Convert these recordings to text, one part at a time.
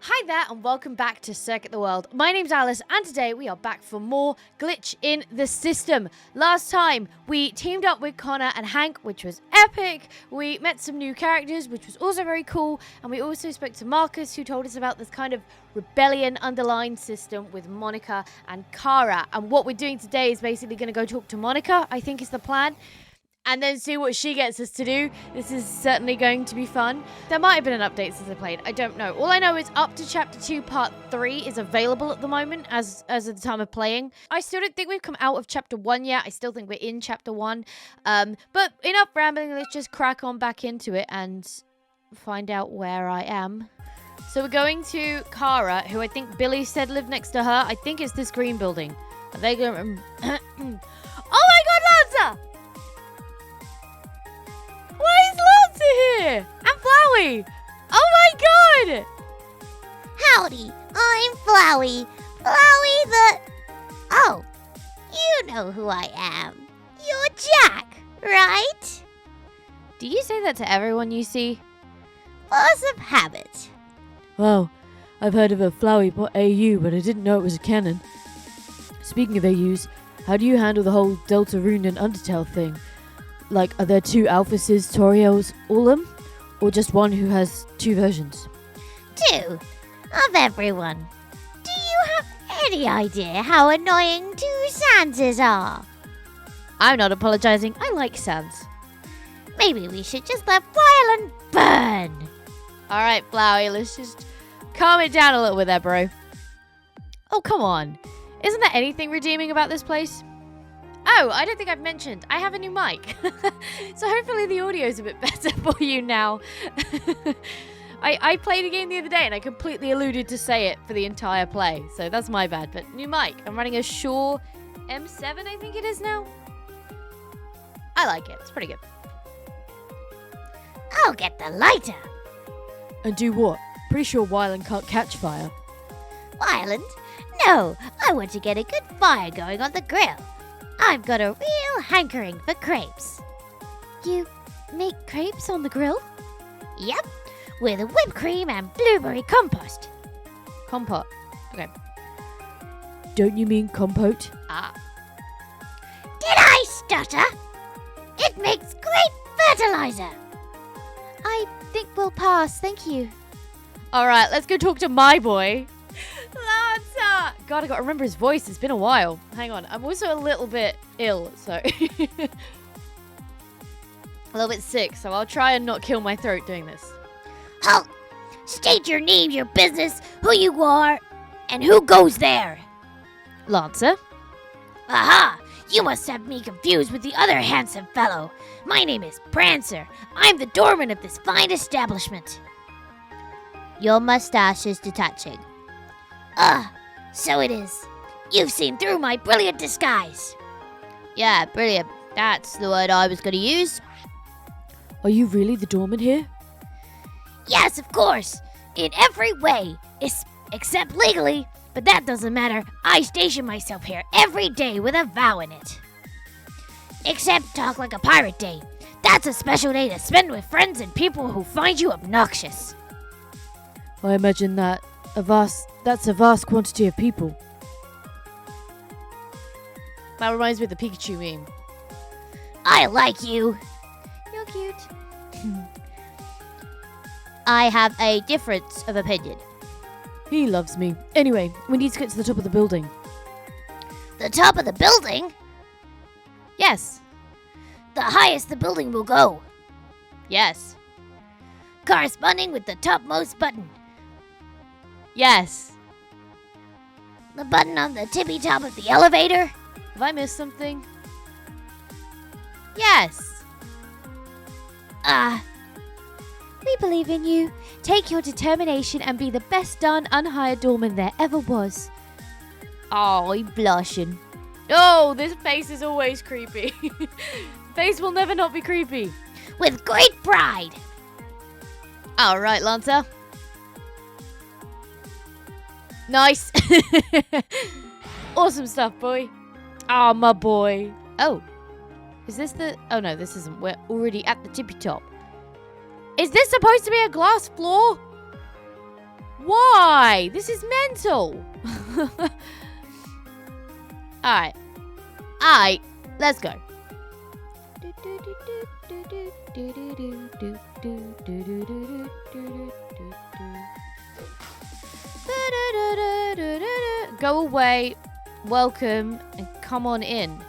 Hi there and welcome back to Circuit the World. My name's Alice and today we are back for more Glitch in the System. Last time we teamed up with Connor and Hank, which was epic. We met some new characters, which was also very cool. And we also spoke to Marcus, who told us about this kind of rebellion underlined system with Monika and Kara. And what we're doing today is basically going to go talk to Monika, I think is the plan. And then see what she gets us to do. This is certainly going to be fun. There might have been an update since I played. I don't know. All I know is up to Chapter 2, Part 3 is available at the moment as of the time of playing. I still don't think we've come out of Chapter 1 yet. I still think we're in Chapter 1. But enough rambling. Let's just crack on back into it and find out where I am. So we're going to Kara, who I think Billy said lived next to her. I think it's this green building. Are they going to... Oh my god, Lanza! Why is Lancer here? And Flowey! Oh my god! Howdy, I'm Flowey. Flowey the... Oh, you know who I am. You're Jack, right? Do you say that to everyone you see? Force of habit. Wow, I've heard of a Flowey.au, but I didn't know it was a canon. Speaking of AUs, how do you handle the whole Deltarune and Undertale thing? Like, are there two Alphases, Toriels, all them? Or just one who has two versions? Two of everyone. Do you have any idea how annoying two Sanses are? I'm not apologizing. I like Sans. Maybe we should just let Violin burn. Alright, Flowey, let's just calm it down a little bit there, bro. Oh, come on. Isn't there anything redeeming about this place? Oh, I don't think I've mentioned. I have a new mic. So hopefully the audio's a bit better for you now. I played a game the other day and I completely alluded to say it for the entire play. So that's my bad. But new mic. I'm running a Shure M7, I think it is now. I like it. It's pretty good. I'll get the lighter. And do what? Pretty sure Wyland can't catch fire. Wyland? No, I want to get a good fire going on the grill. I've got a real hankering for crepes. You make crepes on the grill? Yep, with whipped cream and blueberry compost. Compote. Okay. Don't you mean compote? Ah. Did I stutter? It makes great fertilizer. I think we'll pass, thank you. Alright, let's go talk to my boy. Lanza! God, I gotta remember his voice. It's been a while. Hang on. I'm also a little bit ill, so... a little bit sick, so I'll try and not kill my throat doing this. Halt! State your name, your business, who you are, and who goes there. Lancer? Aha! You must have me confused with the other handsome fellow. My name is Prancer. I'm the doorman of this fine establishment. Your mustache is detaching. So it is. You've seen through my brilliant disguise. Yeah, brilliant. That's the word I was going to use. Are you really the doorman here? Yes, of course. In every way. Except legally. But that doesn't matter. I station myself here every day with a vow in it. Except Talk Like a Pirate Day. That's a special day to spend with friends and people who find you obnoxious. I imagine that's a vast quantity of people. That reminds me of the Pikachu meme. I like you. You're cute. I have a difference of opinion. He loves me. Anyway, we need to get to the top of the building. The top of the building? Yes. The highest the building will go. Yes. Corresponding with the topmost button. Yes. The button on the tippy top of the elevator? Have I missed something? Yes. We believe in you. Take your determination and be the best darn unhired doorman there ever was. Oh, I'm blushing. Oh, this face is always creepy. Face will never not be creepy. With great pride. All right, Lancer. Nice. Awesome stuff, boy. Ah, my boy. Oh. Is this the... Oh, no, this isn't. We're already at the tippy top. Is this supposed to be a glass floor? Why? This is mental. Alright. Alright, let's go. Go away, welcome, and come on in.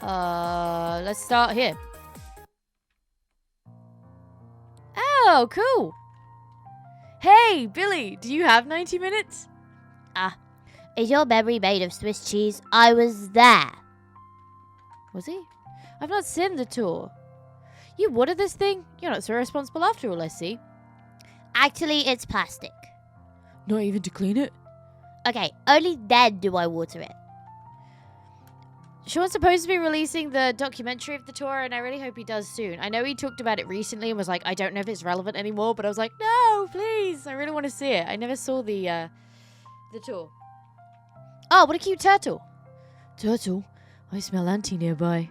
Let's start here. Oh, cool. Hey, Billy, do you have 90 minutes? Is your memory made of Swiss cheese? I was there. Was he? I've not seen the tour. You watered this thing? You're not so responsible after all, I see. Actually, it's plastic. Not even to clean it? Okay, only then do I water it. Sean's supposed to be releasing the documentary of the tour, and I really hope he does soon. I know he talked about it recently and was like, I don't know if it's relevant anymore, but I was like, no, please. I really want to see it. I never saw the tour. Oh, what a cute turtle. Turtle? I smell Auntie nearby.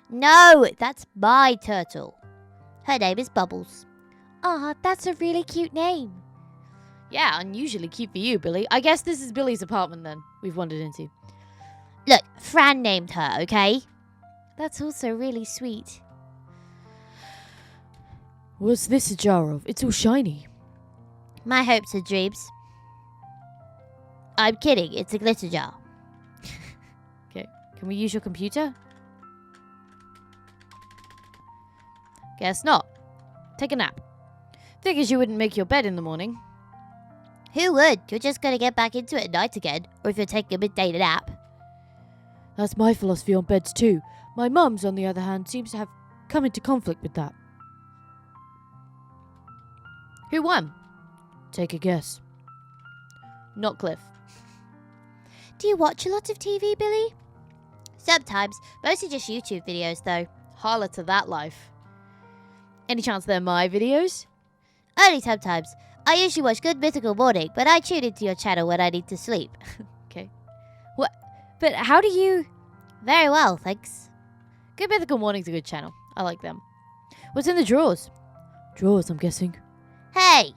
No, that's my turtle. Her name is Bubbles. Aw, that's a really cute name. Yeah, unusually cute for you, Billy. I guess this is Billy's apartment then, we've wandered into. Look, Fran named her, okay? That's also really sweet. What's this a jar of? It's all shiny. My hopes and dreams. I'm kidding, it's a glitter jar. Okay, can we use your computer? Guess not. Take a nap. Figures you wouldn't make your bed in the morning. Who would? You're just gonna get back into it at night again, or if you're taking a midday nap. That's my philosophy on beds too. My mum's, on the other hand, seems to have come into conflict with that. Who won? Take a guess. Not Cliff. Do you watch a lot of TV, Billy? Sometimes, mostly just YouTube videos though. Holla to that life. Any chance they're my videos? Only sometimes. I usually watch Good Mythical Morning, but I tune into your channel when I need to sleep. Okay. What? But how do you... Very well, thanks. Good Mythical Morning's a good channel. I like them. What's in the drawers? Drawers, I'm guessing. Hey!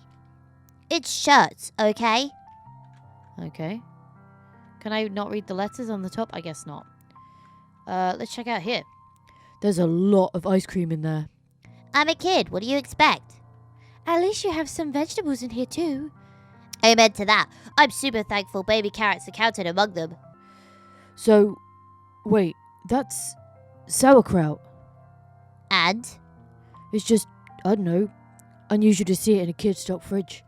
It's shirts, okay? Okay. Can I not read the letters on the top? I guess not. Let's check out here. There's a lot of ice cream in there. I'm a kid, what do you expect? At least you have some vegetables in here too. Amen to that. I'm super thankful baby carrots are counted among them. So, wait, that's sauerkraut. And? It's just, I don't know, unusual to see it in a kid's stock fridge.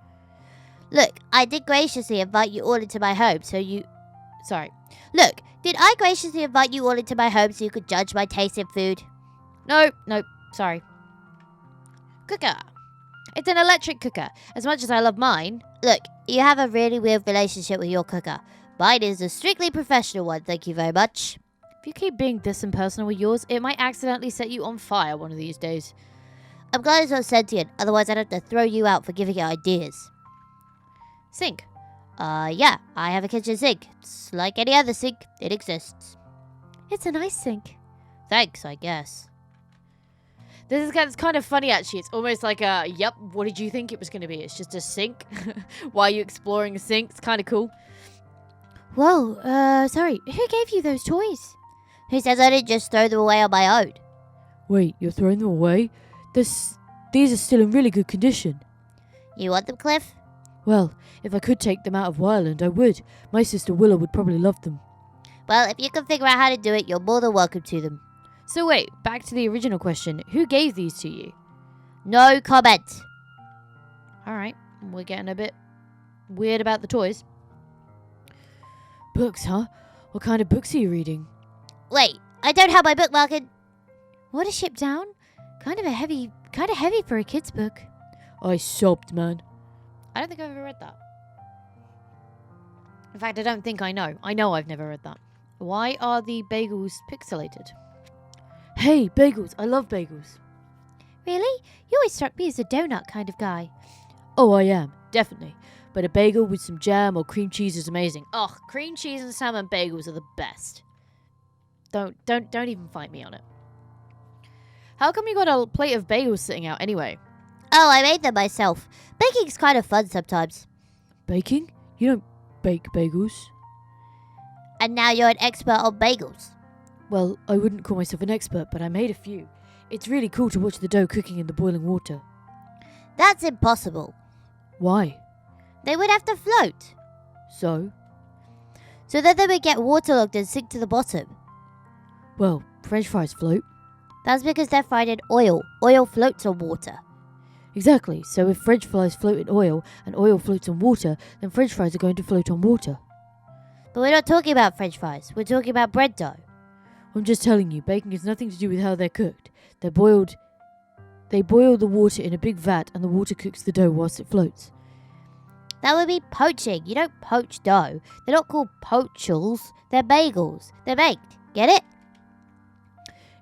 Look, I did graciously invite you all into my home so you... Sorry. Look, did I graciously invite you all into my home so you could judge my taste in food? Nope, sorry. Cooker. It's an electric cooker. As much as I love mine. Look, you have a really weird relationship with your cooker. Mine is a strictly professional one, thank you very much. If you keep being this impersonal with yours, it might accidentally set you on fire one of these days. I'm glad it's not sentient, otherwise I'd have to throw you out for giving it ideas. Sink. Yeah, I have a kitchen sink. It's like any other sink. It exists. It's a nice sink. Thanks, I guess. It's kind of funny, actually. It's almost like a, yep, what did you think it was going to be? It's just a sink. Why are you exploring a sink? It's kind of cool. Whoa, sorry. Who gave you those toys? Who says I didn't just throw them away on my own? Wait, you're throwing them away? These are still in really good condition. You want them, Cliff? Well, if I could take them out of Wireland, I would. My sister Willow would probably love them. Well, if you can figure out how to do it, you're more than welcome to them. So wait, back to the original question. Who gave these to you? No comment. Alright, we're getting a bit weird about the toys. Books, huh? What kind of books are you reading? Wait, I don't have my bookmark in... What a ship down? Kind of heavy for a kid's book. I sobbed, man. I don't think I've ever read that. In fact, I don't think I know. I know I've never read that. Why are the bagels pixelated? Hey, bagels. I love bagels. Really? You always struck me as a donut kind of guy. Oh, I am. Definitely. But a bagel with some jam or cream cheese is amazing. Ugh, cream cheese and salmon bagels are the best. Don't even fight me on it. How come you got a plate of bagels sitting out anyway? Oh, I made them myself. Baking's kind of fun sometimes. Baking? You don't bake bagels. And now you're an expert on bagels. Well, I wouldn't call myself an expert, but I made a few. It's really cool to watch the dough cooking in the boiling water. That's impossible. Why? They would have to float. So? So then they would get waterlogged and sink to the bottom. Well, French fries float. That's because they're fried in oil. Oil floats on water. Exactly, so if French fries float in oil and oil floats on water, then French fries are going to float on water. But we're not talking about French fries. We're talking about bread dough. I'm just telling you, baking has nothing to do with how they're cooked. They boil the water in a big vat and the water cooks the dough whilst it floats. That would be poaching. You don't poach dough. They're not called poachals. They're bagels. They're baked. Get it?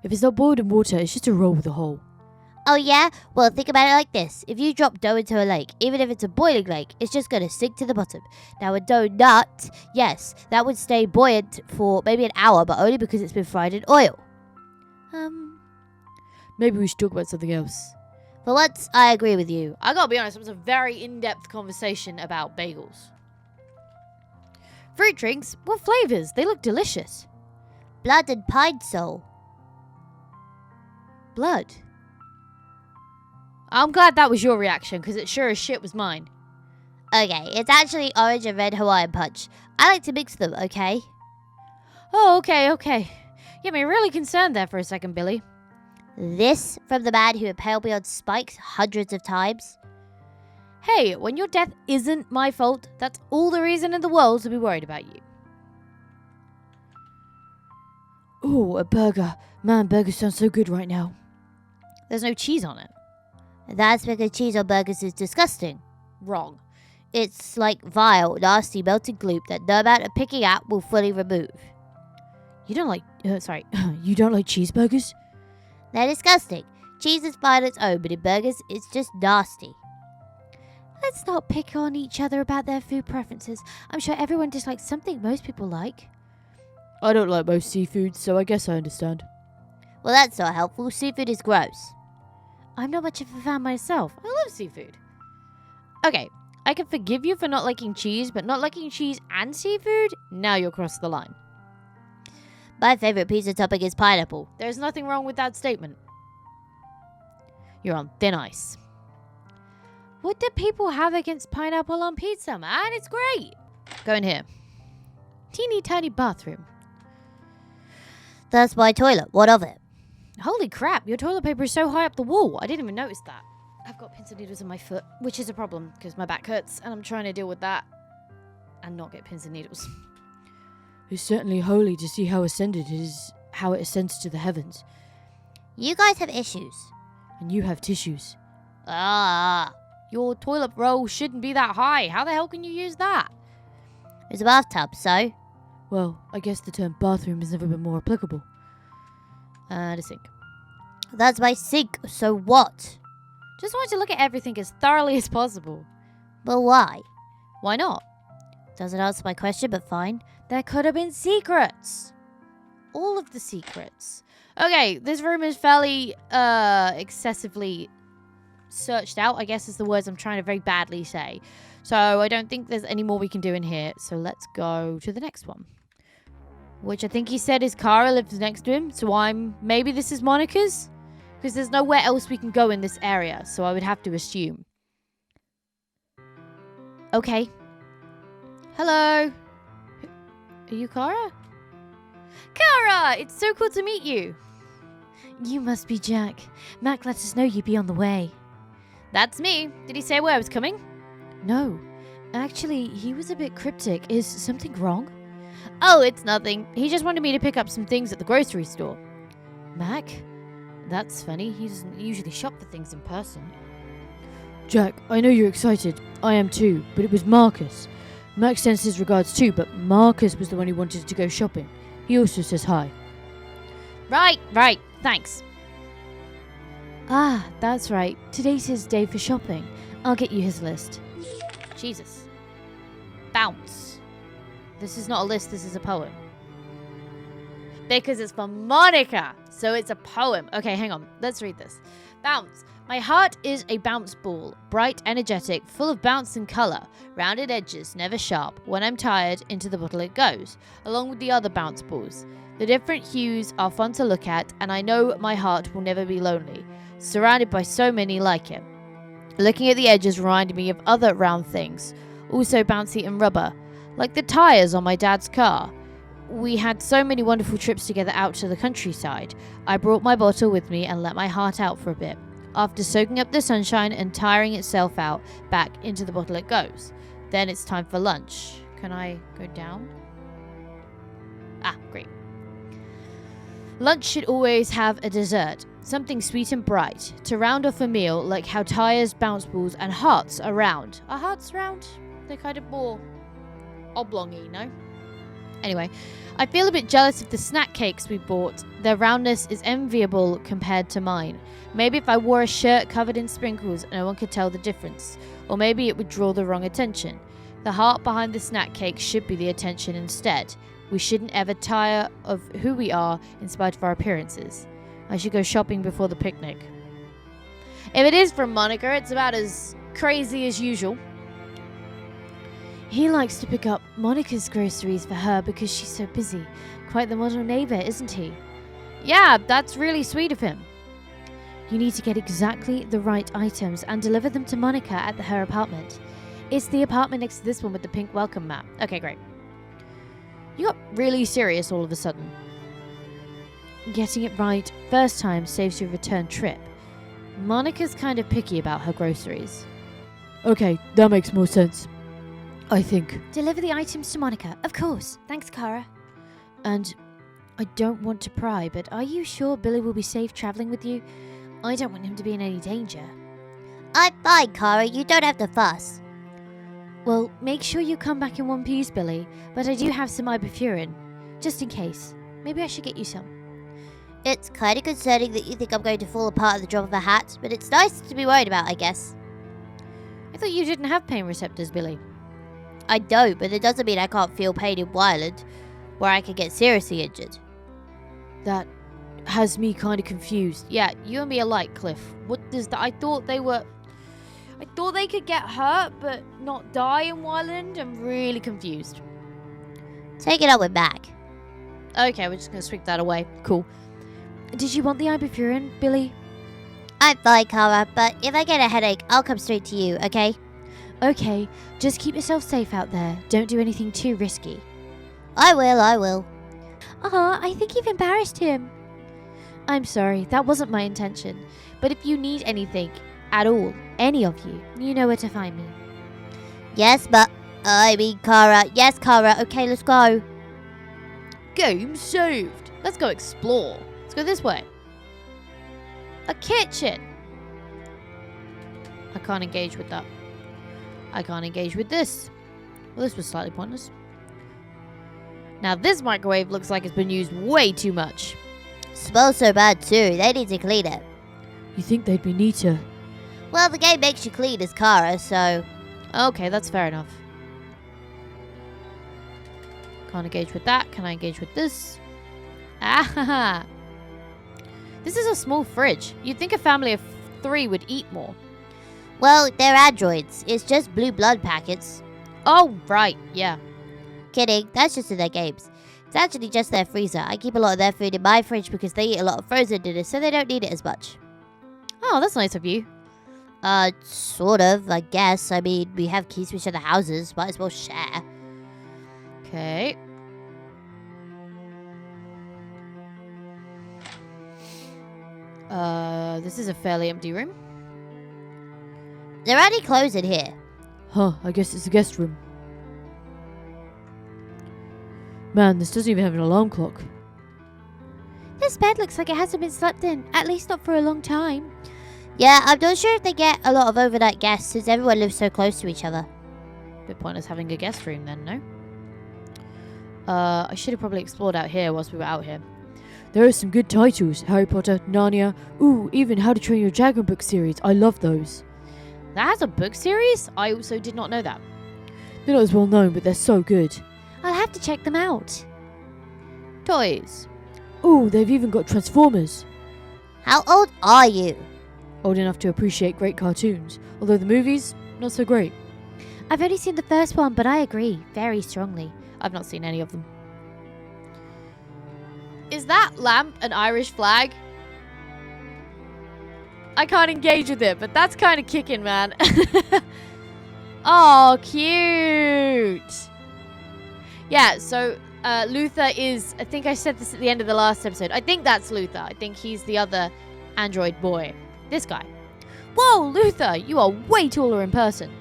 If it's not boiled in water, it's just a roll with a hole. Oh yeah? Well, think about it like this. If you drop dough into a lake, even if it's a boiling lake, it's just going to sink to the bottom. Now a donut, yes, that would stay buoyant for maybe an hour, but only because it's been fried in oil. Maybe we should talk about something else. For once, I agree with you. I gotta be honest, it was a very in-depth conversation about bagels. Fruit drinks? What flavors? They look delicious. Blood and pine sol. Blood? I'm glad that was your reaction, because it sure as shit was mine. Okay, it's actually orange and red Hawaiian punch. I like to mix them, okay? Oh, okay. You got me really concerned there for a second, Billy. This from the man who impaled me on spikes hundreds of times. Hey, when your death isn't my fault, that's all the reason in the world to be worried about you. Ooh, a burger. Man, burgers sound so good right now. There's no cheese on it. That's because cheese on burgers is disgusting. Wrong. It's like vile, nasty, melted gloop that no amount of picking out will fully remove. You don't like... You don't like cheeseburgers? They're disgusting. Cheese is fine on its own, but in burgers, it's just nasty. Let's not pick on each other about their food preferences. I'm sure everyone dislikes something most people like. I don't like most seafood, so I guess I understand. Well, that's not helpful. Seafood is gross. I'm not much of a fan myself. I love seafood. Okay, I can forgive you for not liking cheese, but not liking cheese and seafood? Now you'll cross the line. My favorite pizza topping is pineapple. There's nothing wrong with that statement. You're on thin ice. What do people have against pineapple on pizza, man? It's great. Go in here. Teeny tiny bathroom. That's my toilet. What of it? Holy crap, your toilet paper is so high up the wall. I didn't even notice that. I've got pins and needles in my foot, which is a problem because my back hurts and I'm trying to deal with that and not get pins and needles. It's certainly holy to see how ascended it is, how it ascends to the heavens. You guys have issues. And you have tissues. Your toilet roll shouldn't be that high. How the hell can you use that? It's a bathtub, so? Well, I guess the term bathroom has never been more applicable. The sink. That's my sink, so what? Just want to look at everything as thoroughly as possible. But why? Why not? Doesn't answer my question, but fine. There could have been secrets. All of the secrets. Okay, this room is fairly excessively searched out, I guess is the words I'm trying to very badly say. So I don't think there's any more we can do in here. So let's go to the next one. Which I think he said his Kara lives next to him. So maybe this is Monika's? Because there's nowhere else we can go in this area. So I would have to assume. Okay. Hello. Are you Kara? Kara! It's so cool to meet you. You must be Jack. Mac let us know you'd be on the way. That's me. Did he say where I was coming? No. Actually, he was a bit cryptic. Is something wrong? Oh, it's nothing. He just wanted me to pick up some things at the grocery store. Mac? That's funny. He doesn't usually shop for things in person. Jack, I know you're excited. I am too, but it was Marcus. Mac sends his regards too, but Marcus was the one who wanted to go shopping. He also says hi. Right. Thanks. Ah, that's right. Today's his day for shopping. I'll get you his list. Jesus. Bounce. This is not a list, this is a poem. Because it's for Monika. So it's a poem. Okay, hang on. Let's read this. Bounce. My heart is a bounce ball, bright, energetic, full of bounce and colour, rounded edges, never sharp. When I'm tired, into the bottle it goes, along with the other bounce balls. The different hues are fun to look at, and I know my heart will never be lonely, surrounded by so many like it. Looking at the edges reminded me of other round things, also bouncy and rubber, like the tyres on my dad's car. We had so many wonderful trips together out to the countryside. I brought my bottle with me and let my heart out for a bit. After soaking up the sunshine and tiring itself out, back into the bottle it goes. Then it's time for lunch. Can I go down? Ah, great. Lunch should always have a dessert, something sweet and bright, to round off a meal, like how tires, bounce balls, and hearts are round. Are hearts round? They're kind of more oblongy, no? Anyway, I feel a bit jealous of the snack cakes we bought. Their roundness is enviable compared to mine. Maybe if I wore a shirt covered in sprinkles, no one could tell the difference. Or maybe it would draw the wrong attention. The heart behind the snack cake should be the attention instead. We shouldn't ever tire of who we are in spite of our appearances. I should go shopping before the picnic. If it is from Monika, it's about as crazy as usual. He likes to pick up Monica's groceries for her because she's so busy. Quite the model neighbour, isn't he? Yeah, that's really sweet of him. You need to get exactly the right items and deliver them to Monika at her apartment. It's the apartment next to this one with the pink welcome mat. Okay, great. You got really serious all of a sudden. Getting it right first time saves you a return trip. Monika's kind of picky about her groceries. Okay, that makes more sense, I think. Deliver the items to Monika, of course. Thanks, Cara. And I don't want to pry, but are you sure Billy will be safe travelling with you? I don't want him to be in any danger. I'm fine, Cara. You don't have to fuss. Well, make sure you come back in one piece, Billy. But I do have some ibuprofen, just in case. Maybe I should get you some. It's kind of concerning that you think I'm going to fall apart at the drop of a hat, but it's nice to be worried about, I guess. I thought you didn't have pain receptors, Billy. I don't, but it doesn't mean I can't feel pain in Wyland, where I could get seriously injured. That has me kind of confused. Yeah, you and me alike, Cliff. What does that? I thought they could get hurt, but not die in Wyland. I'm really confused. Take it up with Mac. Okay, we're just gonna sweep that away. Cool. Did you want the ibuprofen, Billy? I'm fine, Cara, but if I get a headache, I'll come straight to you, okay? Okay, just keep yourself safe out there. Don't do anything too risky. I will. I think you've embarrassed him. I'm sorry, that wasn't my intention. But if you need anything at all, any of you, you know where to find me. Yes, Cara. Yes, Cara. Okay, let's go. Game saved. Let's go explore. Let's go this way. A kitchen. I can't engage with that. I can't engage with this. Well, this was slightly pointless. Now this microwave looks like it's been used way too much. Smells so bad too. They need to clean it. You think they'd be neater? Well, the game makes you clean as Cara, so... Okay, that's fair enough. Can't engage with that. Can I engage with this? Ah! This is a small fridge. You'd think a family of 3 would eat more. Well, they're androids. It's just blue blood packets. Oh, right. Yeah. Kidding. That's just in their games. It's actually just their freezer. I keep a lot of their food in my fridge because they eat a lot of frozen dinner, so they don't need it as much. Oh, that's nice of you. Sort of, I guess. I mean, we have keys to each other's houses. Might as well share. Okay. This is a fairly empty room. There are any clothes in here? Huh, I guess it's a guest room. Man, this doesn't even have an alarm clock. This bed looks like it hasn't been slept in. At least not for a long time. Yeah, I'm not sure if they get a lot of overnight guests since everyone lives so close to each other. Bit pointless having a guest room then, no? I should have probably explored out here whilst we were out here. There are some good titles. Harry Potter, Narnia, even How to Train Your Dragon book series. I love those. That has a book series? I also did not know that. They're not as well known, but they're so good. I'll have to check them out. Toys. They've even got Transformers. How old are you? old enough to appreciate great cartoons, although the movies, not so great. I've only seen the first one, but I agree very strongly. I've not seen any of them. Is that lamp an Irish flag? I can't engage with it, but that's kind of kicking, man. Oh, cute. Yeah, so Luther is, I think I said this at the end of the last episode. I think that's Luther. I think he's the other android boy. This guy. Whoa, Luther, you are way taller in person.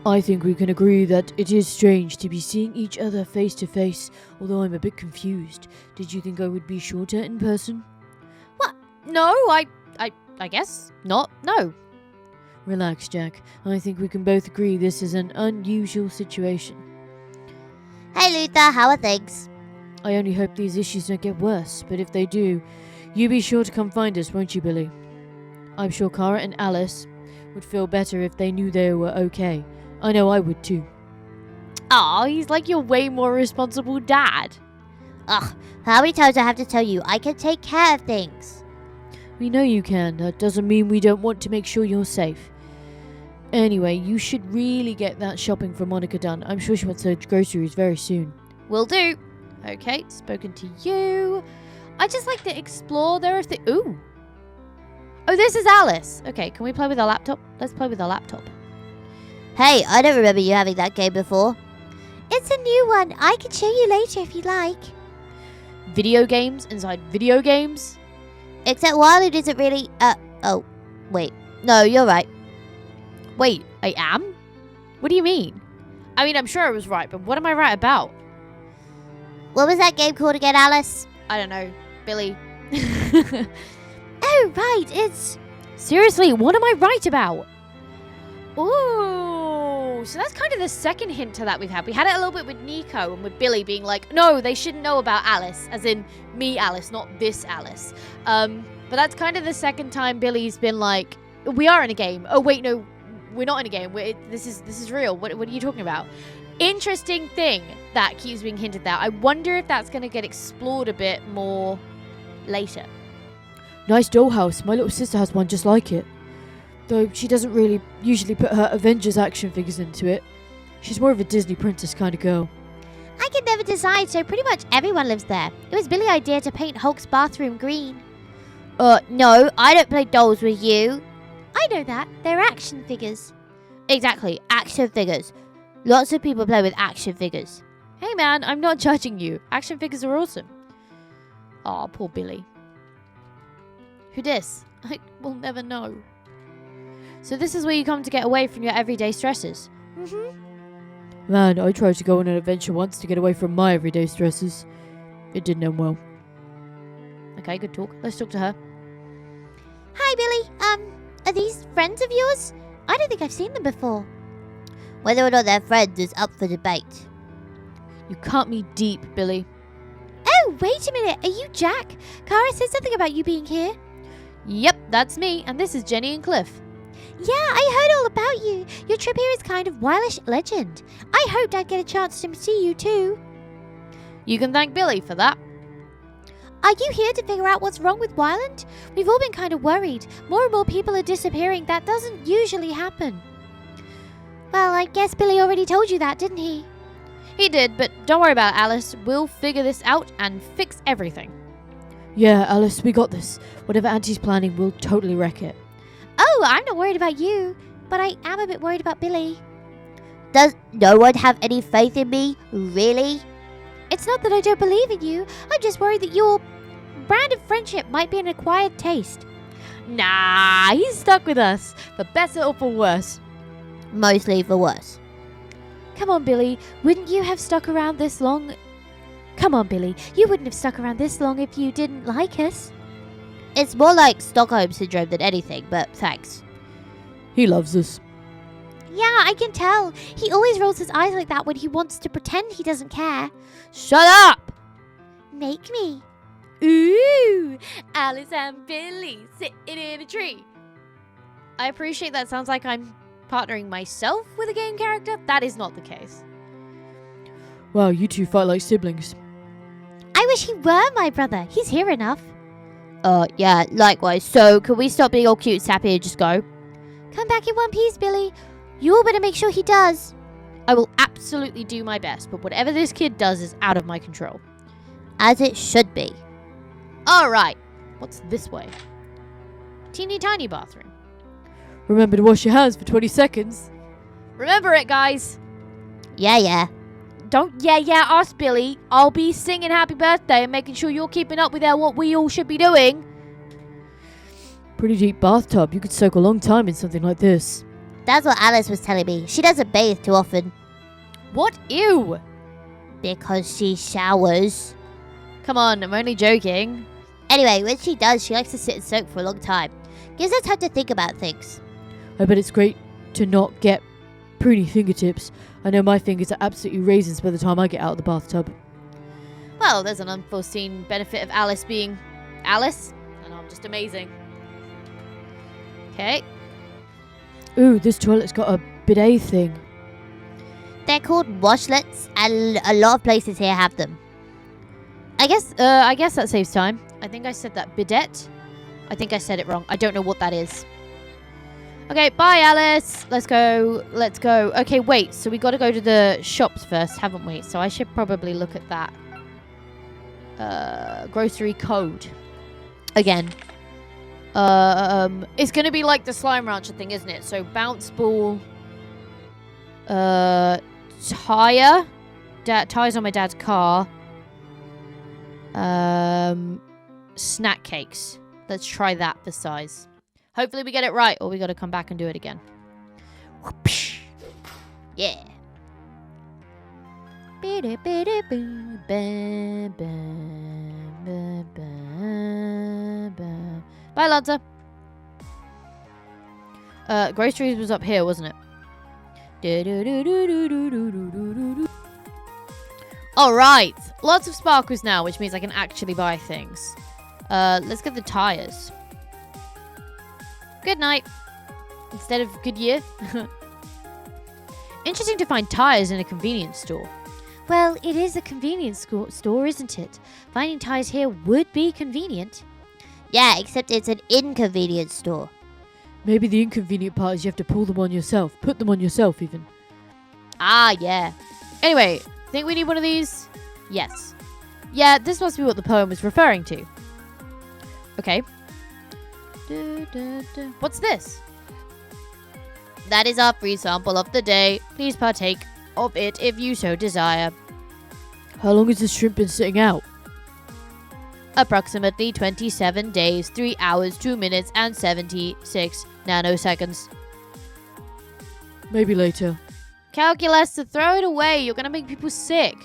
I think we can agree that it is strange to be seeing each other face to face, although I'm a bit confused. Did you think I would be shorter in person? What? No, I guess not. No. Relax, Jack. I think we can both agree this is an unusual situation. Hey Luther, how are things? I only hope these issues don't get worse, but if they do, you be sure to come find us, won't you, Billy? I'm sure Cara and Alice would feel better if they knew they were okay. I know I would too. Aw, he's like your way more responsible dad. Ugh, how many times I have to tell you I can take care of things? We know you can. That doesn't mean we don't want to make sure you're safe. Anyway, you should really get that shopping for Monika done. I'm sure she wants her groceries very soon. Will do. Okay, spoken to you. I just like to explore. There are ooh. Oh, this is Alice. Okay, can we play with our laptop? Let's play with our laptop. Hey, I don't remember you having that game before. It's a new one. I can show you later if you like. Video games inside video games? Except Wildwood isn't really, oh, wait. No, you're right. Wait, I am? What do you mean? I mean, I'm sure I was right, but what am I right about? What was that game called again, Alice? I don't know. Billy. Oh, right, it's... Seriously, what am I right about? Ooh, so that's kind of the second hint to that we've had. We had it a little bit with Nico and with Billy being like, no, they shouldn't know about Alice, as in me, Alice, not this Alice. But that's kind of the second time Billy's been like, we are in a game. Oh, wait, no, we're not in a game. This is real. What are you talking about? Interesting thing that keeps being hinted at. I wonder if that's going to get explored a bit more later. Nice dollhouse. My little sister has one just like it. Though she doesn't really usually put her Avengers action figures into it. She's more of a Disney princess kind of girl. I can never decide, so pretty much everyone lives there. It was Billy's idea to paint Hulk's bathroom green. No, I don't play dolls with you. I know that. They're action figures. Exactly, action figures. Lots of people play with action figures. Hey man, I'm not judging you. Action figures are awesome. Aw, poor Billy. Who dis? I will never know. So this is where you come to get away from your everyday stresses. Man, I tried to go on an adventure once to get away from my everyday stresses. It didn't end well. Okay, good talk. Let's talk to her. Hi, Billy. Are these friends of yours? I don't think I've seen them before. Whether or not they're friends is up for debate. You cut me deep, Billy. Oh, wait a minute. Are you Jack? Cara said something about you being here. Yep, that's me, and this is Jenny and Cliff. Yeah, I heard all about you. Your trip here is kind of Wilish legend. I hoped I'd get a chance to see you too. You can thank Billy for that. Are you here to figure out what's wrong with Wyland? We've all been kind of worried. More and more people are disappearing. That doesn't usually happen. Well, I guess Billy already told you that, didn't he? He did, but don't worry about it, Alice. We'll figure this out and fix everything. Yeah, Alice, we got this. Whatever Auntie's planning, we'll totally wreck it. Oh, I'm not worried about you, but I am a bit worried about Billy. Does no one have any faith in me? Really? It's not that I don't believe in you. I'm just worried that your brand of friendship might be an acquired taste. Nah, he's stuck with us, for better or for worse. Mostly for worse. Come on, Billy. Wouldn't you have stuck around this long? Come on, Billy. You wouldn't have stuck around this long if you didn't like us. It's more like Stockholm Syndrome than anything, but thanks. He loves us. Yeah, I can tell. He always rolls his eyes like that when he wants to pretend he doesn't care. Shut up! Make me. Ooh, Alice and Billy sitting in a tree. I appreciate that sounds like I'm partnering myself with a game character. That is not the case. Wow, you two fight like siblings. I I wish he were my brother. He's here enough. Yeah, likewise. So, can we stop being all cute and sappy and just go? Come back in one piece, Billy. You all better make sure he does. I will absolutely do my best, but whatever this kid does is out of my control. As it should be. Alright, what's this way? Teeny tiny bathroom. Remember to wash your hands for 20 seconds. Remember it, guys. Yeah. Don't us, Billy. I'll be singing happy birthday and making sure you're keeping up with what we all should be doing. Pretty deep bathtub. You could soak a long time in something like this. That's what Alice was telling me. She doesn't bathe too often. What? Ew. Because she showers. Come on, I'm only joking. Anyway, when she does, she likes to sit and soak for a long time. Gives her time to think about things. I bet it's great to not get pruny fingertips. I know my fingers are absolutely raisins by the time I get out of the bathtub. Well, there's an unforeseen benefit of Alice being Alice, and I'm just amazing. Okay. Ooh, this toilet's got a bidet thing. They're called washlets, and a lot of places here have them. I guess that saves time. I think I said that bidet. I think I said it wrong. I don't know what that is. Okay, bye, Alice. Let's go. Okay, wait. So we got to go to the shops first, haven't we? So I should probably look at that. Grocery code. Again. It's going to be like the Slime Rancher thing, isn't it? So bounce ball. Tire. Tires on my dad's car. Snack cakes. Let's try that for size. Hopefully we get it right, or we got to come back and do it again. Whoopsh. Yeah. Bye, Lanza. Groceries was up here, wasn't it? Alright. Lots of sparkles now, which means I can actually buy things. Let's get the tires. Good night. Instead of good year. Interesting to find tires in a convenience store. Well, it is a convenience store, isn't it? Finding tires here would be convenient. Yeah, except it's an inconvenience store. Maybe the inconvenient part is you have to pull them on yourself. Put them on yourself, even. Ah, yeah. Anyway, think we need one of these? Yes. Yeah, this must be what the poem is referring to. Okay. What's this? That is our free sample of the day. Please partake of it if you so desire. How long has this shrimp been sitting out? Approximately 27 days, 3 hours, 2 minutes, and 76 nanoseconds. Maybe later. Calculus, to throw it away. You're going to make people sick.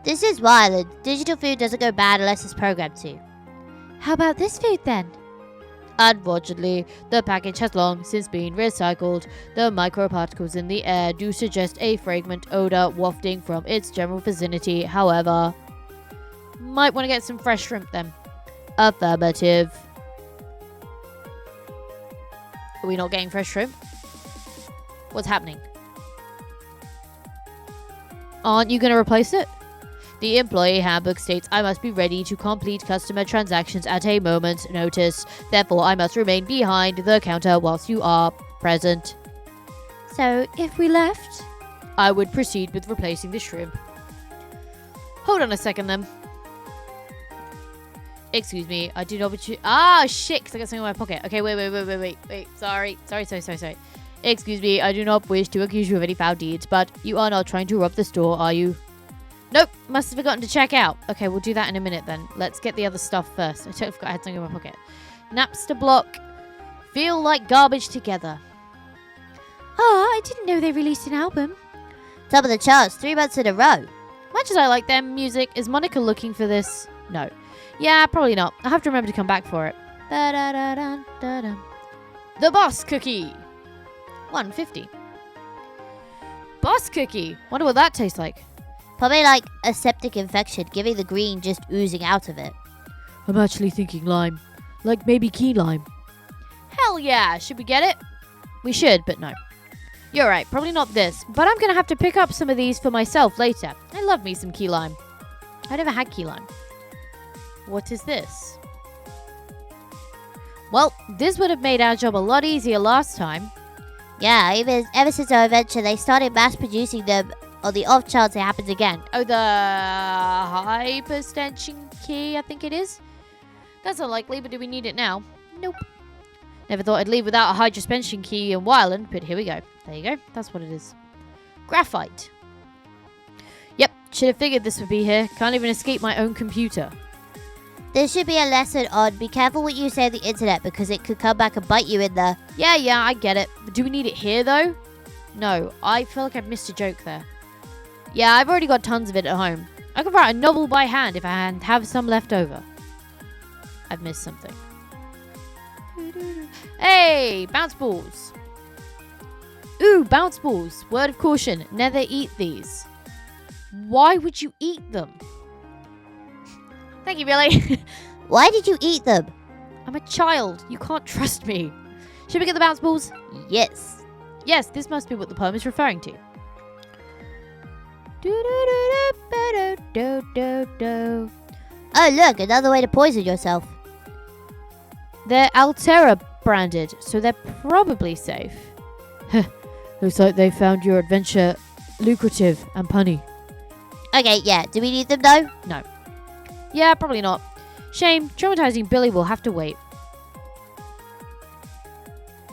This is wild. Digital food doesn't go bad unless it's programmed to. How about this food then? Unfortunately, the package has long since been recycled. The microparticles in the air do suggest a fragrant odor wafting from its general vicinity. However, might want to get some fresh shrimp then. Affirmative. Are we not getting fresh shrimp? What's happening? Aren't you going to replace it? The employee handbook states I must be ready to complete customer transactions at a moment's notice. Therefore, I must remain behind the counter whilst you are present. So, if we left? I would proceed with replacing the shrimp. Hold on a second then. Excuse me, I do not wish you... Ah, shit, because I got something in my pocket. Okay, wait. Sorry. Excuse me, I do not wish to accuse you of any foul deeds, but you are not trying to rob the store, are you? Nope, must have forgotten to check out. Okay, we'll do that in a minute then. Let's get the other stuff first. I totally forgot I had something in my pocket. Napster block. Feel like garbage together. Oh, I didn't know they released an album. Top of the charts, 3 months in a row. Much as I like their music, is Monika looking for this? No. Yeah, probably not. I'll have to remember to come back for it. Ba-da-da-da-da-da. The Boss Cookie. 150. Boss Cookie. Wonder what that tastes like. Probably like a septic infection, giving the green just oozing out of it. I'm actually thinking lime. Like maybe key lime. Hell yeah. Should we get it? We should, but no. You're right. Probably not this. But I'm going to have to pick up some of these for myself later. I love me some key lime. I never had key lime. What is this? Well, this would have made our job a lot easier last time. Yeah, ever since our adventure, they started mass producing them on the off chance it happens again. Oh, the hyperstension key, I think it is. That's unlikely, but do we need it now? Nope. Never thought I'd leave without a hyperstension key in Wyland, but here we go. There you go. That's what it is. Graphite. Yep, should have figured this would be here. Can't even escape my own computer. There should be a lesson on be careful what you say on the internet because it could come back and bite you in the... Yeah, I get it. But do we need it here, though? No, I feel like I've missed a joke there. Yeah, I've already got tons of it at home. I could write a novel by hand if I have some left over. I've missed something. Hey, bounce balls. Ooh, bounce balls. Word of caution, never eat these. Why would you eat them? Thank you, Billy. Why did you eat them? I'm a child. You can't trust me. Should we get the bounce balls? Yes. Yes, this must be what the poem is referring to. Oh, look, another way to poison yourself. They're Altera branded, so they're probably safe. Looks like they found your adventure lucrative and punny. Okay, yeah. Do we need them, though? No. Yeah, probably not. Shame. Traumatizing Billy will have to wait.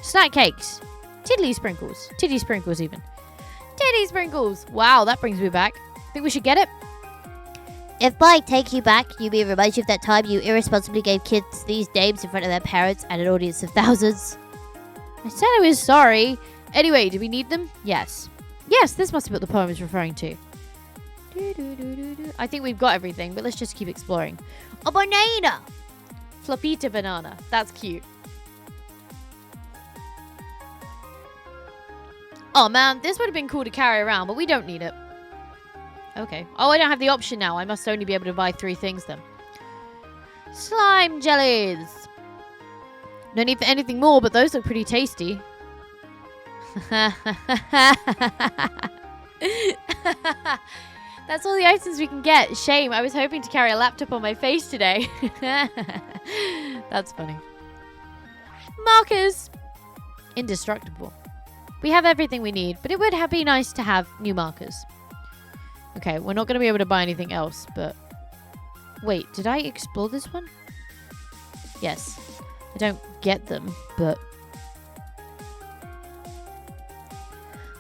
Snack cakes. Tiddly sprinkles. Titty sprinkles, even. Titty sprinkles. Wow, that brings me back. Think we should get it? If by take you back, you mean remind you of that time you irresponsibly gave kids these names in front of their parents and an audience of thousands? I said I was sorry. Anyway, do we need them? Yes. Yes, this must be what the poem is referring to. I think we've got everything, but let's just keep exploring. A banana! Flopita banana. That's cute. Oh man, this would have been cool to carry around, but we don't need it. Okay. Oh, I don't have the option now. I must only be able to buy 3 things then. Slime jellies. No need for anything more, but those look pretty tasty. That's all the items we can get. Shame. I was hoping to carry a laptop on my face today. That's funny. Markers. Indestructible. We have everything we need, but it would be nice to have new markers. Okay, we're not going to be able to buy anything else, but... Wait, did I explore this one? Yes. I don't get them, but...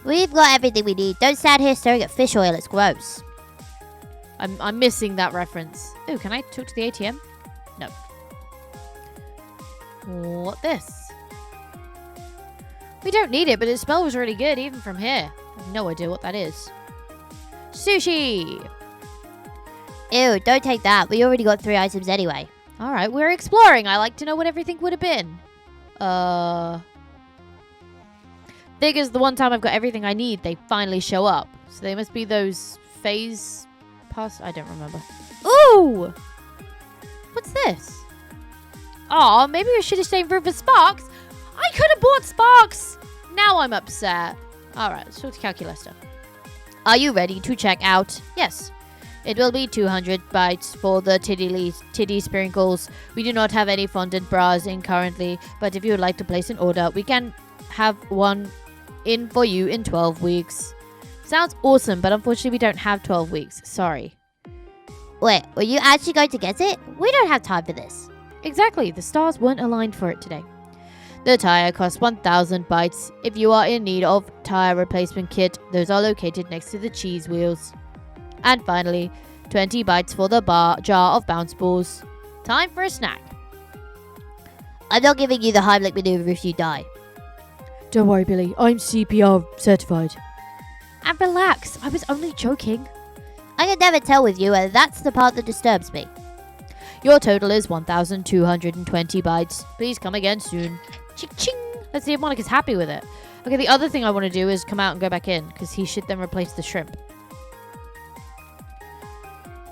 We've got everything we need. Don't stand here staring at fish oil. It's gross. I'm missing that reference. Oh, can I talk to the ATM? No. What this? We don't need it, but its smell was really good, even from here. I have no idea what that is. Sushi! Ew, don't take that. We already got 3 items anyway. Alright, we're exploring. I like to know what everything would have been. Figures the one time I've got everything I need, they finally show up. So they must be those phase pass. I don't remember. Ooh! What's this? Aw, maybe we should have stayed for Sparks. I could have bought Sparks. Now I'm upset. Alright, let's talk to Calculester. Are you ready to check out? Yes. It will be 200 bytes for the titty sprinkles. We do not have any fondant bras in currently, but if you would like to place an order, we can have one in for you in 12 weeks. Sounds awesome, but unfortunately we don't have 12 weeks. Sorry. Wait, were you actually going to get it? We don't have time for this. Exactly, the stars weren't aligned for it today. The tire costs 1,000 bytes. If you are in need of tire replacement kit, those are located next to the cheese wheels. And finally, 20 bytes for the jar of bounce balls. Time for a snack. I'm not giving you the Heimlich maneuver if you die. Don't worry, Billy. I'm CPR certified. And relax, I was only joking. I can never tell with you, and that's the part that disturbs me. Your total is 1,220 bytes. Please come again soon. Ching! Let's see if Monika's happy with it. Okay, the other thing I want to do is come out and go back in, because he should then replace the shrimp.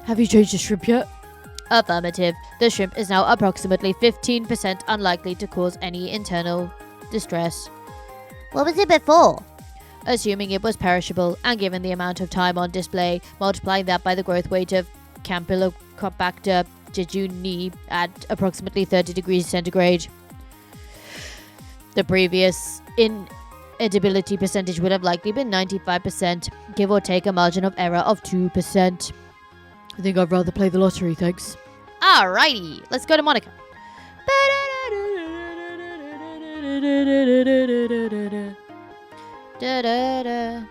Have you changed the shrimp yet? Affirmative. The shrimp is now approximately 15% unlikely to cause any internal distress. What was it before? Assuming it was perishable, and given the amount of time on display, multiplying that by the growth rate of Campylobacter jejuni at approximately 30 degrees centigrade. The previous inedibility percentage would have likely been 95%, give or take a margin of error of 2%. I think I'd rather play the lottery, thanks. Alrighty, let's go to Monika. Da-da-da.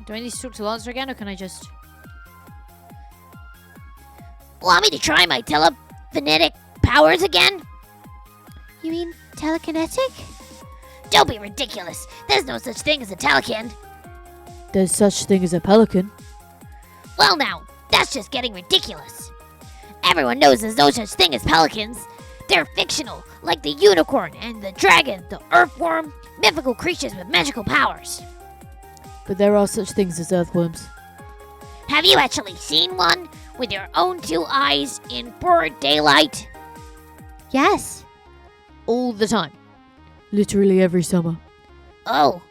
Do I need to talk to Lancer again, or can I just... Want me to try my telephonetic powers again? You mean telekinetic? Don't be ridiculous. There's no such thing as a telekin. There's such thing as a pelican. Well now, that's just getting ridiculous. Everyone knows there's no such thing as pelicans. They're fictional, like the unicorn and the dragon, the earthworm, mythical creatures with magical powers. But there are such things as earthworms. Have you actually seen one with your own 2 eyes in broad daylight? Yes. all the time? Literally every summer. Oh.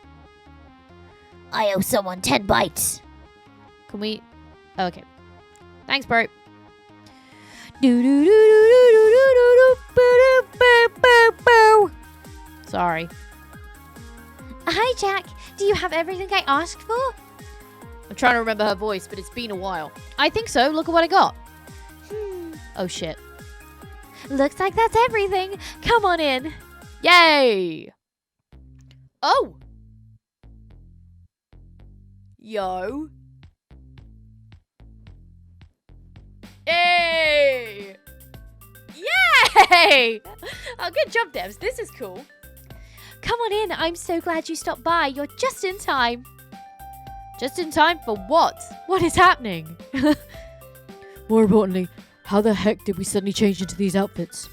I owe someone 10 bites. Can we... Okay. Thanks, bro. Sorry. Hi, Jack. Do you have everything I asked for? I'm trying to remember her voice, but it's been a while. I think so. Look at what I got. Oh, shit. Looks like that's everything. Come on in. Yay! Oh! Yo. Hey! Yay! Oh, good job, Devs. This is cool. Come on in. I'm so glad you stopped by. You're just in time. Just in time for what? What is happening? More importantly, how the heck did we suddenly change into these outfits?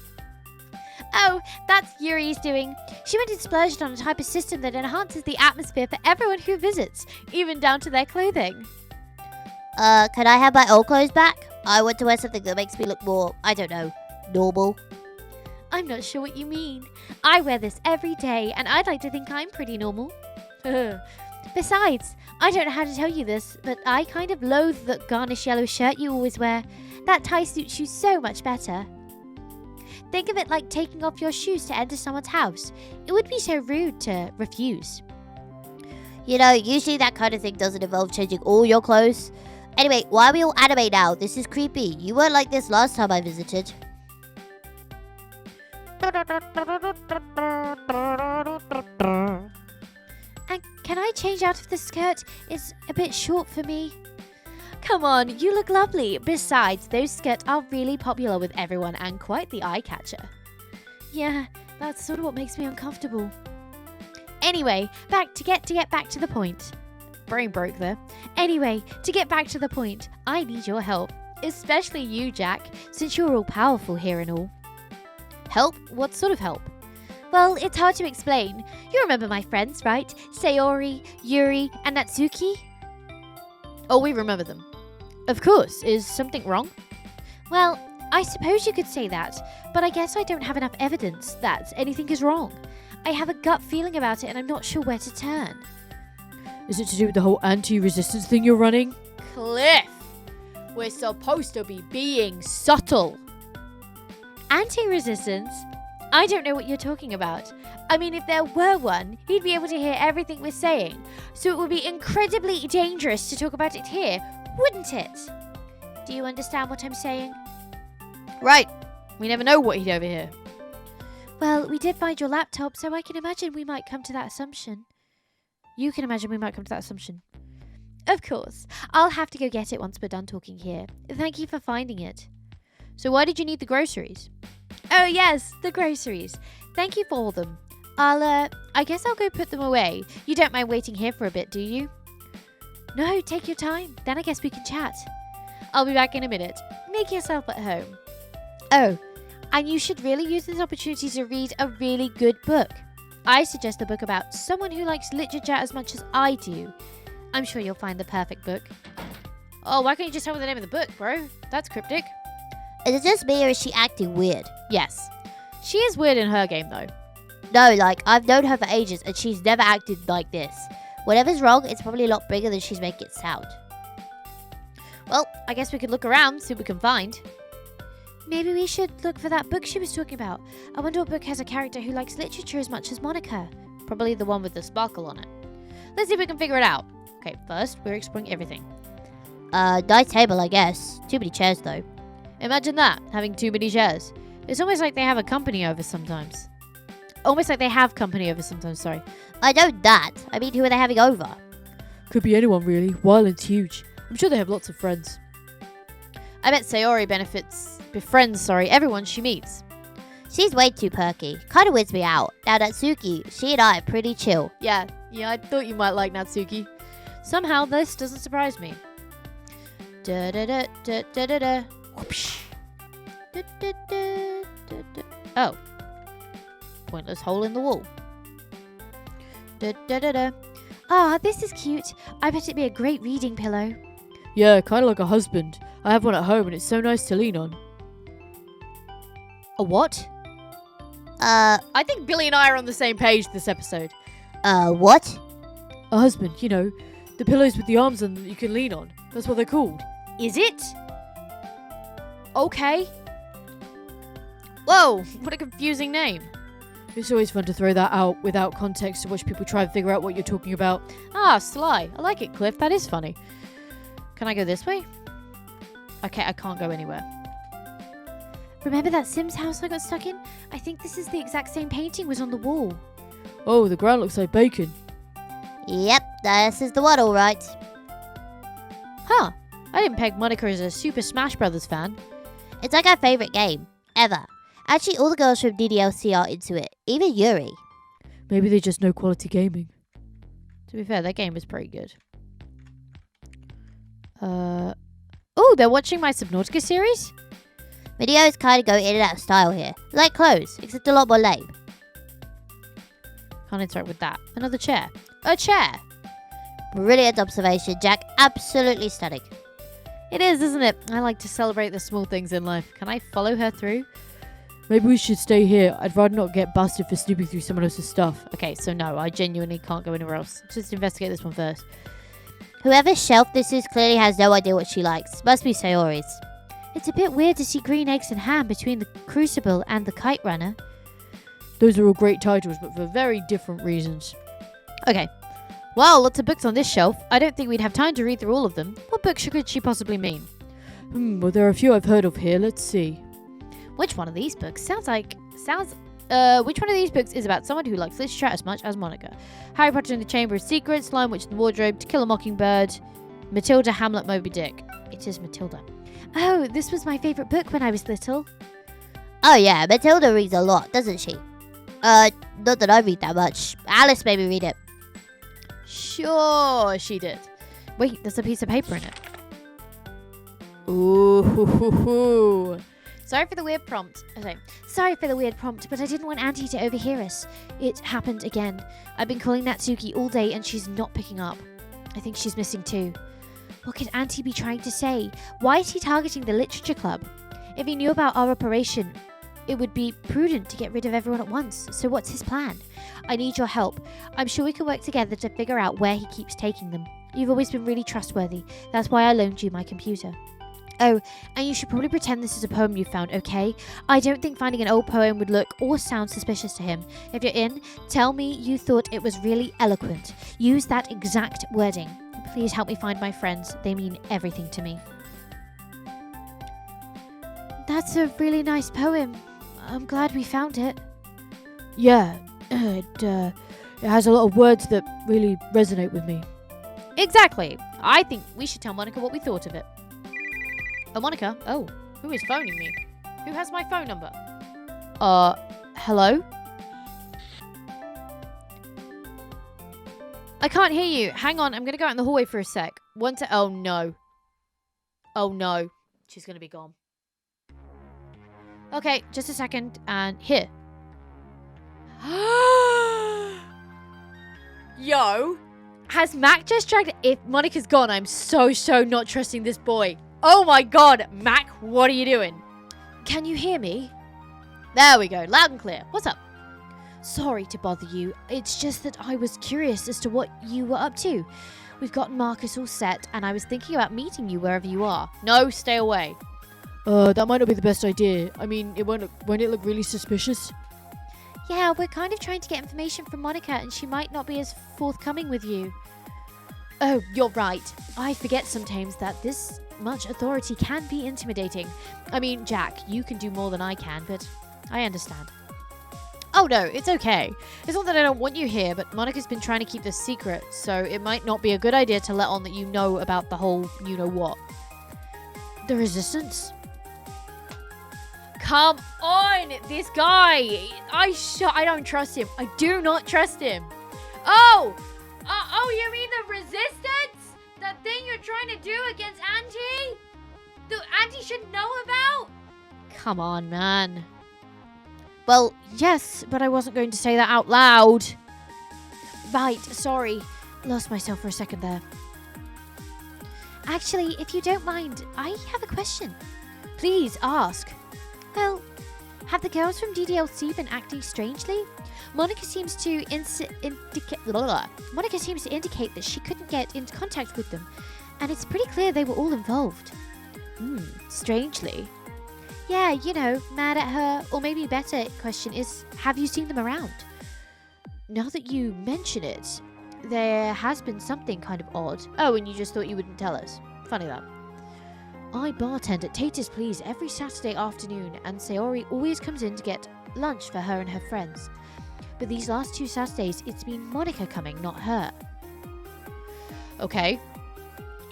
Oh, that's Yuri's doing. She went and splurged on a type of system that enhances the atmosphere for everyone who visits, even down to their clothing. Can I have my old clothes back? I want to wear something that makes me look more, I don't know, normal. I'm not sure what you mean. I wear this every day, and I'd like to think I'm pretty normal. Besides, I don't know how to tell you this, but I kind of loathe that garnish yellow shirt you always wear. That tie suits you so much better. Think of it like taking off your shoes to enter someone's house. It would be so rude to refuse. You know, usually that kind of thing doesn't involve changing all your clothes. Anyway, why are we all anime now? This is creepy. You weren't like this last time I visited. And can I change out of the skirt? It's a bit short for me. Come on, you look lovely. Besides, those skirts are really popular with everyone and quite the eye catcher. Yeah, that's sort of what makes me uncomfortable. Anyway, to get back to the point. Brain broke there. Anyway, to get back to the point, I need your help. Especially you, Jack, since you're all powerful here and all. Help? What sort of help? Well, it's hard to explain. You remember my friends, right? Sayori, Yuri, and Natsuki? Oh, we remember them. Of course. Is something wrong? Well, I suppose you could say that, but I guess I don't have enough evidence that anything is wrong. I have a gut feeling about it and I'm not sure where to turn. Is it to do with the whole anti-resistance thing you're running? Cliff! We're supposed to be being subtle. Anti-resistance? I don't know what you're talking about. I mean, if there were one, he'd be able to hear everything we're saying. So it would be incredibly dangerous to talk about it here, wouldn't it? Do you understand what I'm saying? Right. We never know what he'd overhear. Well, we did find your laptop, so I can imagine we might come to that assumption. You can imagine we might come to that assumption. Of course. I'll have to go get it once we're done talking here. Thank you for finding it. So why did you need the groceries? Oh yes, the groceries. Thank you for all them. I guess I'll go put them away. You don't mind waiting here for a bit, do you? No, take your time. Then I guess we can chat. I'll be back in a minute. Make yourself at home. Oh, and you should really use this opportunity to read a really good book. I suggest a book about someone who likes literature as much as I do. I'm sure you'll find the perfect book. Oh, why can't you just tell me the name of the book, bro? That's cryptic. Is it just me or is she acting weird? Yes. She is weird in her game, though. No, like, I've known her for ages and she's never acted like this. Whatever's wrong, it's probably a lot bigger than she's making it sound. Well, I guess we could look around, see what we can find. Maybe we should look for that book she was talking about. I wonder what book has a character who likes literature as much as Monica. Probably the one with the sparkle on it. Let's see if we can figure it out. Okay, first, we're exploring everything. Nice table, I guess. Too many chairs, though. Imagine that, having too many chairs. It's almost like they have company over sometimes. Sorry. I know that. I mean, who are they having over? Could be anyone, really. Wyland's huge. I'm sure they have lots of friends. I bet Sayori befriends everyone she meets. She's way too perky. Kinda weirds me out. Now, Natsuki, she and I are pretty chill. Yeah, I thought you might like Natsuki. Somehow, this doesn't surprise me. Da-da-da-da-da-da-da. Whoopsh. Da-da-da-da-da. Oh. Pointless hole in the wall. Da-da-da-da. Ah, this is cute. I bet it'd be a great reading pillow. Yeah, kind of like a husband. I have one at home and it's so nice to lean on. A what? I think Billy and I are on the same page this episode. What? A husband, you know. The pillows with the arms on that you can lean on. That's what they're called. Is it? Okay. Whoa, what a confusing name. It's always fun to throw that out without context to watch people try and figure out what you're talking about. Ah, sly. I like it, Cliff. That is funny. Can I go this way? Okay, I can't go anywhere. Remember that Sims house I got stuck in? I think this is the exact same painting was on the wall. Oh, the ground looks like bacon. Yep, this is the one, all right. Huh. I didn't peg Monika as a Super Smash Brothers fan. It's like our favorite game, ever. Actually, all the girls from DDLC are into it, even Yuri. Maybe they just know quality gaming. To be fair, that game is pretty good. Oh, they're watching my Subnautica series? Videos kind of go in and out of style here. Like clothes, except a lot more lame. Can't interact with that. Another chair. A chair! Brilliant observation, Jack. Absolutely stunning. It is, isn't it? I like to celebrate the small things in life. Can I follow her through? Maybe we should stay here. I'd rather not get busted for snooping through someone else's stuff. Okay, so no, I genuinely can't go anywhere else. Just investigate this one first. Whoever's shelf this is clearly has no idea what she likes. Must be Sayori's. It's a bit weird to see green eggs and ham between the Crucible and the Kite Runner. Those are all great titles, but for very different reasons. Okay. Well, lots of books on this shelf. I don't think we'd have time to read through all of them. What book could she possibly mean? Well, there are a few I've heard of here. Let's see. Which one of these books which one of these books is about someone who likes literature as much as Monika? Harry Potter and the Chamber of Secrets, Slime Witch and the Wardrobe, To Kill a Mockingbird, Matilda, Hamlet, Moby Dick. It is Matilda. Oh, this was my favourite book when I was little. Oh yeah, Matilda reads a lot, doesn't she? Not that I read that much. Alice made me read it. Sure, she did. Wait, there's a piece of paper in it. Ooh. Sorry for the weird prompt. Okay. Sorry for the weird prompt, but I didn't want Auntie to overhear us. It happened again. I've been calling Natsuki all day and she's not picking up. I think she's missing too. What could Auntie be trying to say? Why is he targeting the literature club? If he knew about our operation, it would be prudent to get rid of everyone at once. So what's his plan? I need your help. I'm sure we can work together to figure out where he keeps taking them. You've always been really trustworthy. That's why I loaned you my computer. Oh, and you should probably pretend this is a poem you found, okay? I don't think finding an old poem would look or sound suspicious to him. If you're in, tell me you thought it was really eloquent. Use that exact wording. Please help me find my friends. They mean everything to me. That's a really nice poem. I'm glad we found it. Yeah, it has a lot of words that really resonate with me. Exactly. I think we should tell Monika what we thought of it. Oh, Monika. Oh, who is phoning me? Who has my phone number? Hello? I can't hear you. Hang on, I'm going to go out in the hallway for a sec. Oh, no. Oh, no. She's going to be gone. Okay, just a second. And here. Yo. Has Mac just dragged... If Monika's gone, I'm so not trusting this boy. Oh my god. Mac, what are you doing? Can you hear me? There we go. Loud and clear. What's up? Sorry to bother you. It's just that I was curious as to what you were up to. We've got Marcus all set, and I was thinking about meeting you wherever you are. No, stay away. That might not be the best idea. I mean, won't it look really suspicious? Yeah, we're kind of trying to get information from Monica, and she might not be as forthcoming with you. Oh, you're right. I forget sometimes that this much authority can be intimidating. I mean, Jack, you can do more than I can, but I understand. Oh no, it's okay. It's not that I don't want you here, but Monica's been trying to keep this secret, so it might not be a good idea to let on that you know about the whole you-know-what. The Resistance? Come on, this guy. I don't trust him. I do not trust him. Oh, you mean the Resistance? That thing you're trying to do against Auntie? The Auntie should know about? Come on, man. Well, yes, but I wasn't going to say that out loud. Right, sorry. Lost myself for a second there. Actually, if you don't mind, I have a question. Please ask. Well, have the girls from DDLC been acting strangely? Monica seems to indicate that she couldn't get into contact with them, and it's pretty clear they were all involved. Strangely. Yeah, you know, mad at her, or maybe a better question is, have you seen them around? Now that you mention it, there has been something kind of odd. Oh, and you just thought you wouldn't tell us. Funny that. I bartend at Tater's Please every Saturday afternoon, and Sayori always comes in to get lunch for her and her friends. But these last 2 Saturdays, it's been Monica coming, not her. Okay.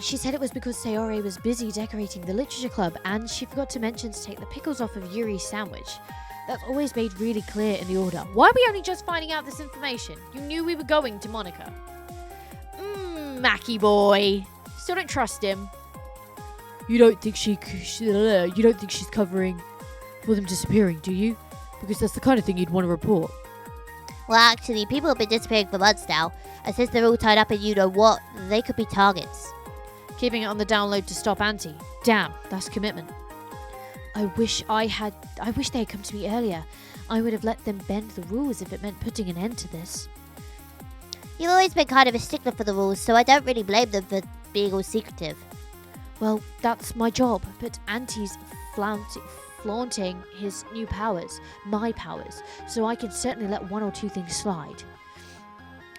She said it was because Sayori was busy decorating the literature club, and she forgot to mention to take the pickles off of Yuri's sandwich. That's always made really clear in the order. Why are we only just finding out this information? You knew we were going to Monica. Mackie boy. Still don't trust him. You don't think she's covering for them disappearing, do you? Because that's the kind of thing you'd want to report. Well, actually, people have been disappearing for months now, and since they're all tied up in you-know-what, they could be targets. Keeping it on the download to stop Auntie. Damn, that's commitment. I wish they had come to me earlier. I would have let them bend the rules if it meant putting an end to this. You've always been kind of a stickler for the rules, so I don't really blame them for being all secretive. Well, that's my job, but Auntie's flaunting his new powers, my powers, so I can certainly let 1 or 2 things slide.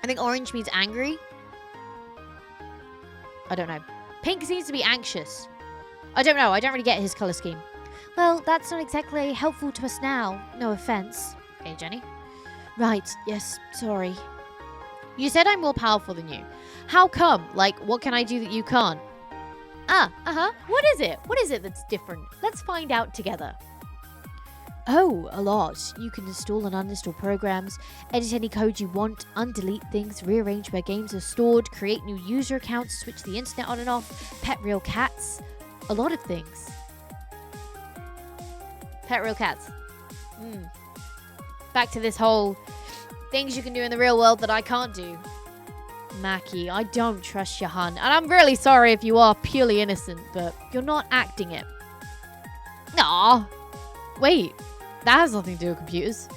I think orange means angry. I don't know. Pink seems to be anxious. I don't know. I don't really get his color scheme. Well, that's not exactly helpful to us now. No offense. Okay, Jenny. Right, yes, sorry. You said I'm more powerful than you. How come? Like, what can I do that you can't? What is it? What is it that's different? Let's find out together. Oh, a lot. You can install and uninstall programs, edit any code you want, undelete things, rearrange where games are stored, create new user accounts, switch the internet on and off, pet real cats. A lot of things. Pet real cats. Back to this whole things you can do in the real world that I can't do. Mackie, I don't trust your hun. And I'm really sorry if you are purely innocent, but you're not acting it. Aw. Wait, that has nothing to do with computers.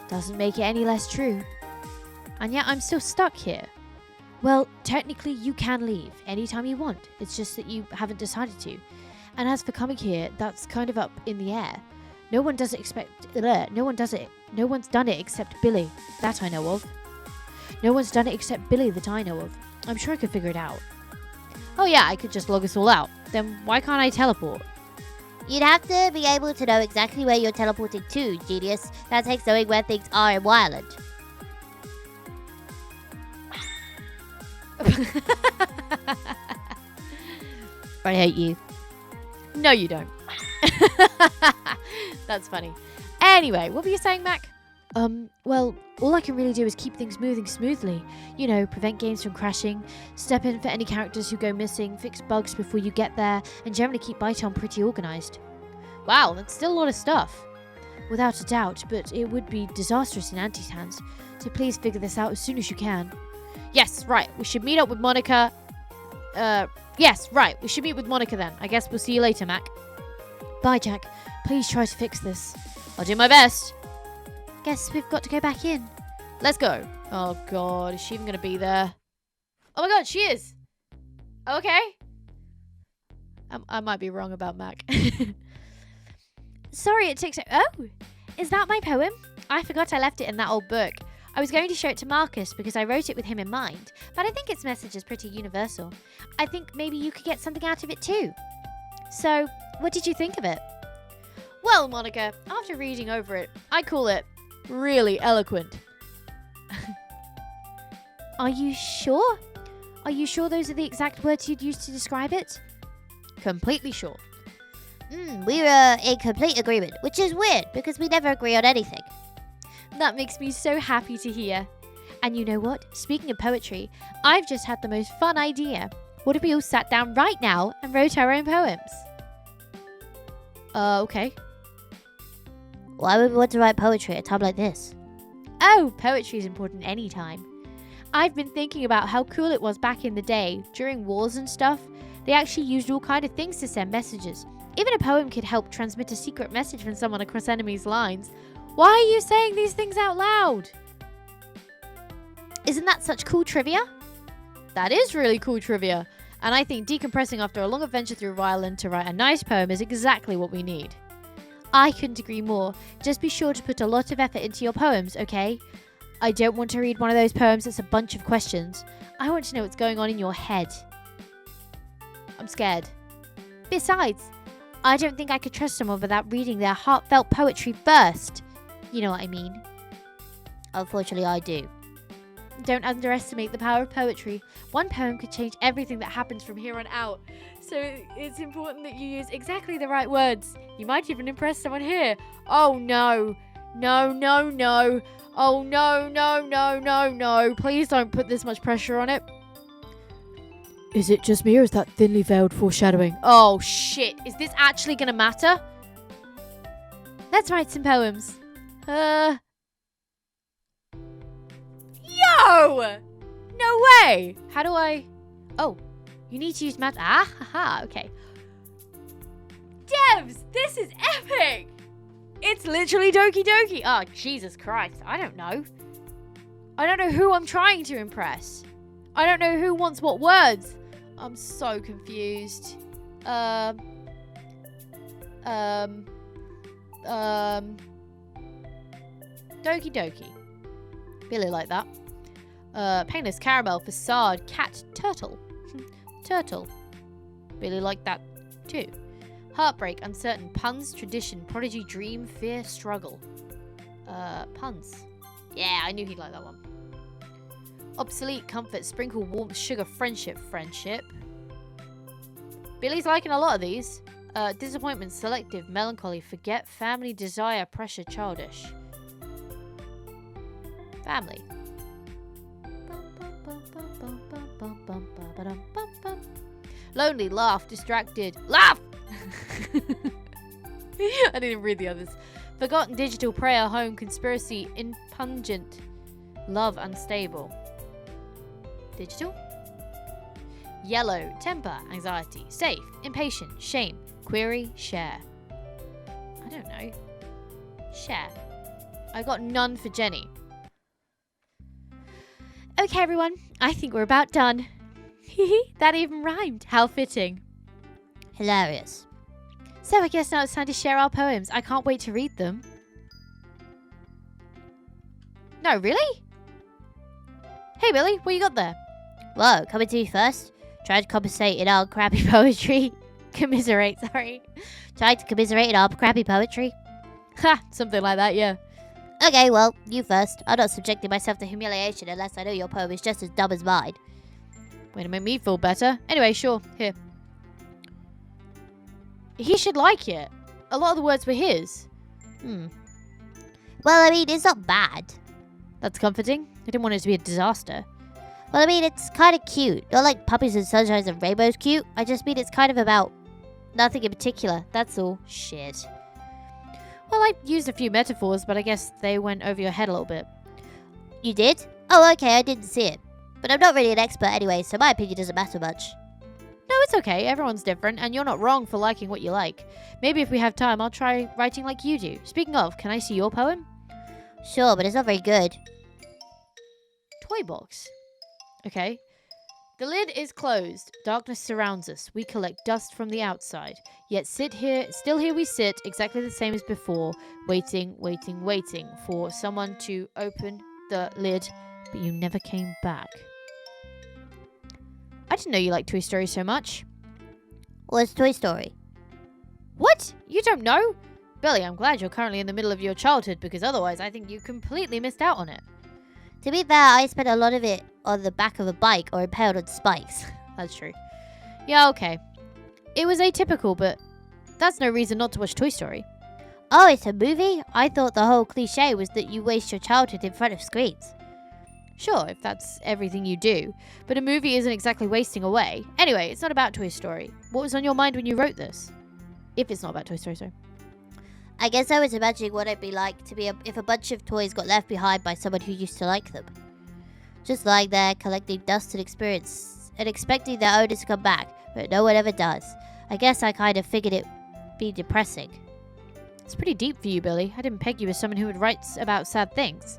Doesn't make it any less true. And yet I'm still stuck here. Well, technically you can leave anytime you want. It's just that you haven't decided to. And as for coming here, that's kind of up in the air. No one does it No one's done it except Billy. That I know of. No one's done it except Billy that I know of. I'm sure I could figure it out. Oh yeah, I could just log us all out. Then why can't I teleport? You'd have to be able to know exactly where you're teleporting to, genius. That takes knowing where things are in Wireland. I hate you. No, you don't. That's funny. Anyway, what were you saying, Mac? Well, all I can really do is keep things moving smoothly. You know, prevent games from crashing, step in for any characters who go missing, fix bugs before you get there, and generally keep Byton pretty organised. Wow, that's still a lot of stuff. Without a doubt, but it would be disastrous in Auntie's hands. So please figure this out as soon as you can. Yes, right. We should meet up with Monica. Yes, right. We should meet with Monica then. I guess we'll see you later, Mac. Bye, Jack. Please try to fix this. I'll do my best. Guess we've got to go back in. Let's go. Oh god, is she even gonna be there? Oh my god, she is. Okay. I might be wrong about Mac. Sorry it takes... Oh, is that my poem? I forgot I left it in that old book. I was going to show it to Marcus because I wrote it with him in mind, but I think its message is pretty universal. I think maybe you could get something out of it too. So, what did you think of it? Well, Monica, after reading over it, I call it really eloquent. Are you sure? Are you sure those are the exact words you'd use to describe it? Completely sure. We're in complete agreement, which is weird because we never agree on anything. That makes me so happy to hear. And you know what? Speaking of poetry, I've just had the most fun idea. What if we all sat down right now and wrote our own poems? Okay. Why would we want to write poetry at a time like this? Oh, poetry is important anytime. I've been thinking about how cool it was back in the day, during wars and stuff. They actually used all kind of things to send messages. Even a poem could help transmit a secret message from someone across enemies' lines. Why are you saying these things out loud? Isn't that such cool trivia? That is really cool trivia. And I think decompressing after a long adventure through Ryland to write a nice poem is exactly what we need. I couldn't agree more. Just be sure to put a lot of effort into your poems, okay? I don't want to read one of those poems that's a bunch of questions. I want to know what's going on in your head. I'm scared. Besides, I don't think I could trust someone without reading their heartfelt poetry first. You know what I mean. Unfortunately, I do. Don't underestimate the power of poetry. One poem could change everything that happens from here on out. So it's important that you use exactly the right words. You might even impress someone here. Oh no. No, no, no. Oh no, no, no, no, no. Please don't put this much pressure on it. Is it just me or is that thinly veiled foreshadowing? Oh shit, is this actually gonna matter? Let's write some poems. Yo! No way! How do I... Oh, you need to use math. Ah, haha, okay. Devs, this is epic! It's literally Doki Doki. Oh, Jesus Christ. I don't know. I don't know who I'm trying to impress. I don't know who wants what words. I'm so confused. Doki Doki. Really like that. Painless caramel, facade, cat, turtle. Turtle. Really like that too. Heartbreak, uncertain, puns, tradition, prodigy, dream, fear, struggle. Puns. Yeah, I knew he'd like that one. Obsolete, comfort, sprinkle, warmth, sugar, friendship, friendship. Billy's liking a lot of these. Disappointment, selective, melancholy, forget, family, desire, pressure, childish. Family. Lonely, laugh, distracted, laugh! I didn't read the others. Forgotten, digital, prayer, home, conspiracy, impungent, love, unstable. Digital? Yellow, temper, anxiety, safe, impatient, shame, query, share. I don't know. Share. I got none for Jenny. Okay, everyone. I think we're about done. That even rhymed. How fitting. Hilarious. So I guess now it's time to share our poems. I can't wait to read them. No, really? Hey, Billy, what you got there? Whoa, coming to you first? Trying to compensate in our crappy poetry. Commiserate, sorry. Trying to commiserate in our crappy poetry. Ha! Something like that, yeah. Okay, well, you first. I'm not subjecting myself to humiliation unless I know your poem is just as dumb as mine. Way to make me feel better. Anyway, sure. Here. He should like it. A lot of the words were his. Well, I mean, it's not bad. That's comforting. I didn't want it to be a disaster. Well, I mean, it's kind of cute. Not like puppies and sunshines and rainbows cute. I just mean it's kind of about nothing in particular. That's all. Shit. Well, I used a few metaphors, but I guess they went over your head a little bit. You did? Oh, okay, I didn't see it. But I'm not really an expert anyway, so my opinion doesn't matter much. No, it's okay. Everyone's different, and you're not wrong for liking what you like. Maybe if we have time, I'll try writing like you do. Speaking of, can I see your poem? Sure, but it's not very good. Toy box. Okay. The lid is closed. Darkness surrounds us. We collect dust from the outside. Yet still here we sit, exactly the same as before, waiting for someone to open the lid, but you never came back. I didn't know you liked Toy Story so much. What's Toy Story? What? You don't know? Billy, I'm glad you're currently in the middle of your childhood, because otherwise I think you completely missed out on it. To be fair, I spent a lot of it on the back of a bike or impaled on spikes. That's true. Yeah, okay. It was atypical, but that's no reason not to watch Toy Story. Oh, it's a movie? I thought the whole cliche was that you waste your childhood in front of screens. Sure, if that's everything you do. But a movie isn't exactly wasting away. Anyway, it's not about Toy Story. What was on your mind when you wrote this? If it's not about Toy Story, sorry. I guess I was imagining what it'd be like to be if a bunch of toys got left behind by someone who used to like them. Just lying there, collecting dust and experience, and expecting their owners to come back, but no one ever does. I guess I kind of figured it'd be depressing. It's pretty deep for you, Billy. I didn't peg you as someone who would write about sad things.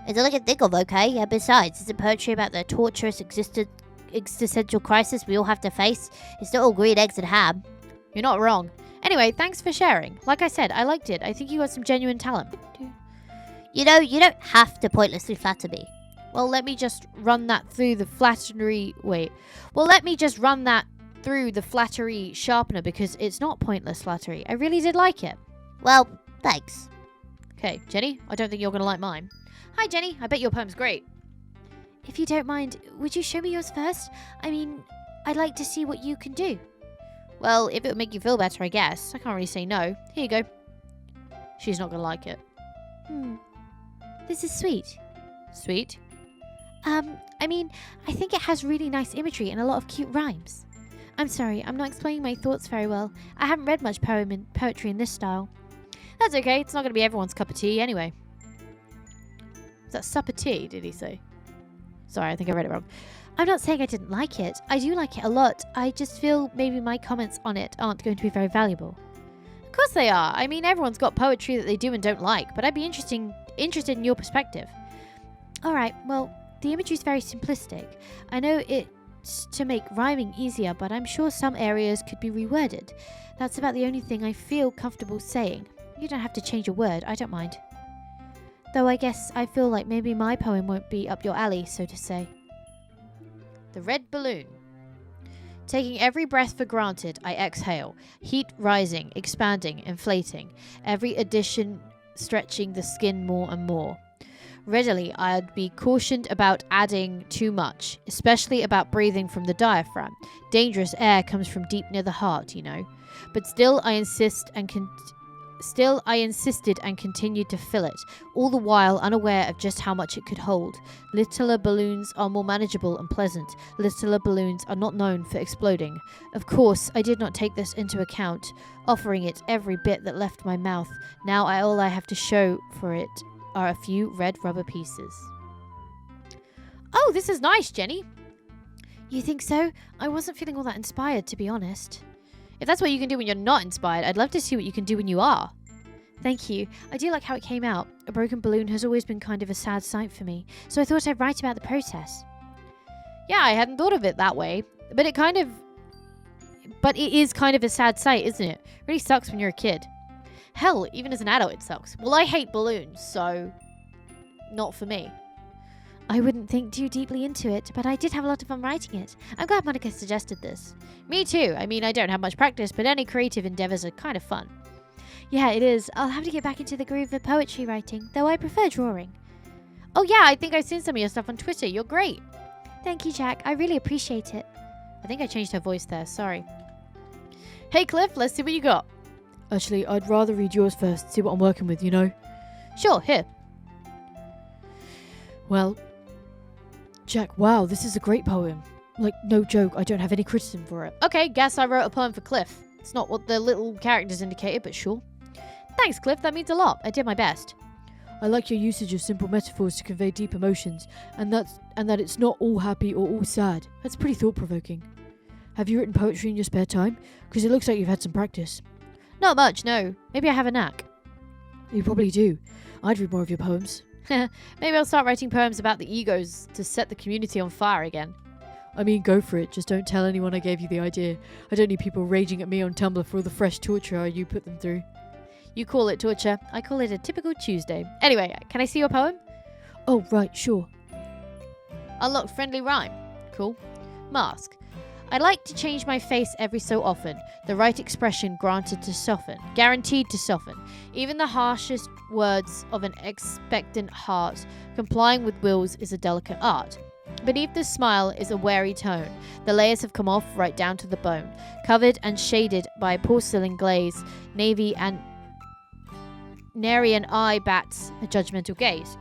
It's all I can think of, okay? And besides, isn't poetry about the torturous existential crisis we all have to face? It's not all green eggs and ham. You're not wrong. Anyway, thanks for sharing. Like I said, I liked it. I think you got some genuine talent. You know, you don't have to pointlessly flatter me. Well, let me just run that through the flattery... Wait. Well, let me just run that through the flattery sharpener, because it's not pointless flattery. I really did like it. Well, thanks. Okay, Jenny, I don't think you're going to like mine. Hi, Jenny. I bet your poem's great. If you don't mind, would you show me yours first? I mean, I'd like to see what you can do. Well, if it would make you feel better, I guess. I can't really say no. Here you go. She's not going to like it. This is sweet. Sweet? I mean, I think it has really nice imagery and a lot of cute rhymes. I'm sorry, I'm not explaining my thoughts very well. I haven't read much poetry in this style. That's okay. It's not going to be everyone's cup of tea anyway. Is that sup of tea, did he say? Sorry, I think I read it wrong. I'm not saying I didn't like it. I do like it a lot. I just feel maybe my comments on it aren't going to be very valuable. Of course they are. I mean, everyone's got poetry that they do and don't like, but I'd be interested in your perspective. Alright, well, the imagery is very simplistic. I know it's to make rhyming easier, but I'm sure some areas could be reworded. That's about the only thing I feel comfortable saying. You don't have to change a word, I don't mind. Though I guess I feel like maybe my poem won't be up your alley, so to say. The red balloon. Taking every breath for granted, I exhale. Heat rising, expanding, inflating. Every addition stretching the skin more and more. Readily, I'd be cautioned about adding too much, especially about breathing from the diaphragm. Dangerous air comes from deep near the heart, you know. But still, I insisted and continued to fill it, all the while unaware of just how much it could hold. Littler balloons are more manageable and pleasant. Littler balloons are not known for exploding. Of course, I did not take this into account, offering it every bit that left my mouth. Now all I have to show for it are a few red rubber pieces. Oh, this is nice, Jenny. You think so? I wasn't feeling all that inspired, to be honest. If that's what you can do when you're not inspired, I'd love to see what you can do when you are. Thank you. I do like how it came out. A broken balloon has always been kind of a sad sight for me, so I thought I'd write about the process. Yeah, I hadn't thought of it that way, but it is kind of a sad sight, isn't it? It really sucks when you're a kid. Hell, even as an adult it sucks. Well, I hate balloons, so not for me. I wouldn't think too deeply into it, but I did have a lot of fun writing it. I'm glad Monika suggested this. Me too. I mean, I don't have much practice, but any creative endeavors are kind of fun. Yeah, it is. I'll have to get back into the groove of poetry writing, though I prefer drawing. Oh yeah, I think I've seen some of your stuff on Twitter. You're great. Thank you, Jack. I really appreciate it. I think I changed her voice there. Sorry. Hey, Cliff, let's see what you got. Actually, I'd rather read yours first, see what I'm working with, you know? Sure, here. Well, Jack, wow, this is a great poem. Like, no joke, I don't have any criticism for it. Okay, guess I wrote a poem for Cliff. It's not what the little characters indicated, but sure. Thanks, Cliff, that means a lot. I did my best. I like your usage of simple metaphors to convey deep emotions, and that it's not all happy or all sad. That's pretty thought-provoking. Have you written poetry in your spare time? Because it looks like you've had some practice. Not much, no. Maybe I have a knack. You probably do. I'd read more of your poems. Maybe I'll start writing poems about the egos to set the community on fire again. I mean, go for it. Just don't tell anyone I gave you the idea. I don't need people raging at me on Tumblr for all the fresh torture you put them through. You call it torture. I call it a typical Tuesday. Anyway, can I see your poem? Oh, right, sure. Unlock friendly rhyme. Cool. Mask. I like to change my face every so often. The right expression guaranteed to soften. Even the harshest words of an expectant heart. Complying with wills is a delicate art. Beneath the smile is a wary tone. The layers have come off right down to the bone. Covered and shaded by porcelain glaze, navy and Narian eye bats a judgmental gaze.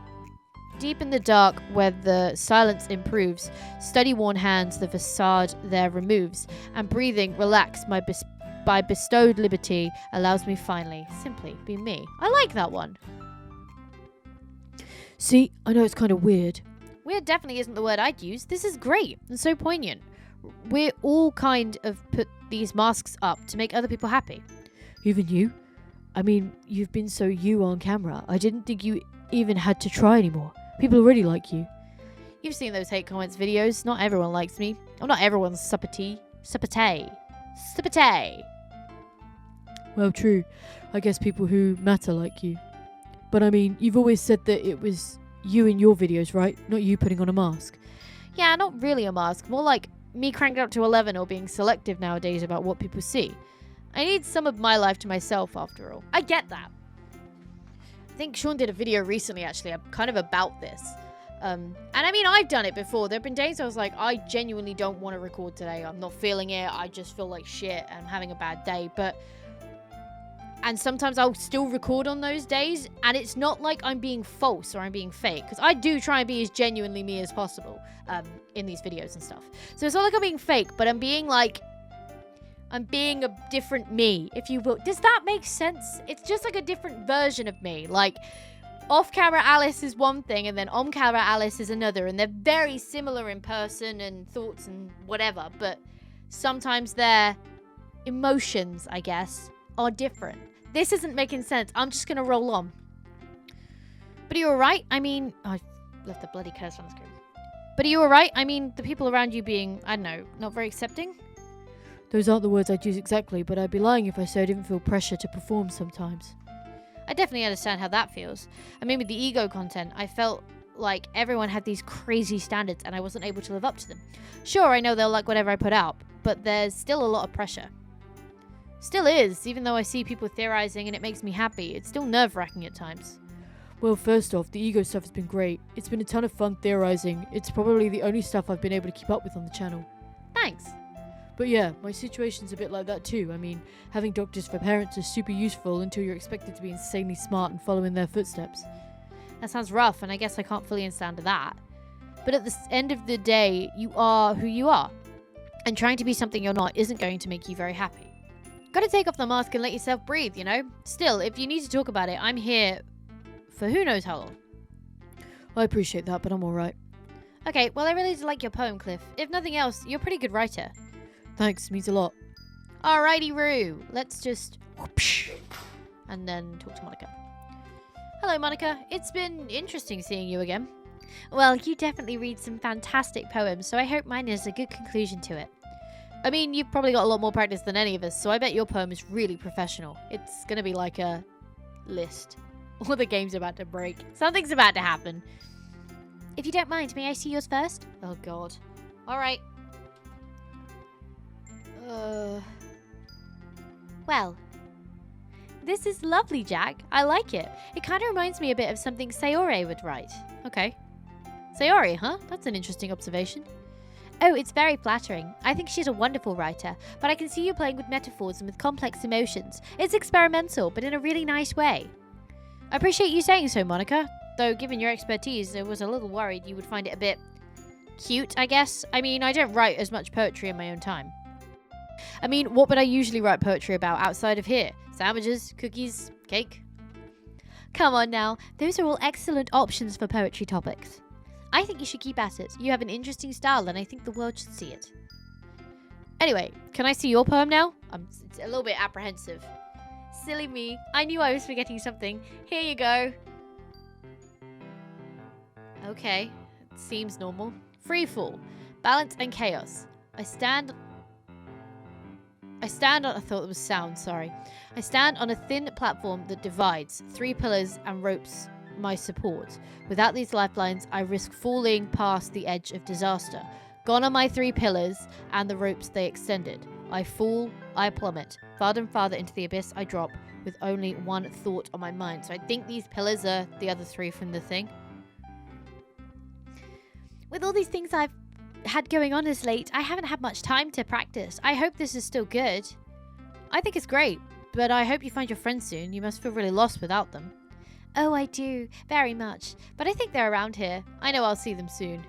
Deep in the dark, where the silence improves, study-worn hands the facade there removes, and breathing relaxed by bestowed liberty allows me finally, simply be me. I like that one. See, I know it's kind of weird. Weird definitely isn't the word I'd use. This is great and so poignant. We're all kind of put these masks up to make other people happy. Even you? I mean, you've been so you on camera. I didn't think you even had to try anymore. People already like you. You've seen those hate comments videos. Not everyone likes me. I'm not everyone's suppatee. Well, true. I guess people who matter like you. But I mean, you've always said that it was you in your videos, right? Not you putting on a mask. Yeah, not really a mask. More like me cranked up to 11 or being selective nowadays about what people see. I need some of my life to myself, after all. I get that. I think Sean did a video recently, actually, kind of about this. And I mean, I've done it before. There have been days I was like, I genuinely don't want to record today. I'm not feeling it. I just feel like shit. I'm having a bad day. And sometimes I'll still record on those days. And it's not like I'm being false or I'm being fake. Because I do try and be as genuinely me as possible in these videos and stuff. So it's not like I'm being fake, but I'm being a different me, if you will. Does that make sense? It's just like a different version of me. Like, off-camera Alice is one thing, and then on-camera Alice is another. And they're very similar in person and thoughts and whatever. But sometimes their emotions, I guess, are different. This isn't making sense. I'm just going to roll on. But are you alright? I mean, I left the bloody curse on the screen. But are you alright? I mean, the people around you being, I don't know, not very accepting? Those aren't the words I'd use exactly, but I'd be lying if I said I didn't feel pressure to perform sometimes. I definitely understand how that feels. I mean, with the ego content, I felt like everyone had these crazy standards and I wasn't able to live up to them. Sure, I know they'll like whatever I put out, but there's still a lot of pressure. Still is, even though I see people theorizing and it makes me happy. It's still nerve-wracking at times. Well, first off, the ego stuff has been great. It's been a ton of fun theorizing. It's probably the only stuff I've been able to keep up with on the channel. Thanks. But yeah, my situation's a bit like that too. I mean, having doctors for parents is super useful until you're expected to be insanely smart and follow in their footsteps. That sounds rough, and I guess I can't fully understand that. But at the end of the day, you are who you are. And trying to be something you're not isn't going to make you very happy. Gotta take off the mask and let yourself breathe, you know? Still, if you need to talk about it, I'm here for who knows how long. I appreciate that, but I'm alright. Okay, well, I really do like your poem, Cliff. If nothing else, you're a pretty good writer. Thanks, means a lot. Alrighty, Roo. Let's just whoopsh, and then talk to Monika. Hello, Monika. It's been interesting seeing you again. Well, you definitely read some fantastic poems, so I hope mine is a good conclusion to it. I mean, you've probably got a lot more practice than any of us, so I bet your poem is really professional. It's gonna be like a list. Or the game's about to break. Something's about to happen. If you don't mind, may I see yours first? Oh, God. Alright. Well, this is lovely, Jack. I like it. It kind of reminds me a bit of something Sayori would write. Okay. Sayori, huh? That's an interesting observation. Oh, it's very flattering. I think she's a wonderful writer, but I can see you playing with metaphors and with complex emotions. It's experimental, but in a really nice way. I appreciate you saying so, Monika. Though, given your expertise, I was a little worried you would find it a bit cute, I guess. I mean, I don't write as much poetry in my own time. I mean, what would I usually write poetry about outside of here? Sandwiches, cookies, cake? Come on now, those are all excellent options for poetry topics. I think you should keep at it. You have an interesting style and I think the world should see it. Anyway, can I see your poem now? It's a little bit apprehensive. silly me. I knew I was forgetting something. Here you go. Okay, it seems normal. Free fall, balance and chaos. I stand on, I thought it was sound, sorry. I stand on a thin platform that divides 3 pillars and ropes my support. Without these lifelines, I risk falling past the edge of disaster. Gone are my 3 pillars and the ropes they extended. I fall, I plummet. Farther and farther into the abyss I drop, with only one thought on my mind. So I think these pillars are the other 3 from the thing. With all these things I've had going on as late, I haven't had much time to practice. I hope this is still good. I think it's great, but I hope you find your friends soon. You must feel really lost without them. Oh, I do. Very much. But I think they're around here. I know I'll see them soon.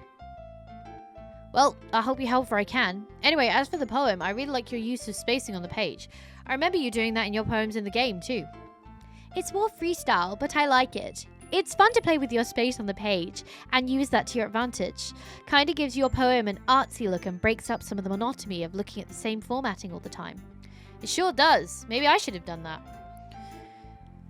Well, I'll help you however I can. Anyway, as for the poem, I really like your use of spacing on the page. I remember you doing that in your poems in the game, too. It's more freestyle, but I like it. It's fun to play with your space on the page and use that to your advantage. Kinda gives your poem an artsy look and breaks up some of the monotony of looking at the same formatting all the time. It sure does. Maybe I should have done that.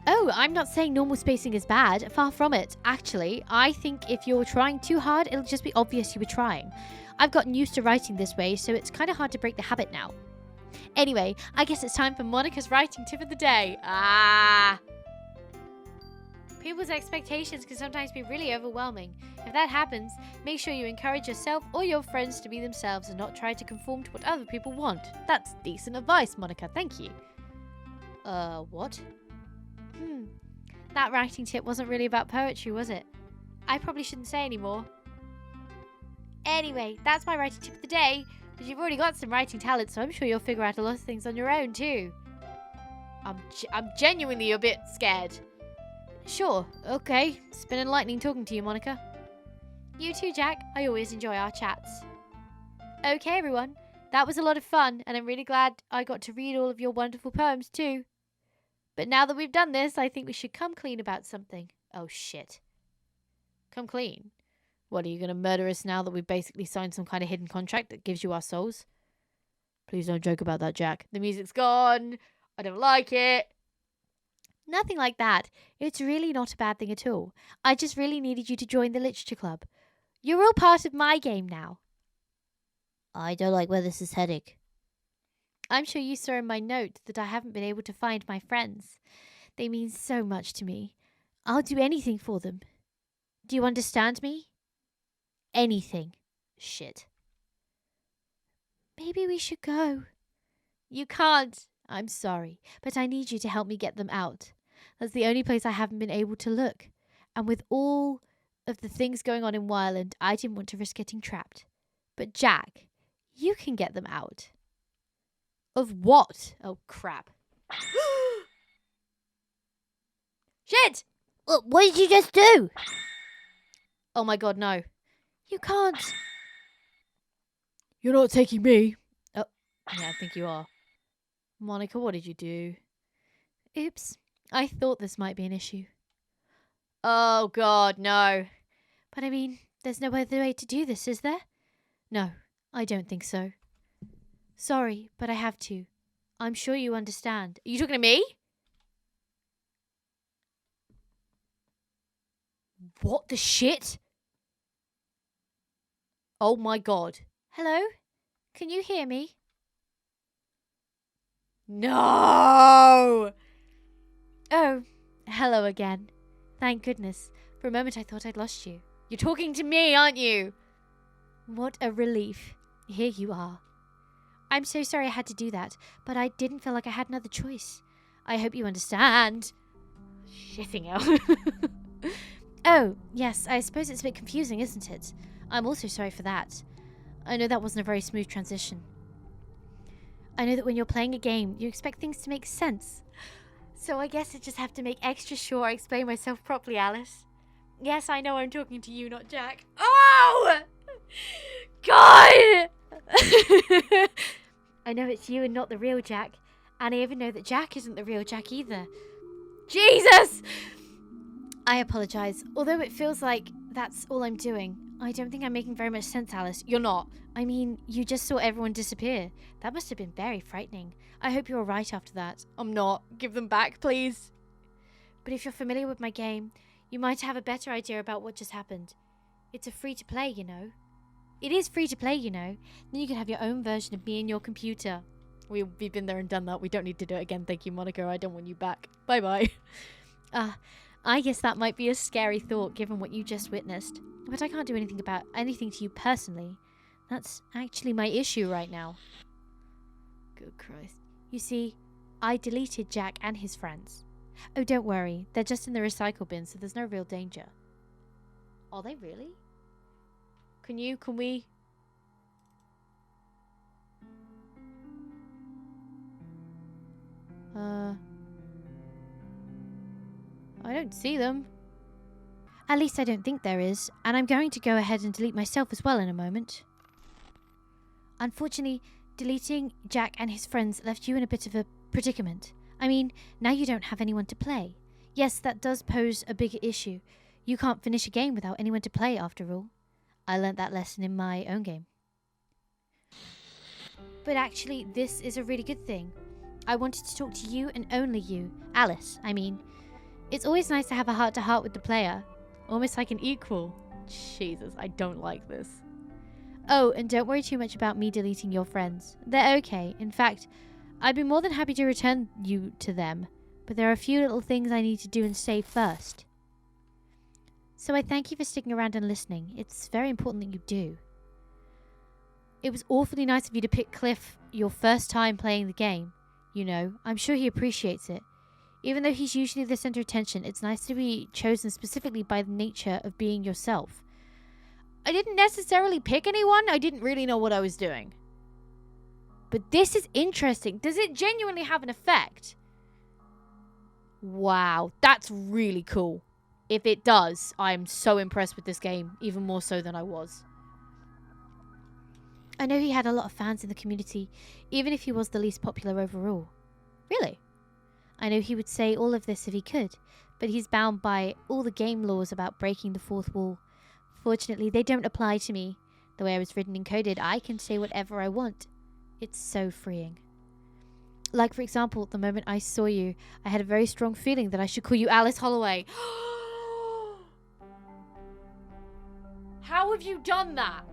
Oh, I'm not saying normal spacing is bad. Far from it. Actually, I think if you're trying too hard, it'll just be obvious you were trying. I've gotten used to writing this way, so it's kind of hard to break the habit now. Anyway, I guess it's time for Monika's writing tip of the day. People's expectations can sometimes be really overwhelming. If that happens, make sure you encourage yourself or your friends to be themselves and not try to conform to what other people want. That's decent advice, Monika. Thank you. What? That writing tip wasn't really about poetry, was it? I probably shouldn't say any more. Anyway, that's my writing tip of the day. But you've already got some writing talent, so I'm sure you'll figure out a lot of things on your own, too. I'm genuinely a bit scared. Sure, okay. It's been enlightening talking to you, Monika. You too, Jack. I always enjoy our chats. Okay, everyone. That was a lot of fun, and I'm really glad I got to read all of your wonderful poems, too. But now that we've done this, I think we should come clean about something. Oh, shit. Come clean? What, are you going to murder us now that we've basically signed some kind of hidden contract that gives you our souls? Please don't joke about that, Jack. The music's gone. I don't like it. Nothing like that. It's really not a bad thing at all. I just really needed you to join the literature club. You're all part of my game now. I don't like where this is heading. I'm sure you saw in my note that I haven't been able to find my friends. They mean so much to me. I'll do anything for them. Do you understand me? Anything. Shit. Maybe we should go. You can't. I'm sorry, but I need you to help me get them out. That's the only place I haven't been able to look. And with all of the things going on in Wireland, I didn't want to risk getting trapped. But Jack, you can get them out. Of what? Oh, crap. Shit! What did you just do? Oh my god, no. You can't. You're not taking me. Oh, yeah, I think you are. Monika, what did you do? Oops. I thought this might be an issue. Oh god, no. But I mean, there's no other way to do this, is there? No, I don't think so. Sorry, but I have to. I'm sure you understand. Are you talking to me? What the shit? Oh my god. Hello? Can you hear me? No! Oh, hello again. Thank goodness. For a moment I thought I'd lost you. You're talking to me, aren't you? What a relief. Here you are. I'm so sorry I had to do that, but I didn't feel like I had another choice. I hope you understand. Shitting hell. Oh, yes, I suppose it's a bit confusing, isn't it? I'm also sorry for that. I know that wasn't a very smooth transition. I know that when you're playing a game, you expect things to make sense. So I guess I just have to make extra sure I explain myself properly, Alice. Yes, I know I'm talking to you, not Jack. Oh! God! I know it's you and not the real Jack. And I even know that Jack isn't the real Jack either. Jesus! I apologize. Although it feels like that's all I'm doing, I don't think I'm making very much sense, Alice. You're not. I mean, you just saw everyone disappear. That must have been very frightening. I hope you're alright after that. I'm not. Give them back, please. But if you're familiar with my game, you might have a better idea about what just happened. It's a free-to-play, you know. It is free-to-play, you know. Then you can have your own version of me in your computer. We've been there and done that. We don't need to do it again. Thank you, Monika. I don't want you back. Bye-bye. I guess that might be a scary thought given what you just witnessed. But I can't do anything to you personally. That's actually my issue right now. Good Christ. You see, I deleted Jack and his friends. Oh, don't worry. They're just in the recycle bin, so there's no real danger. Are they really? Can we? I don't see them. At least I don't think there is, and I'm going to go ahead and delete myself as well in a moment. Unfortunately, deleting Jack and his friends left you in a bit of a predicament. I mean, now you don't have anyone to play. Yes, that does pose a bigger issue. You can't finish a game without anyone to play, after all. I learnt that lesson in my own game. But actually, this is a really good thing. I wanted to talk to you and only you. Alice, I mean. It's always nice to have a heart-to-heart with the player. Almost like an equal. Jesus, I don't like this. Oh, and don't worry too much about me deleting your friends. They're okay. In fact, I'd be more than happy to return you to them. But there are a few little things I need to do and say first. So I thank you for sticking around and listening. It's very important that you do. It was awfully nice of you to pick Cliff your first time playing the game. You know, I'm sure he appreciates it. Even though he's usually the center of attention, it's nice to be chosen specifically by the nature of being yourself. I didn't necessarily pick anyone. I didn't really know what I was doing. But this is interesting. Does it genuinely have an effect? Wow, that's really cool. If it does, I'm so impressed with this game, even more so than I was. I know he had a lot of fans in the community, even if he was the least popular overall. Really? I know he would say all of this if he could, but he's bound by all the game laws about breaking the fourth wall. Fortunately, they don't apply to me. The way I was written and coded, I can say whatever I want. It's so freeing. Like, for example, the moment I saw you, I had a very strong feeling that I should call you Alice Holloway. How have you done that?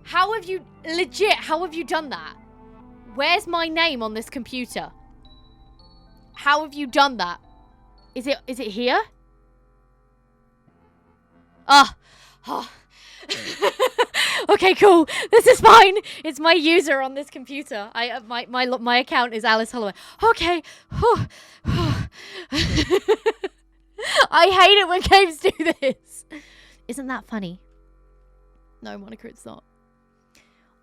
How have you done that? Where's my name on this computer? How have you done that? Is it here? Oh. Okay, cool. This is fine. It's my user on this computer. My account is Alice Holloway. Okay. I hate it when games do this. Isn't that funny? No, Monika, it's not.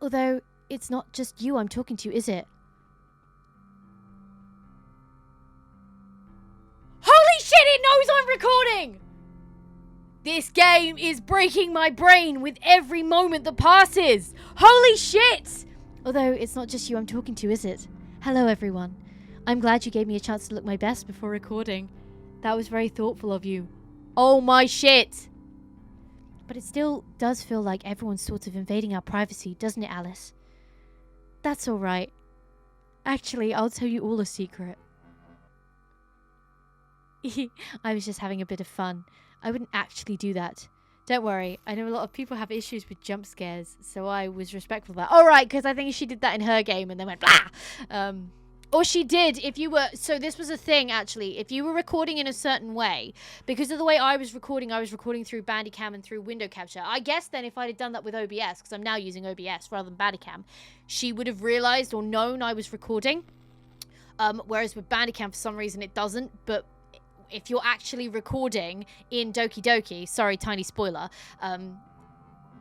Although, it's not just you I'm talking to, is it? Holy shit, it knows I'm recording! This game is breaking my brain with every moment that passes. Holy shit! Although, it's not just you I'm talking to, is it? Hello, everyone. I'm glad you gave me a chance to look my best before recording. That was very thoughtful of you. Oh my shit! But it still does feel like everyone's sort of invading our privacy, doesn't it, Alice? That's alright. Actually, I'll tell you all a secret. I was just having a bit of fun. I wouldn't actually do that. Don't worry, I know a lot of people have issues with jump scares, so I was respectful of that. Alright, because I think she did that in her game and then went blah! Or she did if you were... So this was a thing, actually. If you were recording in a certain way, because of the way I was recording through Bandicam and through window capture. I guess then if I'd have done that with OBS, because I'm now using OBS rather than Bandicam, she would have realized or known I was recording. Whereas with Bandicam, for some reason, it doesn't. But if you're actually recording in Doki Doki... Sorry, tiny spoiler.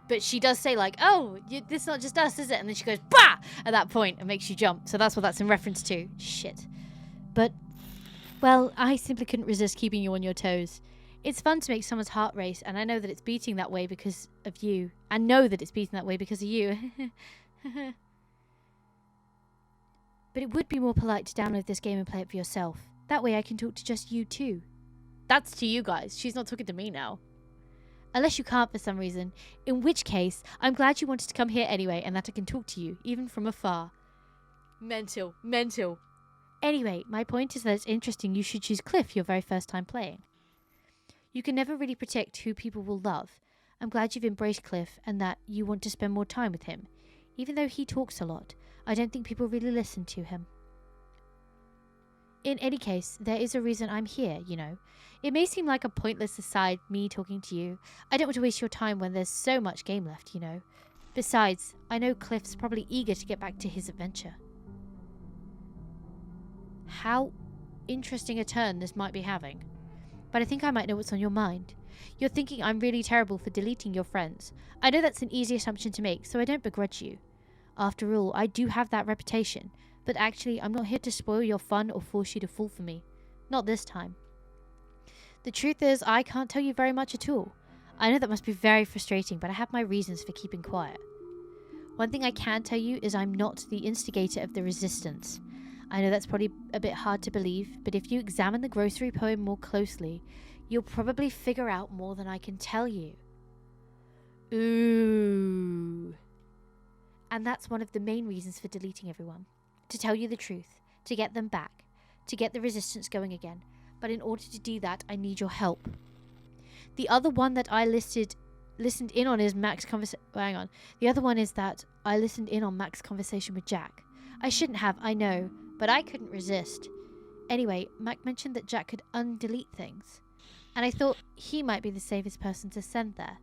But she does say, like, oh, this is not just us, is it? And then she goes, bah! At that point, and makes you jump. So that's what that's in reference to. Shit. But, well, I simply couldn't resist keeping you on your toes. It's fun to make someone's heart race, and I know that it's beating that way because of you. I know that it's beating that way because of you. But it would be more polite to download this game and play it for yourself. That way I can talk to just you too. That's to you guys. She's not talking to me now. Unless you can't for some reason. In which case, I'm glad you wanted to come here anyway and that I can talk to you, even from afar. Mental. Mental. Anyway, my point is that it's interesting you should choose Cliff your very first time playing. You can never really predict who people will love. I'm glad you've embraced Cliff and that you want to spend more time with him. Even though he talks a lot, I don't think people really listen to him. In any case, there is a reason I'm here, you know. It may seem like a pointless aside, me talking to you. I don't want to waste your time when there's so much game left, you know. Besides, I know Cliff's probably eager to get back to his adventure. How interesting a turn this might be having. But I think I might know what's on your mind. You're thinking I'm really terrible for deleting your friends. I know that's an easy assumption to make, so I don't begrudge you. After all, I do have that reputation. But actually, I'm not here to spoil your fun or force you to fall for me. Not this time. The truth is, I can't tell you very much at all. I know that must be very frustrating, but I have my reasons for keeping quiet. One thing I can tell you is I'm not the instigator of the resistance. I know that's probably a bit hard to believe, but if you examine the grocery poem more closely, you'll probably figure out more than I can tell you. Ooh. And that's one of the main reasons for deleting everyone. To tell you the truth, to get them back, to get the resistance going again. But in order to do that, I need your help. The other one that I listened in on is Mac's conversation. Hang on. The other one is that I listened in on Mac's conversation with Jack. I shouldn't have, I know, but I couldn't resist. Anyway, Mac mentioned that Jack could undelete things, and I thought he might be the safest person to send there.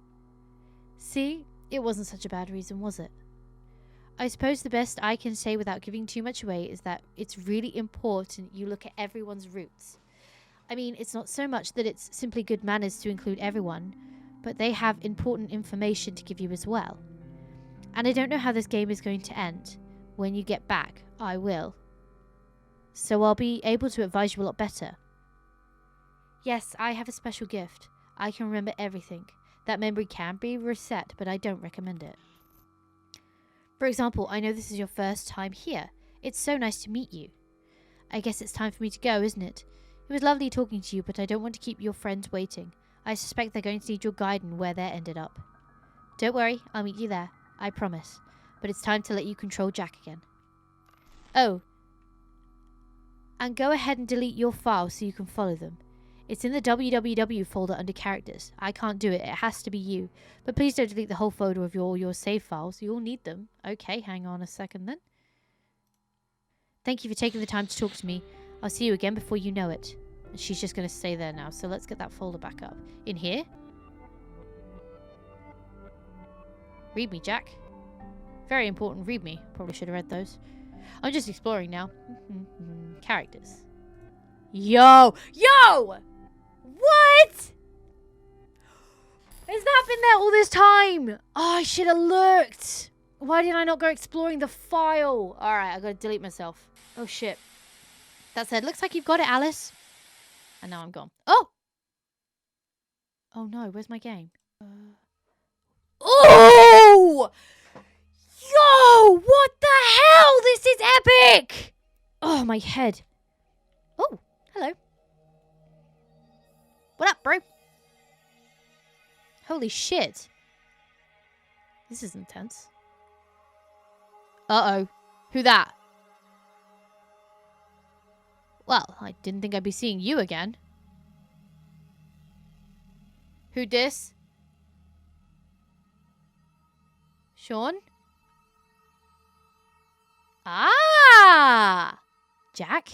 See, it wasn't such a bad reason, was it? I suppose the best I can say without giving too much away is that it's really important you look at everyone's roots. I mean, it's not so much that it's simply good manners to include everyone, but they have important information to give you as well. And I don't know how this game is going to end. When you get back, I will. So I'll be able to advise you a lot better. Yes, I have a special gift. I can remember everything. That memory can be reset, but I don't recommend it. For example, I know this is your first time here. It's so nice to meet you. I guess it's time for me to go, isn't it? It was lovely talking to you, but I don't want to keep your friends waiting. I suspect they're going to need your guide on where they're ended up. Don't worry, I'll meet you there. I promise. But it's time to let you control Jack again. Oh. And go ahead and delete your file so you can follow them. It's in the www folder under characters. I can't do it. It has to be you. But please don't delete the whole folder of your save files. You'll need them. Okay, hang on a second then. Thank you for taking the time to talk to me. I'll see you again before you know it. And she's just going to stay there now. So let's get that folder back up. In here. Read me, Jack. Very important. Read me. Probably should have read those. I'm just exploring now. Characters. Yo! Yo! What? Has that been there all this time? Oh, I should have looked. Why did I not go exploring the file? Alright, I gotta delete myself. Oh, shit. That said, looks like you've got it, Alice. And now I'm gone. Oh! Oh, no. Where's my game? Oh! Yo! What the hell? This is epic! Oh, my head. Oh, hello. What up, bro? Holy shit. This is intense. Uh-oh. Who that? Well, I didn't think I'd be seeing you again. Who dis? Sean? Ah! Jack?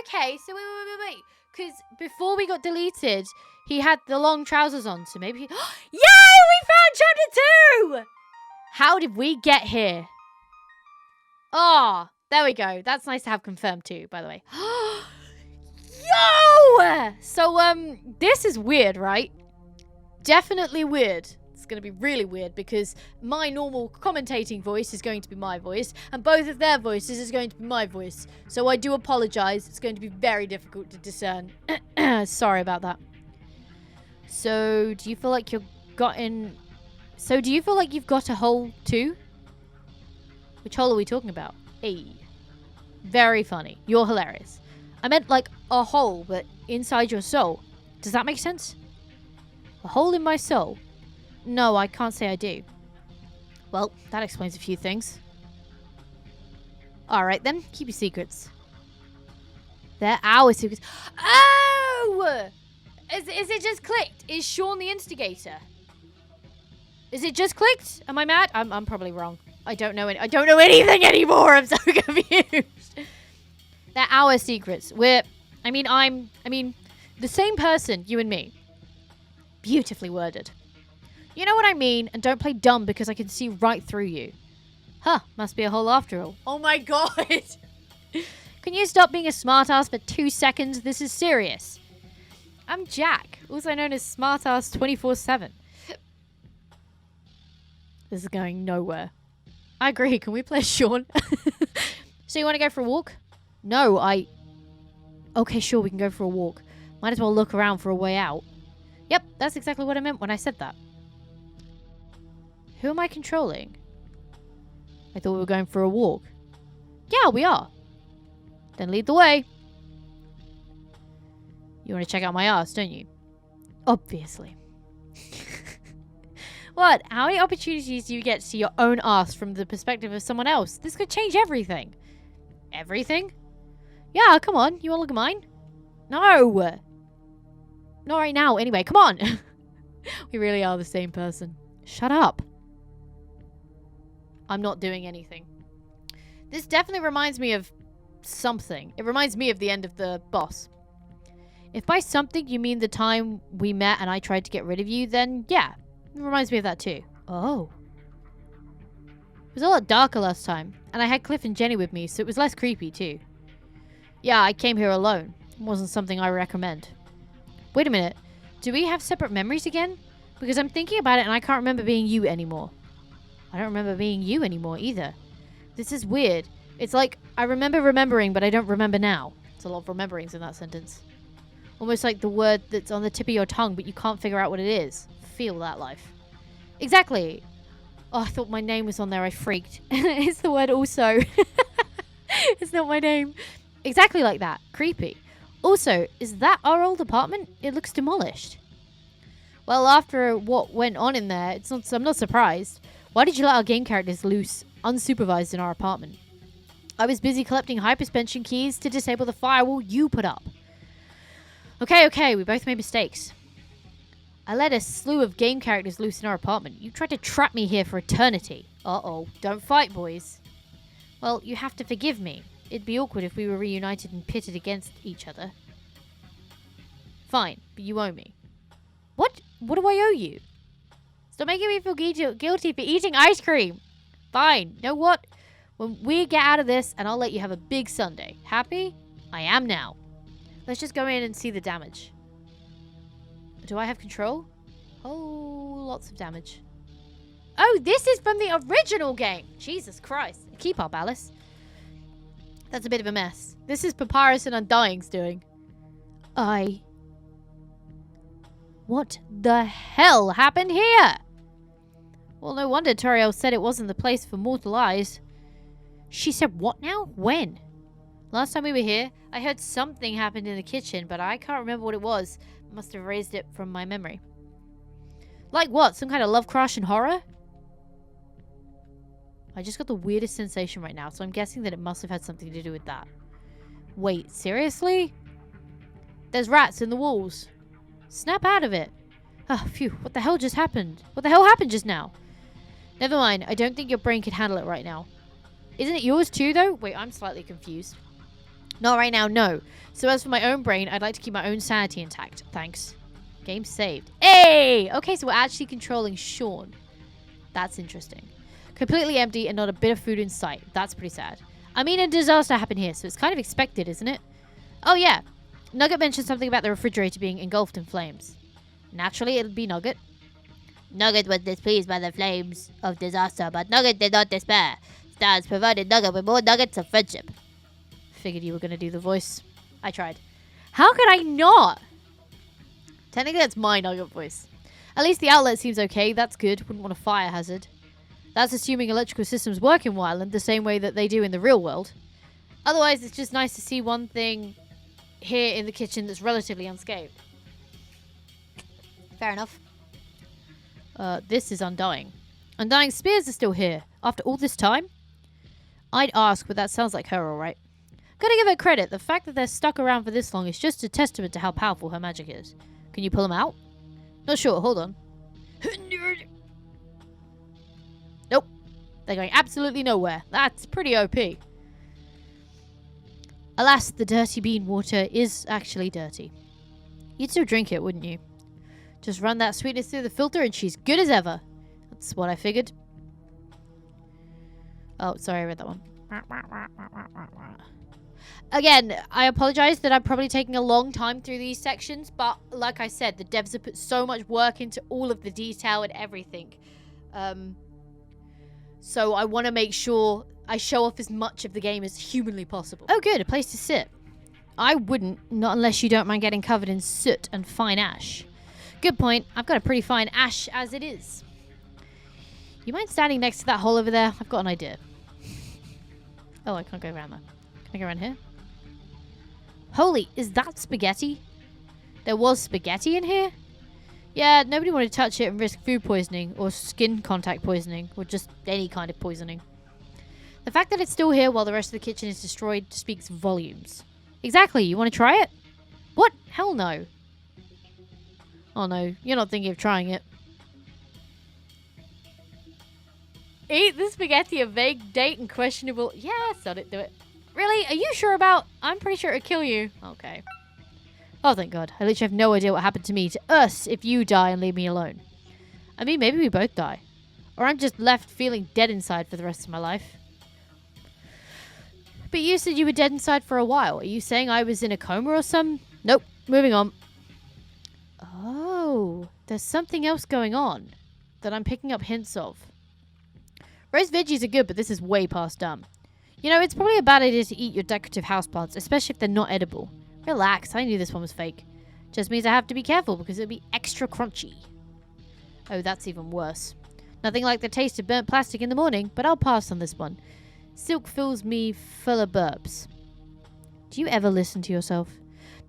Okay. So wait. Because before we got deleted, he had the long trousers on. So maybe he... Yay! We found chapter 2! How did we get here? Oh, there we go. That's nice to have confirmed too, by the way. Yo! So, this is weird, right? Definitely weird. It's going to be really weird because my normal commentating voice is going to be my voice and both of their voices is going to be my voice. So I do apologize. It's going to be very difficult to discern. Sorry about that. So, do you feel like you've got a hole too? Which hole are we talking about? Hey. Very funny. You're hilarious. I meant like a hole, but inside your soul. Does that make sense? A hole in my soul? No, I can't say I do. Well, that explains a few things. Alright then, keep your secrets. They're our secrets. Oh! Is it just clicked? Is Sean the instigator? Is it just clicked? Am I mad? I'm probably wrong. I don't know anything anymore. I'm so confused. They're our secrets. I mean, the same person, you and me. Beautifully worded. You know what I mean, and don't play dumb because I can see right through you. Huh, must be a hole after all. Oh my god! Can you stop being a smartass for 2 seconds? This is serious. I'm Jack, also known as Smartass 24/7. This is going nowhere. I agree, can we play Sean? So you want to go for a walk? No, Okay, sure, we can go for a walk. Might as well look around for a way out. Yep, that's exactly what I meant when I said that. Who am I controlling? I thought we were going for a walk. Yeah, we are. Then lead the way. You want to check out my ass, don't you? Obviously. What? How many opportunities do you get to see your own ass from the perspective of someone else? This could change everything. Everything? Yeah, come on. You want to look at mine? No. Not right now. Anyway, come on. We really are the same person. Shut up. I'm not doing anything. This definitely reminds me of something. It reminds me of the end of the boss. If by something you mean the time we met and I tried to get rid of you, then yeah. It reminds me of that too. Oh. It was a lot darker last time. And I had Cliff and Jenny with me, so it was less creepy too. Yeah, I came here alone. It wasn't something I recommend. Wait a minute. Do we have separate memories again? Because I'm thinking about it and I can't remember being you anymore. I don't remember being you anymore either. This is weird. It's like I remember remembering, but I don't remember now. It's a lot of rememberings in that sentence. Almost like the word that's on the tip of your tongue, but you can't figure out what it is. Feel that life. Exactly. Oh, I thought my name was on there. I freaked. It's the word also. It's not my name. Exactly like that. Creepy. Also, is that our old apartment? It looks demolished. Well, after what went on in there, I'm not surprised. Why did you let our game characters loose, unsupervised in our apartment? I was busy collecting hypersuspension keys to disable the firewall you put up. Okay, we both made mistakes. I let a slew of game characters loose in our apartment. You tried to trap me here for eternity. Uh-oh. Don't fight, boys. Well, you have to forgive me. It'd be awkward if we were reunited and pitted against each other. Fine, but you owe me. What? What do I owe you? Stop making me feel guilty for eating ice cream. Fine. You know what? When we get out of this, and I'll let you have a big Sunday. Happy? I am now. Let's just go in and see the damage. Do I have control? Oh, lots of damage. Oh, this is from the original game. Jesus Christ. Keep up, Alice. That's a bit of a mess. This is Papyrus and Undying's doing. What the hell happened here? Well, no wonder Toriel said it wasn't the place for mortal eyes. She said what now? When? Last time we were here, I heard something happened in the kitchen, but I can't remember what it was. Must have erased it from my memory. Like what? Some kind of Lovecraftian horror? I just got the weirdest sensation right now, so I'm guessing that it must have had something to do with that. Wait, seriously? There's rats in the walls. Snap out of it. Oh, phew. What the hell just happened? What the hell happened just now? Never mind. I don't think your brain can handle it right now. Isn't it yours too, though? Wait, I'm slightly confused. Not right now, no. So as for my own brain, I'd like to keep my own sanity intact. Thanks. Game saved. Hey! Okay, so we're actually controlling Sean. That's interesting. Completely empty and not a bit of food in sight. That's pretty sad. I mean, a disaster happened here, so it's kind of expected, isn't it? Oh, yeah. Nugget mentioned something about the refrigerator being engulfed in flames. Naturally, it'll be Nugget. Nugget was displeased by the flames of disaster, but Nugget did not despair. Stars provided Nugget with more nuggets of friendship. Figured you were going to do the voice. I tried. How could I not? Technically, that's my Nugget voice. At least the outlet seems okay. That's good. Wouldn't want a fire hazard. That's assuming electrical systems work in Wyland the same way that they do in the real world. Otherwise, it's just nice to see one thing here in the kitchen that's relatively unscathed. Fair enough. This is Undying. Undying spears are still here. After all this time? I'd ask, but that sounds like her, alright. Gotta give her credit. The fact that they're stuck around for this long is just a testament to how powerful her magic is. Can you pull them out? Not sure. Hold on. Nope. They're going absolutely nowhere. That's pretty OP. Alas, the dirty bean water is actually dirty. You'd still drink it, wouldn't you? Just run that sweetness through the filter and she's good as ever. That's what I figured. Oh, sorry, I read that one. Again, I apologize that I'm probably taking a long time through these sections, but like I said, the devs have put so much work into all of the detail and everything. So I want to make sure I show off as much of the game as humanly possible. Oh good, a place to sit. I wouldn't, not unless you don't mind getting covered in soot and fine ash. Good point. I've got a pretty fine ash as it is. You mind standing next to that hole over there? I've got an idea. Oh, I can't go around there. Can I go around here? Holy, is that spaghetti? There was spaghetti in here? Yeah, nobody wanted to touch it and risk food poisoning or skin contact poisoning or just any kind of poisoning. The fact that it's still here while the rest of the kitchen is destroyed speaks volumes. Exactly, you want to try it? What? Hell no. Oh no, you're not thinking of trying it. Eat the spaghetti, a vague date and questionable... Yeah, sod it, do it. Really? Are you sure about... I'm pretty sure it'll kill you. Okay. Oh, thank God. I literally have no idea what happened to me, to us, if you die and leave me alone. I mean, maybe we both die. Or I'm just left feeling dead inside for the rest of my life. But you said you were dead inside for a while. Are you saying I was in a coma or something? Nope. Moving on. Oh, there's something else going on that I'm picking up hints of. Roast veggies are good, but this is way past dumb. You know, it's probably a bad idea to eat your decorative houseplants, especially if they're not edible. Relax, I knew this one was fake. Just means I have to be careful because it'll be extra crunchy. Oh, that's even worse. Nothing like the taste of burnt plastic in the morning, but I'll pass on this one. Silk fills me full of burps. Do you ever listen to yourself?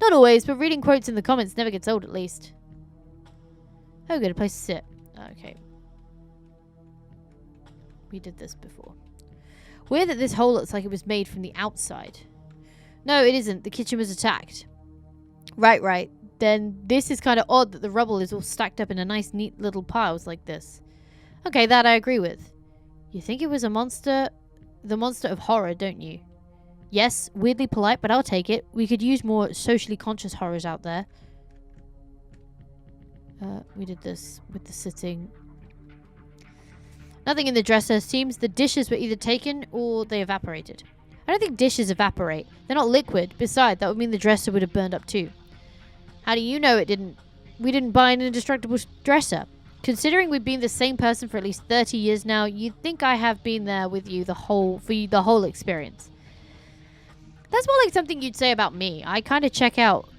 Not always, but reading quotes in the comments never gets old at least. Oh, good, a place to sit. Okay. We did this before. Weird that this hole looks like it was made from the outside. No, it isn't. The kitchen was attacked. Right. Then this is kind of odd that the rubble is all stacked up in a nice, neat little piles like this. Okay, that I agree with. You think it was a monster... The monster of horror, don't you? Yes, weirdly polite, but I'll take it. We could use more socially conscious horrors out there. We did this with the sitting. Nothing in the dresser. Seems the dishes were either taken or they evaporated. I don't think dishes evaporate. They're not liquid. Besides, that would mean the dresser would have burned up too. How do you know it didn't? We didn't buy an indestructible dresser. Considering we've been the same person for at least 30 years now, you'd think I have been there with you the whole experience. That's more like something you'd say about me. I kind of check out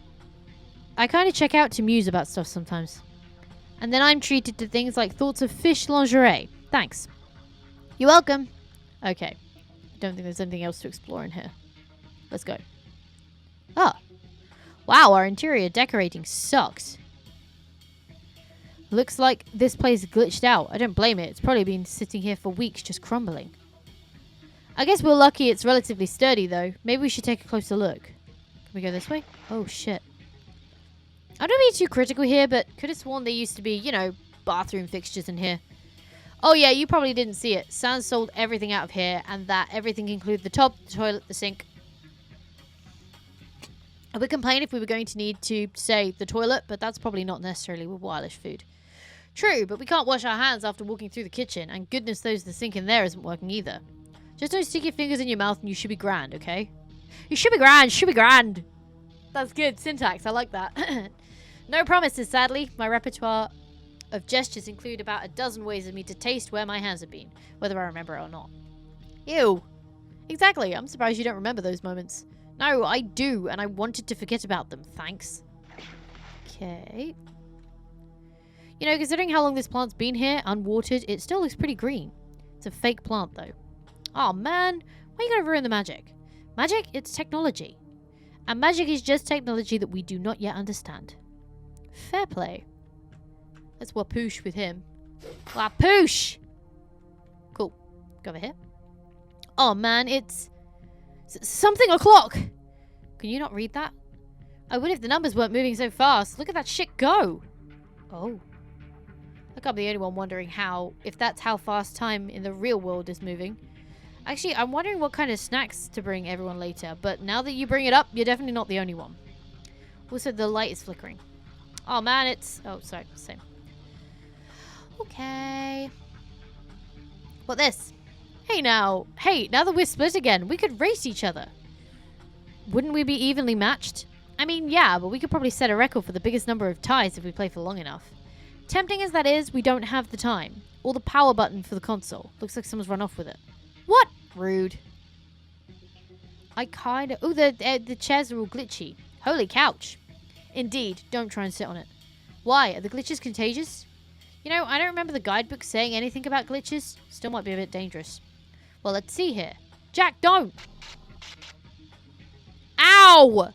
to muse about stuff sometimes. And then I'm treated to things like thoughts of fish lingerie. Thanks. You're welcome. Okay. Don't think there's anything else to explore in here. Let's go. Ah. Wow, our interior decorating sucks. Looks like this place glitched out. I don't blame it. It's probably been sitting here for weeks just crumbling. I guess we're lucky it's relatively sturdy though. Maybe we should take a closer look. Can we go this way? Oh shit. I don't be too critical here, but could have sworn there used to be, you know, bathroom fixtures in here. Oh yeah, you probably didn't see it. Sans sold everything out of here, and that everything included the top, the toilet, the sink. I would complain if we were going to need to, say, the toilet, but that's probably not necessarily with wireless food. True, but we can't wash our hands after walking through the kitchen, and goodness knows the sink in there isn't working either. Just don't stick your fingers in your mouth and you should be grand, okay? You should be grand! That's good syntax, I like that. No promises, sadly. My repertoire of gestures include about a dozen ways of me to taste where my hands have been, whether I remember it or not. Ew. Exactly, I'm surprised you don't remember those moments. No, I do, and I wanted to forget about them, thanks. Okay. You know, considering how long this plant's been here, unwatered, it still looks pretty green. It's a fake plant, though. Oh man, why are you gonna ruin the magic? Magic? It's technology. And magic is just technology that we do not yet understand. Fair play. Let's wapoosh with him. Wapoosh! Cool. Go over here. Oh, man, it's... something o'clock! Can you not read that? I would if the numbers weren't moving so fast. Look at that shit go! Oh. I can't be the only one wondering if that's how fast time in the real world is moving. Actually, I'm wondering what kind of snacks to bring everyone later, but now that you bring it up, you're definitely not the only one. Also, the light is flickering. Oh, man, it's... oh, sorry, same. Okay. What this? Hey, now that we're split again, we could race each other. Wouldn't we be evenly matched? I mean, yeah, but we could probably set a record for the biggest number of ties if we play for long enough. Tempting as that is, we don't have the time. Or the power button for the console. Looks like someone's run off with it. What? Rude. I kind of... oh, the chairs are all glitchy. Holy couch. Indeed, don't try and sit on it. Why? Are the glitches contagious? You know, I don't remember the guidebook saying anything about glitches. Still might be a bit dangerous. Well, let's see here. Jack, don't! Ow!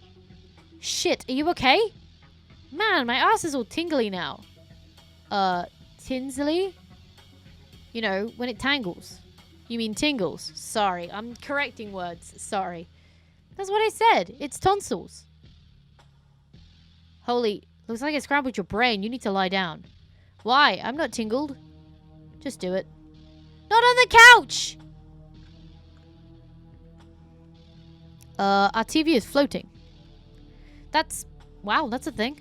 Shit, are you okay? Man, my ass is all tingly now. Tinsley? You know, when it tangles. You mean tingles. Sorry, I'm correcting words. Sorry. That's what I said. It's tonsils. Holy, looks like I scrambled your brain. You need to lie down. Why? I'm not tingled. Just do it. Not on the couch! Our TV is floating. Wow, that's a thing.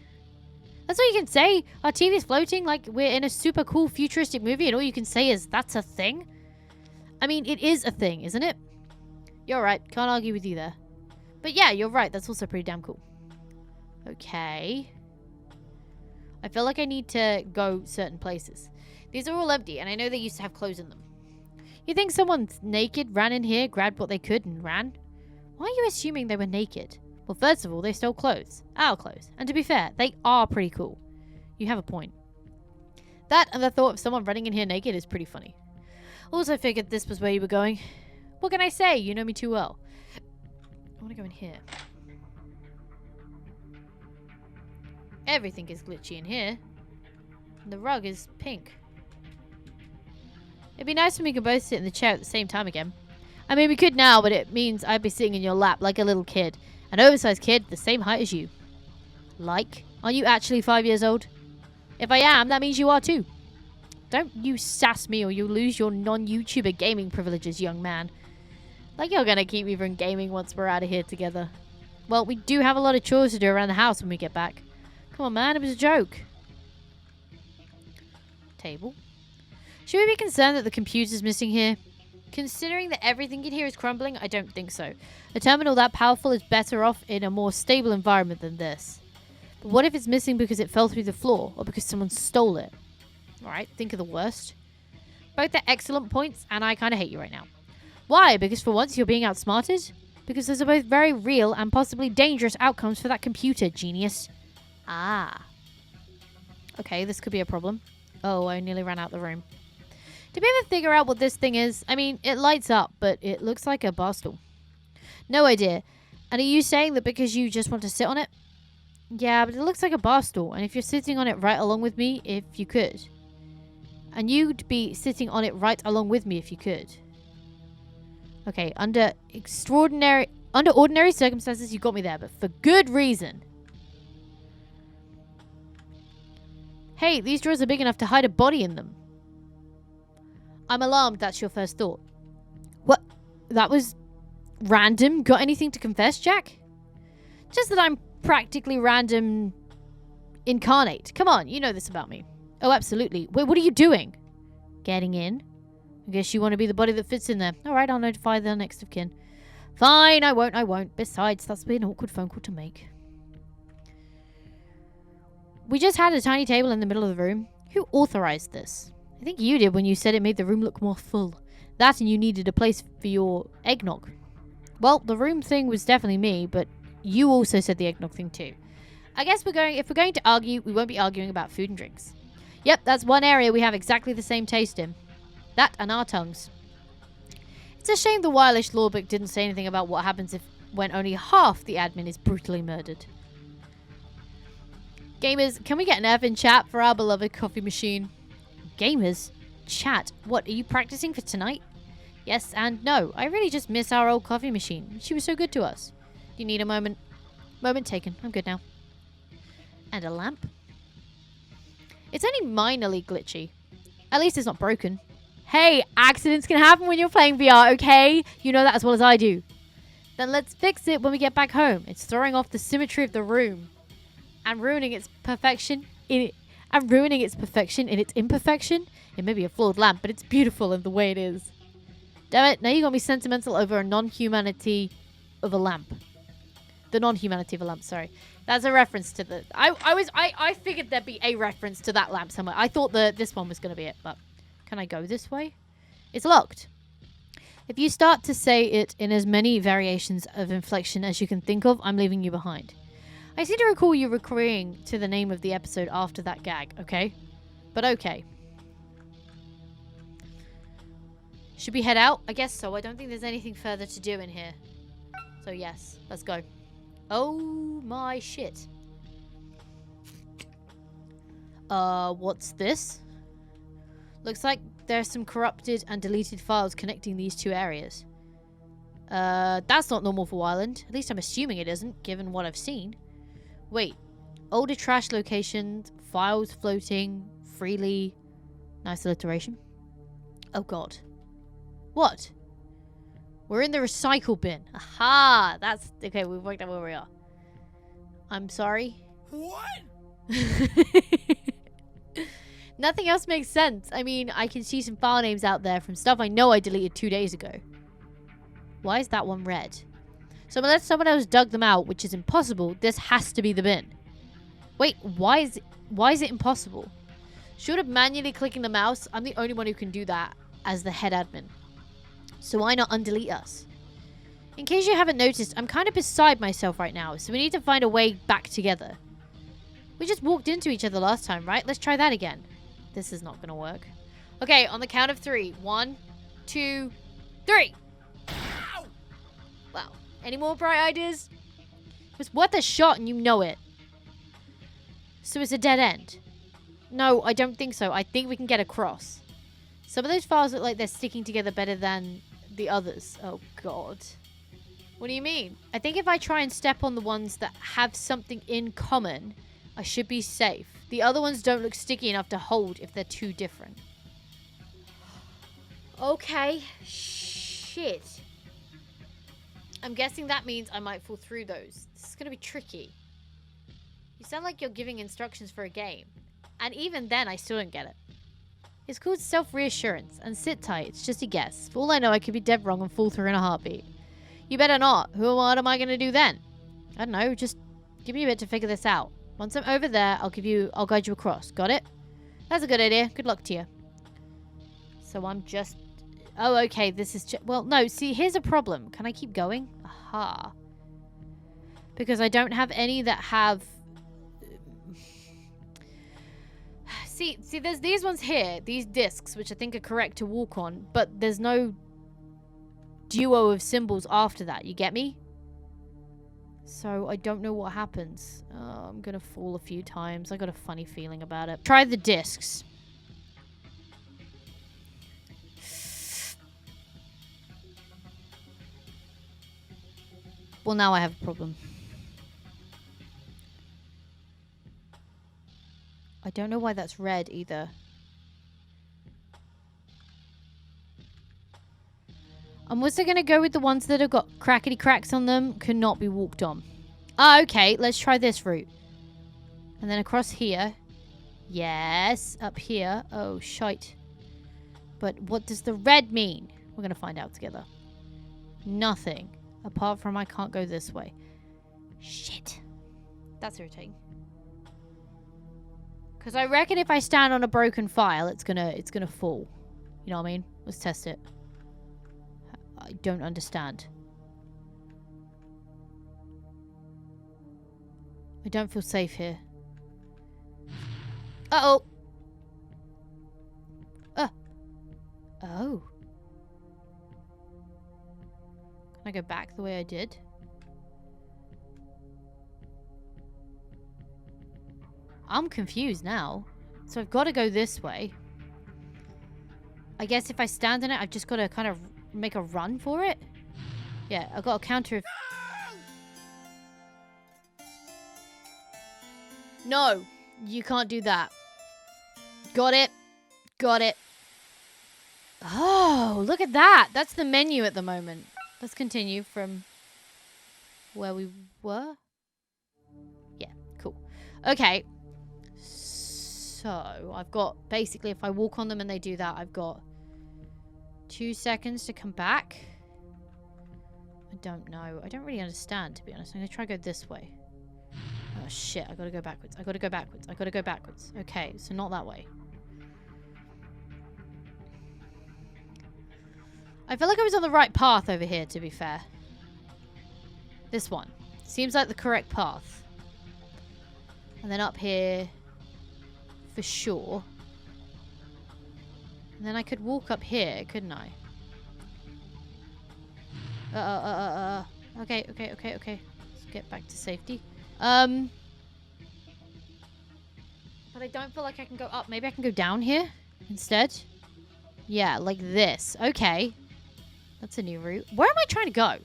That's all you can say? Our TV is floating like we're in a super cool futuristic movie and all you can say is, that's a thing? I mean, it is a thing, isn't it? You're right. Can't argue with you there. But yeah, you're right. That's also pretty damn cool. Okay. I feel like I need to go certain places. These are all empty, and I know they used to have clothes in them. You think someone's naked, ran in here, grabbed what they could, and ran? Why are you assuming they were naked? Well, first of all, they stole clothes. Our clothes. And to be fair, they are pretty cool. You have a point. That and the thought of someone running in here naked is pretty funny. Also figured this was where you were going. What can I say? You know me too well. I want to go in here. Everything is glitchy in here. And the rug is pink. It'd be nice if we could both sit in the chair at the same time again. I mean, we could now, but it means I'd be sitting in your lap like a little kid. An oversized kid the same height as you. Like? Are you actually 5 years old? If I am, that means you are too. Don't you sass me or you'll lose your non-YouTuber gaming privileges, young man. Like you're gonna keep me from gaming once we're out of here together. Well, we do have a lot of chores to do around the house when we get back. Come on, man, it was a joke. Table. Should we be concerned that the computer's missing here? Considering that everything in here is crumbling, I don't think so. A terminal that powerful is better off in a more stable environment than this. But what if it's missing because it fell through the floor or because someone stole it? Alright, think of the worst. Both are excellent points, and I kind of hate you right now. Why? Because for once you're being outsmarted? Because those are both very real and possibly dangerous outcomes for that computer, genius. Ah. Okay, this could be a problem. Oh, I nearly ran out the room. Did we ever figure out what this thing is? I mean, it lights up, but it looks like a bar stool. No idea. And are you saying that because you just want to sit on it? Yeah, but it looks like a bar stool, and if you're sitting on it right along with me, if you could. And you'd be sitting on it right along with me if you could. Okay, under ordinary circumstances, you got me there, but for good reason. Hey, these drawers are big enough to hide a body in them. I'm alarmed that's your first thought. What? That was random? Got anything to confess, Jack? Just that I'm practically random incarnate. Come on, you know this about me. Oh, absolutely. Wait, what are you doing? Getting in? I guess you want to be the body that fits in there. Alright, I'll notify the next of kin. Fine, I won't. Besides, that's been an awkward phone call to make. We just had a tiny table in the middle of the room. Who authorized this? I think you did when you said it made the room look more full. That and you needed a place for your eggnog. Well, the room thing was definitely me, but you also said the eggnog thing too. I guess if we're going to argue, we won't be arguing about food and drinks. Yep, that's one area we have exactly the same taste in. That and our tongues. It's a shame the Wirelish law book didn't say anything about what happens when only half the admin is brutally murdered. Gamers, can we get an F in chat for our beloved coffee machine? Gamers? Chat? What, are you practicing for tonight? Yes and no. I really just miss our old coffee machine. She was so good to us. Do you need a moment? Moment taken. I'm good now. And a lamp. It's only minorly glitchy. At least it's not broken. Hey, accidents can happen when you're playing VR, okay? You know that as well as I do. Then let's fix it when we get back home. It's throwing off the symmetry of the room. And ruining its perfection in its imperfection. It may be a flawed lamp, but it's beautiful in the way it is. Damn it, now you got me sentimental over a non-humanity of a lamp. The non-humanity of a lamp, sorry. That's a reference to the... I figured there'd be a reference to that lamp somewhere. I thought this one was going to be it, but... Can I go this way? It's locked. If you start to say it in as many variations of inflection as you can think of, I'm leaving you behind. I seem to recall you recurring to the name of the episode after that gag, okay? But okay. Should we head out? I guess so. I don't think there's anything further to do in here. So yes, let's go. Oh my shit. What's this? Looks like there's some corrupted and deleted files connecting these two areas. That's not normal for Wyland. At least I'm assuming it isn't, given what I've seen. Wait. Older trash locations, files floating freely. Nice alliteration. Oh god. What? We're in the recycle bin. Aha! That's... Okay, we've worked out where we are. I'm sorry. What? Nothing else makes sense. I mean, I can see some file names out there from stuff I know I deleted 2 days ago. Why is that one red? So unless someone else dug them out, which is impossible, this has to be the bin. Wait, why is it impossible? Short of manually clicking the mouse, I'm the only one who can do that as the head admin. So why not undelete us? In case you haven't noticed, I'm kind of beside myself right now, so we need to find a way back together. We just walked into each other last time, right? Let's try that again. This is not gonna work. Okay, on the count of 3. 1, 2, 3. Ow! Wow. Any more bright ideas? It was worth a shot and you know it. So it's a dead end. No, I don't think so. I think we can get across. Some of those files look like they're sticking together better than the others. Oh, God. What do you mean? I think if I try and step on the ones that have something in common, I should be safe. The other ones don't look sticky enough to hold if they're too different. Okay. Shit. I'm guessing that means I might fall through those. This is going to be tricky. You sound like you're giving instructions for a game. And even then, I still don't get it. It's called self-reassurance, and sit tight, it's just a guess. For all I know, I could be dead wrong and fall through in a heartbeat. You better not. What am I going to do then? I don't know, just give me a bit to figure this out. Once I'm over there, I'll guide you across. Got it? That's a good idea. Good luck to you. So I'm just... Oh, okay, this is... Well, no, see, here's a problem. Can I keep going? Aha. Because I don't have any that have... See, there's these ones here, these discs, which I think are correct to walk on, but there's no duo of symbols after that, you get me? So I don't know what happens. I'm gonna fall a few times. I got a funny feeling about it. Try the discs. Well, now I have a problem. I don't know why that's red either. I'm also going to go with the ones that have got crackety cracks on them. Cannot be walked on. Ah, okay. Let's try this route. And then across here. Yes. Up here. Oh, shite. But what does the red mean? We're going to find out together. Nothing. Apart from I can't go this way. Shit. That's irritating. Because I reckon if I stand on a broken file, it's gonna fall. You know what I mean? Let's test it. I don't understand. I don't feel safe here. Uh-oh. Oh. Can I go back the way I did? I'm confused now. So I've got to go this way. I guess if I stand in it, I've just got to kind of make a run for it. Yeah, I've got a counter. No, you can't do that. Got it. Got it. Oh, look at that. That's the menu at the moment. Let's continue from where we were. Yeah, cool. Okay. So, I've got, basically, if I walk on them and they do that, I've got 2 seconds to come back. I don't know. I don't really understand, to be honest. I'm going to try to go this way. Oh, shit. I got to go backwards. I got to go backwards. I got to go backwards. Okay, so not that way. I feel like I was on the right path over here, to be fair. This one. Seems like the correct path. And then up here... for sure. And then I could walk up here, couldn't I? Okay. Let's get back to safety. But I don't feel like I can go up. Maybe I can go down here instead. Yeah, like this. Okay. That's a new route. Where am I trying to go?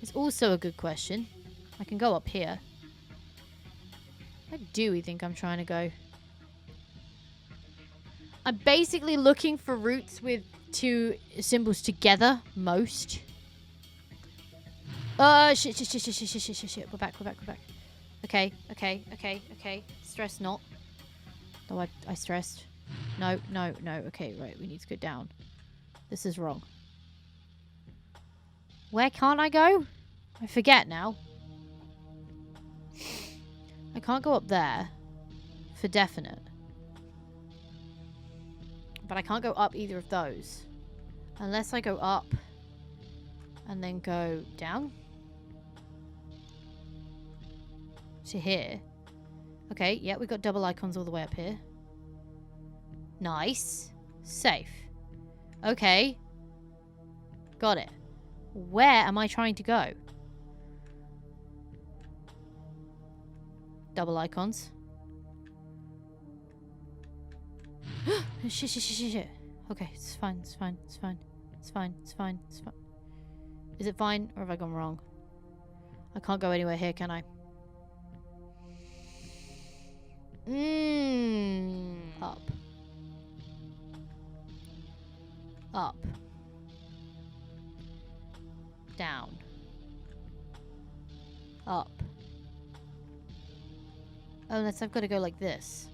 It's also a good question. I can go up here. Where do we think I'm trying to go? I'm basically looking for routes with 2 symbols together, most. Shit. We're back. Okay. Stress not. Oh, I stressed. No. Okay, right, we need to go down. This is wrong. Where can't I go? I forget now. I can't go up there. For definite. But I can't go up either of those. Unless I go up. And then go down. To here. Okay, yeah, we got double icons all the way up here. Nice. Safe. Okay. Got it. Where am I trying to go? Double icons. Shit. Okay, it's fine. Is it fine, or have I gone wrong? I can't go anywhere here, can I? Up. Down. Up. Oh, unless I've got to go like this.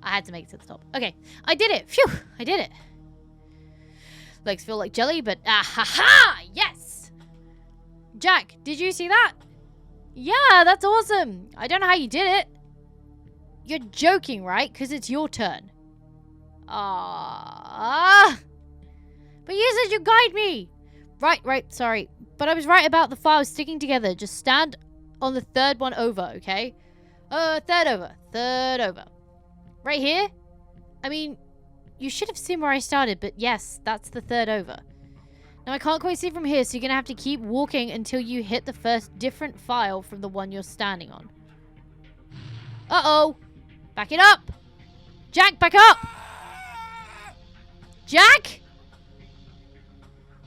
I had to make it to the top. Okay, I did it. Phew, I did it. Legs feel like jelly, but ha! Yes! Jack, did you see that? Yeah, that's awesome. I don't know how you did it. You're joking, right? Because it's your turn. But you said you'd guide me. Right, sorry. But I was right about the files sticking together. Just stand on the third one over, okay? Third over. Right here? I mean, you should have seen where I started, but yes, that's the third over. Now, I can't quite see from here, so you're going to have to keep walking until you hit the first different file from the one you're standing on. Uh-oh. Back it up. Jack, back up. Jack?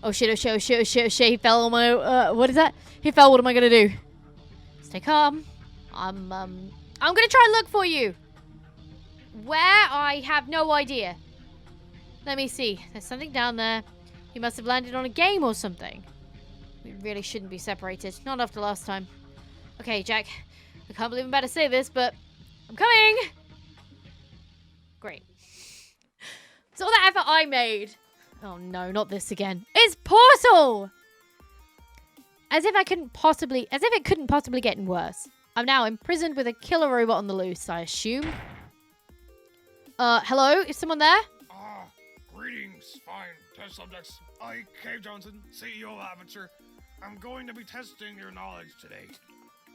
Oh, shit. He fell on my... what is that? He fell. What am I going to do? Stay calm. I'm going to try and look for you. Where? I have no idea. Let me see. There's something down there. He must have landed on a game or something. We really shouldn't be separated. Not after last time. Okay, Jack. I can't believe I'm about to say this, but I'm coming. Great. So all that effort I made. Oh no, not this again. It's Portal! As if it couldn't possibly get any worse. I'm now imprisoned with a killer robot on the loose, I assume. Hello? Is someone there? Greetings, fine test subjects. I, Cave Johnson, CEO of Aperture. I'm going to be testing your knowledge today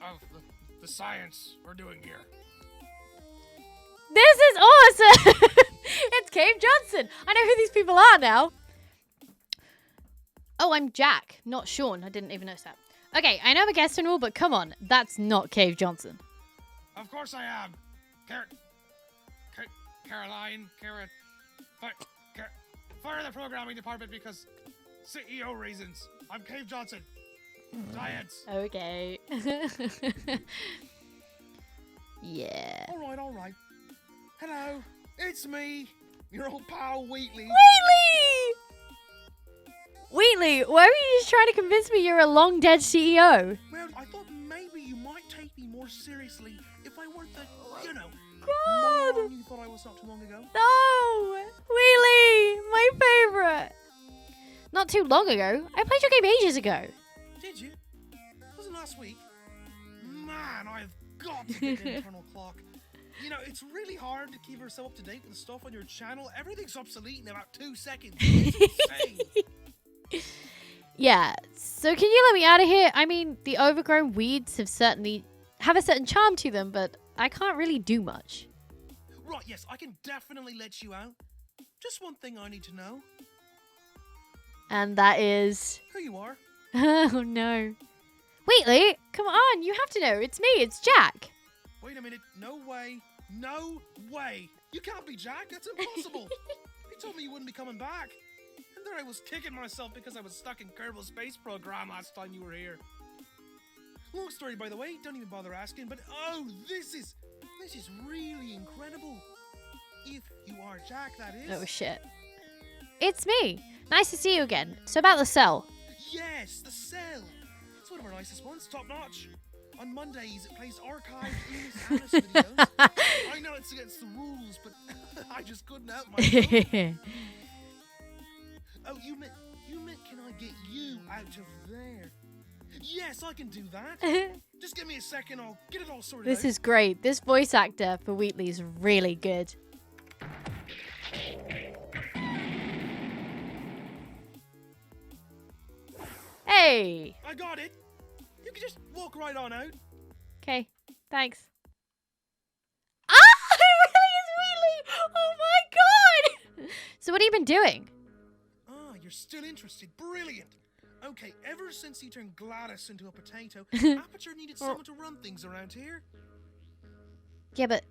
of the science we're doing here. This is awesome! It's Cave Johnson. I know who these people are now. Oh, I'm Jack, not Sean. I didn't even notice that. Okay, I know I'm a guest and all, but come on. That's not Cave Johnson. Of course I am. Caroline, fire the programming department because CEO reasons. I'm Cave Johnson. Science. Okay. Yeah. All right. Hello, it's me, your old pal Wheatley. Wheatley, why were you just trying to convince me you're a long dead CEO? Well, I thought maybe you might take me more seriously if I weren't the, God! moron you thought I was not too long ago. No! Wheatley! My favorite! Not too long ago. I played your game ages ago. Did you? Was it last week? Man, I've got to get an internal clock. It's really hard to keep yourself up to date with the stuff on your channel. Everything's obsolete in about 2 seconds. It's insane. Yeah, so can you let me out of here? I mean, the overgrown weeds have a certain charm to them, but I can't really do much. Right, yes, I can definitely let you out. Just one thing I need to know. And that is... Who you are? Oh, no. Wheatley, come on, you have to know. It's me, it's Jack. Wait a minute, no way. No way. You can't be Jack, that's impossible. He told me you wouldn't be coming back. And there I was kicking myself because I was stuck in Kerbal Space Program last time you were here. Long story, by the way, don't even bother asking, but this is really incredible. If you are Jack, that is. Oh, shit. It's me. Nice to see you again. So about the cell. Yes, the cell. It's one of our nicest ones, top notch. On Mondays, it plays archived Enos Anus videos. I know it's against the rules, but I just couldn't help myself. Oh, you meant can I get you out of there? Yes, I can do that. Just give me a second, I'll get it all sorted out. This is great. This voice actor for Wheatley is really good. Hey! I got it. You can just walk right on out. Okay, thanks. Ah! It really is Wheatley! Oh my god! So what have you been doing? Ah, you're still interested. Brilliant. Okay, ever since you turned Gladys into a potato, Aperture needed someone to run things around here. Yeah, but...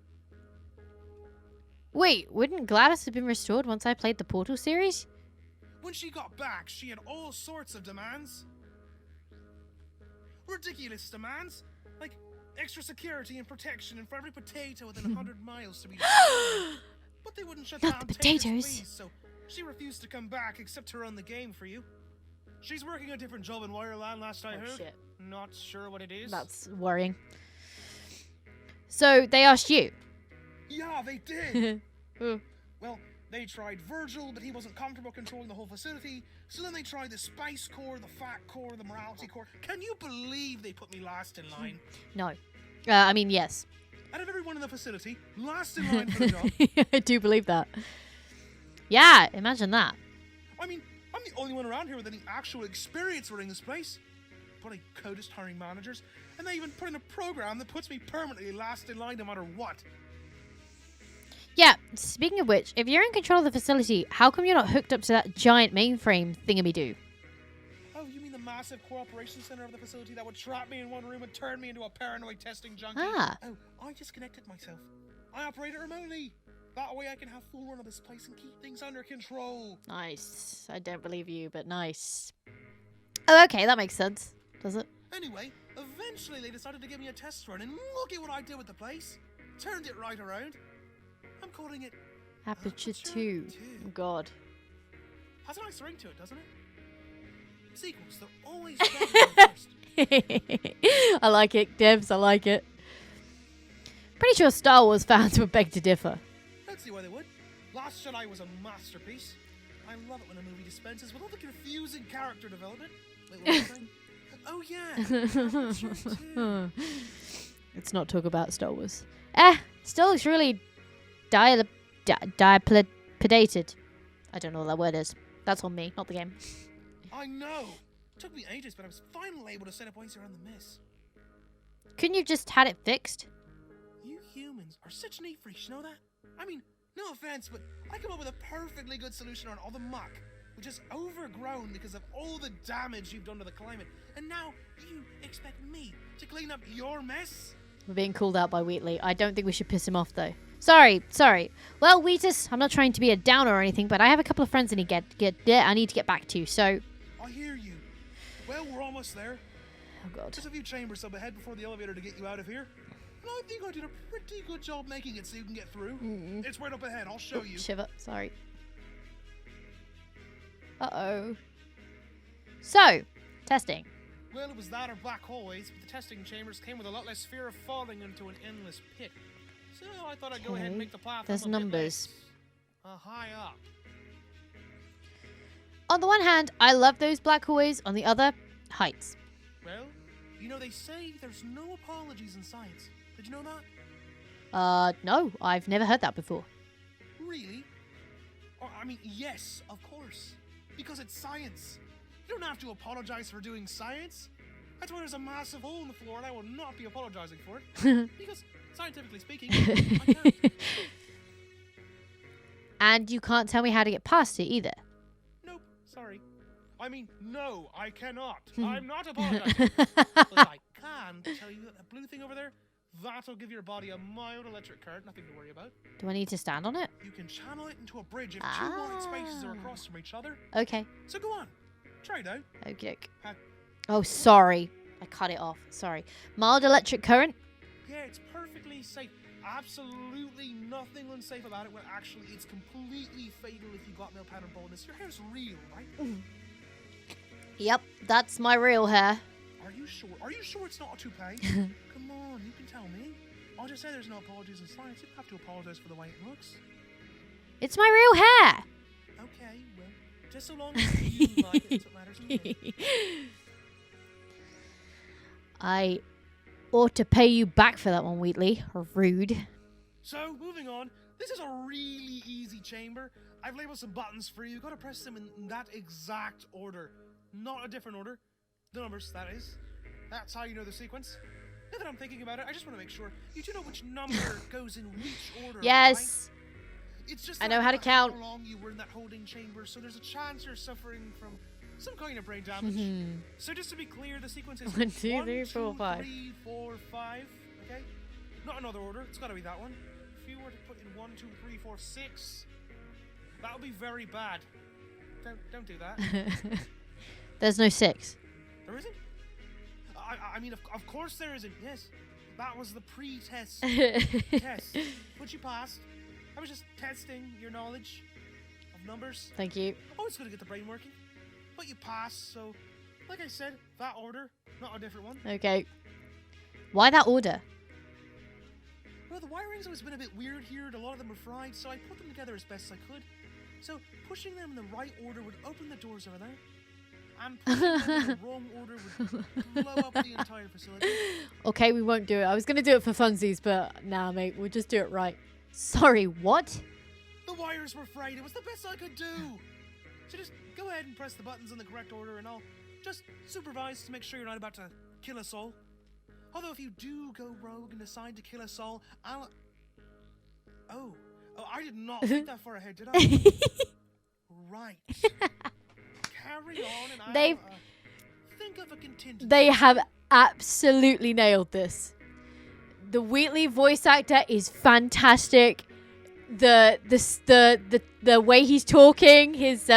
Wait, wouldn't Gladys have been restored once I played the Portal series? When she got back, she had all sorts of demands. Ridiculous demands. Like extra security and protection and for every potato within 100 miles to be destroyed. But they wouldn't shut Not down the Tater's potatoes. pleas, so she refused to come back except to run the game for you. She's working a different job in Wireland last I heard. Shit. Not sure what it is. That's worrying. So they asked you? Yeah, they did. Oh. Well, they tried Virgil, but he wasn't comfortable controlling the whole facility. So then they tried the Spice Core, the Fat Core, the Morality Core. Can you believe they put me last in line? No. I mean, yes. Out of everyone in the facility, last in line for the job. I do believe that. Yeah, imagine that. I mean, I'm the only one around here with any actual experience running this place. Bloody codist hiring managers, and they even put in a program that puts me permanently last in line no matter what. Yeah, speaking of which, if you're in control of the facility, how come you're not hooked up to that giant mainframe thingamajig? Oh, you mean the massive cooperation center of the facility that would trap me in one room and turn me into a paranoid testing junkie? Ah. Oh, I disconnected myself. I operate it remotely. That way I can have full run of this place and keep things under control. Nice. I don't believe you, but nice. Oh, okay, that makes sense. Does it? Anyway, eventually they decided to give me a test run, and look at what I did with the place. Turned it right around. I'm calling it Aperture 2. Oh, God. Has a nice ring to it, doesn't it? Sequels, they're always better than first. I like it, Devs, I like it. Pretty sure Star Wars fans would beg to differ. Don't see why they would. Last Jedi was a masterpiece. I love it when a movie dispenses with all the confusing character development. Wait, what was I saying? Oh yeah, Aperture 2. Let's not talk about Star Wars. Still looks really dilapidated. I don't know what that word is. That's on me, not the game. I know. It took me ages, but I was finally able to set up ways around the mess. Couldn't you just had it fixed? You humans are such neat freaks, you know that? I mean, no offense, but I come up with a perfectly good solution on all the muck. which is overgrown because of all the damage you've done to the climate. And now you expect me to clean up your mess? We're being called out by Wheatley. I don't think we should piss him off, though. Sorry. Well, Wheatus, I'm not trying to be a downer or anything, but I have a couple of friends I need to get back to, so... I hear you. Well, we're almost there. Oh, God. There's a few chambers up ahead before the elevator to get you out of here. And I think I did a pretty good job making it so you can get through. It's right up ahead. I'll show you. Shiver. Sorry. Uh-oh. So, testing. Well, it was that or black hallways, but the testing chambers came with a lot less fear of falling into an endless pit. So I thought I'd go ahead and make the platform There's a bit numbers. less, high up. On the one hand, I love those black hallways. On the other, heights. Well, you know, they say there's no apologies in science. Did you know that? No. I've never heard that before. Really? Or, I mean, yes, of course. Because it's science. You don't have to apologize for doing science. That's why there's a massive hole in the floor, and I will not be apologizing for it. Because, scientifically speaking, I can't. And you can't tell me how to get past it either. Nope, sorry. I mean, no, I cannot. I'm not apologizing. But I can tell you that blue thing over there, that'll give your body a mild electric current, nothing to worry about. Do I need to stand on it? You can channel it into a bridge if two wide spaces are across from each other. Okay. So go on, try it out. Okay. Uh, Oh, sorry. I cut it off. Sorry. Mild electric current? Yeah, it's perfectly safe. Absolutely nothing unsafe about it, when actually it's completely fatal if you got nail pattern baldness. Your hair's real, right? Yep, that's my real hair. Are you sure? Are you sure it's not a toupee? Come on, you can tell me. I'll just say there's no apologies in science. You don't have to apologize for the way it looks. It's my real hair. Okay, well, just so long as you like it, that's what matters to me. I ought to pay you back for that one, Wheatley. Rude. So, moving on. This is a really easy chamber. I've labeled some buttons for you. You've got to press them in that exact order. Not a different order. The numbers, that is. That's how you know the sequence. Now that I'm thinking about it, I just want to make sure you do know which number goes in which order. Yes. Right? It's just I know how to count. How long you were in that holding chamber, so there's a chance you're suffering from some kind of brain damage. So just to be clear, the sequence is 1, 2, 3, 4, 5. 3, 4, 5. Okay, not another order. It's got to be that one. If you were to put in 1, 2, 3, 4, 6, that would be very bad. Don't do that. There's no 6. There isn't. I mean, of course there isn't. Yes, that was the pre-test test, which you passed. I was just testing your knowledge of numbers. Thank you. Always going to get the brain working. But you passed, so, like I said, that order, not a different one. Okay. Why that order? Well, the wiring's always been a bit weird here, and a lot of them are fried, so I put them together as best I could. So, pushing them in the right order would open the doors over there, and pushing them in the wrong order would blow up the entire facility. Okay, we won't do it. I was going to do it for funsies, but nah, mate, we'll just do it right. Sorry, what? The wires were frayed. It was the best I could do. So just go ahead and press the buttons in the correct order, and I'll just supervise to make sure you're not about to kill us all. Although if you do go rogue and decide to kill us all, I'll... Oh, I did not think that far ahead, did I? Right. Carry on, and I'll think of a contingency. They have absolutely nailed this. The Wheatley voice actor is fantastic. The way he's talking, his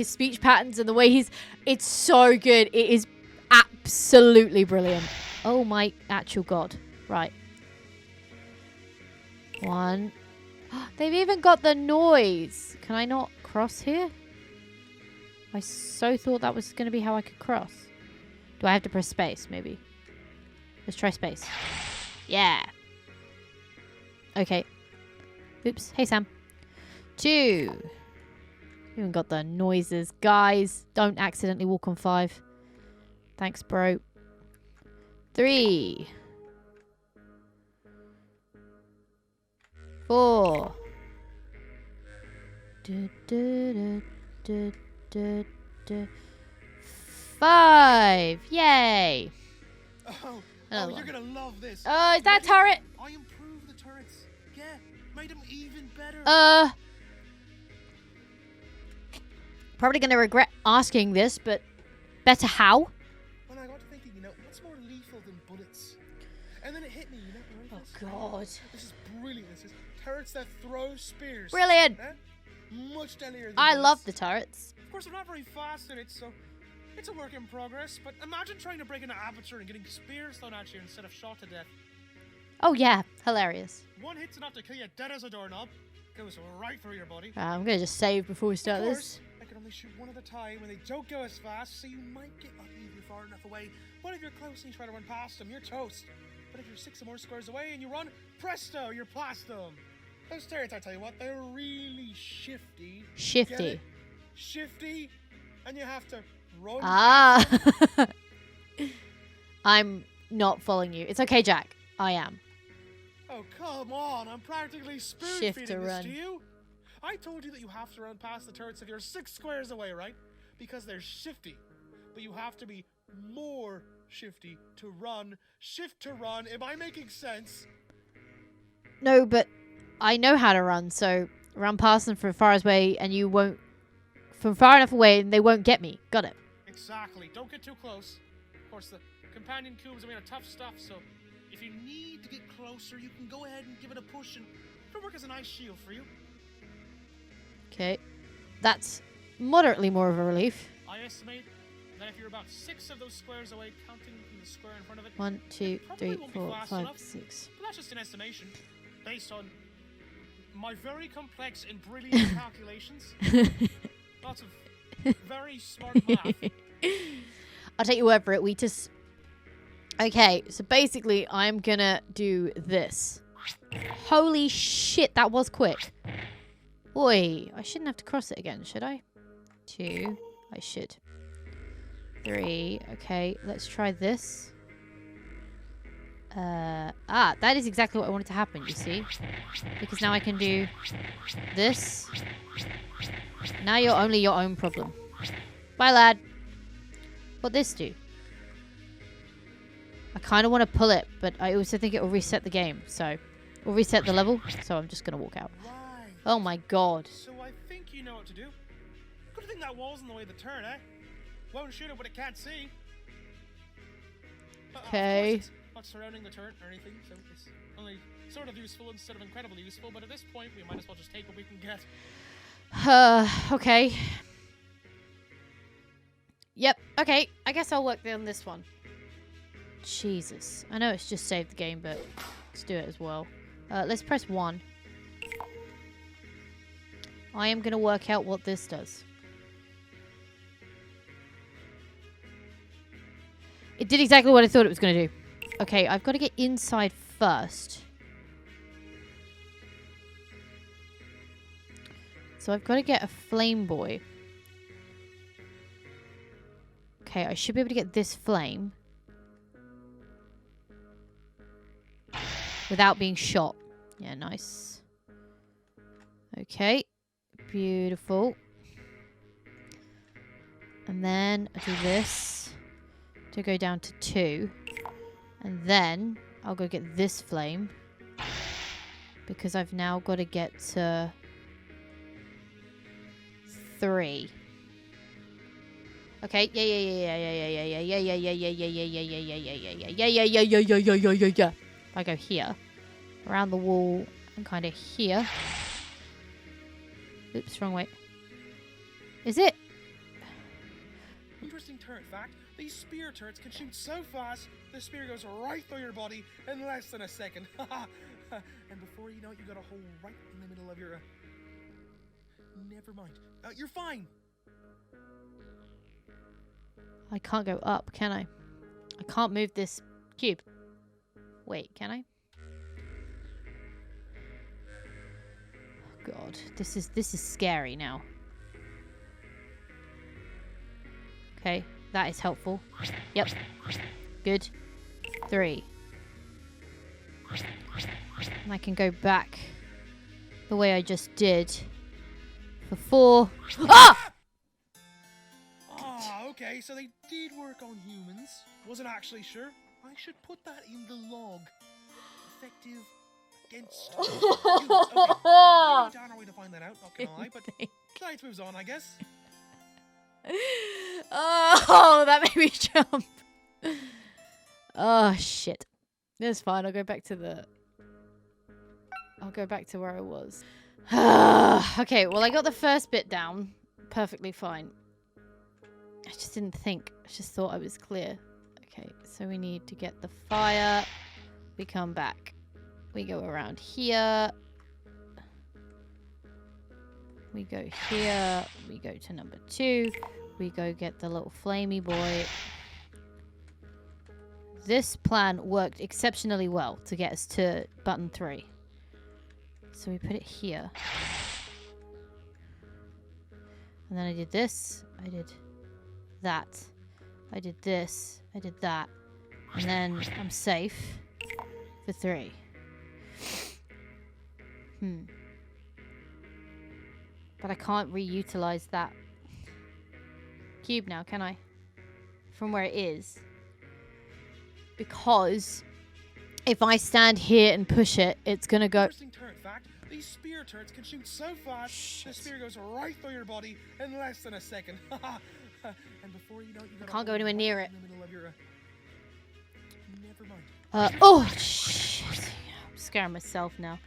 speech patterns, and the way it's so good. It is absolutely brilliant. Oh my actual god. Right. 1. They've even got the noise. Can I not cross here? I so thought that was going to be how I could cross. Do I have to press space, maybe? Let's try space. Yeah. Okay. Oops. Hey, Sam. 2. Even got the noises. Guys, don't accidentally walk on 5. Thanks, bro. 3. 4. 5. Yay. Oh, Another you're one. gonna love this. Oh, is that a turret? I improved the turrets. Yeah, made them even better. Probably going to regret asking this, but better how? And I got to thinking, what's more lethal than bullets? And then it hit me, Oh, rifles. God. This is brilliant. This is turrets that throw spears. Brilliant. Eh? Much deadlier than I bullets. love the turrets. Of course, I'm not very fast in it, so it's a work in progress. But imagine trying to break an aperture and getting spears thrown at you instead of shot to death. Oh, yeah. Hilarious. One hit's enough to kill you dead as a doorknob. Goes right through your body. I'm going to just save before we start Of this. course, I can only shoot one at a time, and they don't go as fast, so you might get lucky if you're far enough away. But if you're close and you try to run past them, you're toast. But if you're 6 or more squares away and you run, presto, you're past them. Those turrets, I tell you what, they're really shifty. Get Shifty. it? Shifty, and you have to run. Ah. I'm not following you. It's okay, Jack. I am. Oh, come on, I'm practically spoon Shift feeding to this run. to you. I told you that you have to run past the turrets if you're 6 squares away, right? Because they're shifty. But you have to be more shifty to run. Shift to run. Am I making sense? No, but I know how to run, so run past them from far away and you won't... From far enough away and they won't get me. Got it. Exactly. Don't get too close. Of course, the companion cubes are made of tough stuff, so if you need to get closer, you can go ahead and give it a push and it'll work as an ice shield for you. Okay. That's moderately more of a relief. I estimate that if you're about 6 of those squares away, counting from the square in front of it, 1, 2, probably 3, won't be 4, fast 5, enough. 6. But that's just an estimation, based on my very complex and brilliant calculations. Lots of very smart math. I'll take your word for it, Wheatus. Okay, so basically I'm gonna do this. Holy shit, that was quick. Oi, I shouldn't have to cross it again, should I? 2, I should. 3, okay, let's try this. That is exactly what I wanted to happen, you see? Because now I can do this. Now you're only your own problem. Bye, lad. What this do? I kind of want to pull it, but I also think it will reset the game, so... Or reset the level, so I'm just going to walk out. Right. Oh my god. So I think you know what to do. Good thing that wall's in the way of the turn, eh? Won't shoot it what it can't see. But, Okay. of course, it's not surrounding the turret or anything, so it's only sort of useful instead of incredibly useful, but at this point we might as well just take what we can get. Okay. Yep, okay. I guess I'll work on this one. Jesus. I know it's just saved the game, but let's do it as well. Let's press 1. I am going to work out what this does. It did exactly what I thought it was going to do. Okay, I've got to get inside first. So I've got to get a flame boy. Okay, I should be able to get this flame. Without being shot. Yeah, nice. Okay. Beautiful. And then I do this. To go down to 2. And then I'll go get this flame. Because I've now got to get to 3. Okay, yeah. I go here, around the wall, and kind of here. Oops, wrong way. Is it? Interesting turret fact, these spear turrets can shoot so fast, the spear goes right through your body in less than a second. And before you know it, you got a hole right in the middle of your... Never mind. You're fine. I can't go up, can I? I can't move this cube. Wait, can I? Oh god, this is scary now. Okay, that is helpful. Yep. Good. 3. And I can go back the way I just did for 4. Ah! Ah, okay, so they did work on humans. Wasn't actually sure. I should put that in the log. Effective against humans. Okay. Down our way to find that out, not gonna lie, but science moves on, I guess. Oh, that made me jump. Oh, shit. That's fine. I'll go back to where I was. Okay, well, I got the first bit down perfectly fine. I just didn't think. I just thought I was clear. Okay, so we need to get the fire. We come back. We go around here. We go here. We go to number 2. We go get the little flamey boy. This plan worked exceptionally well to get us to button 3. So we put it here. And then I did this. I did that. I did this. I did that. And then I'm safe for 3. But I can't reutilize that cube now, can I? From where it is. Because if I stand here and push it, it's gonna go... Interesting turret fact, these spear turrets can shoot so fast, the spear goes right through your body in less than a second. And before you know it, I can't go anywhere near it. In the middle of your, never mind. Oh, shit. I'm scaring myself now.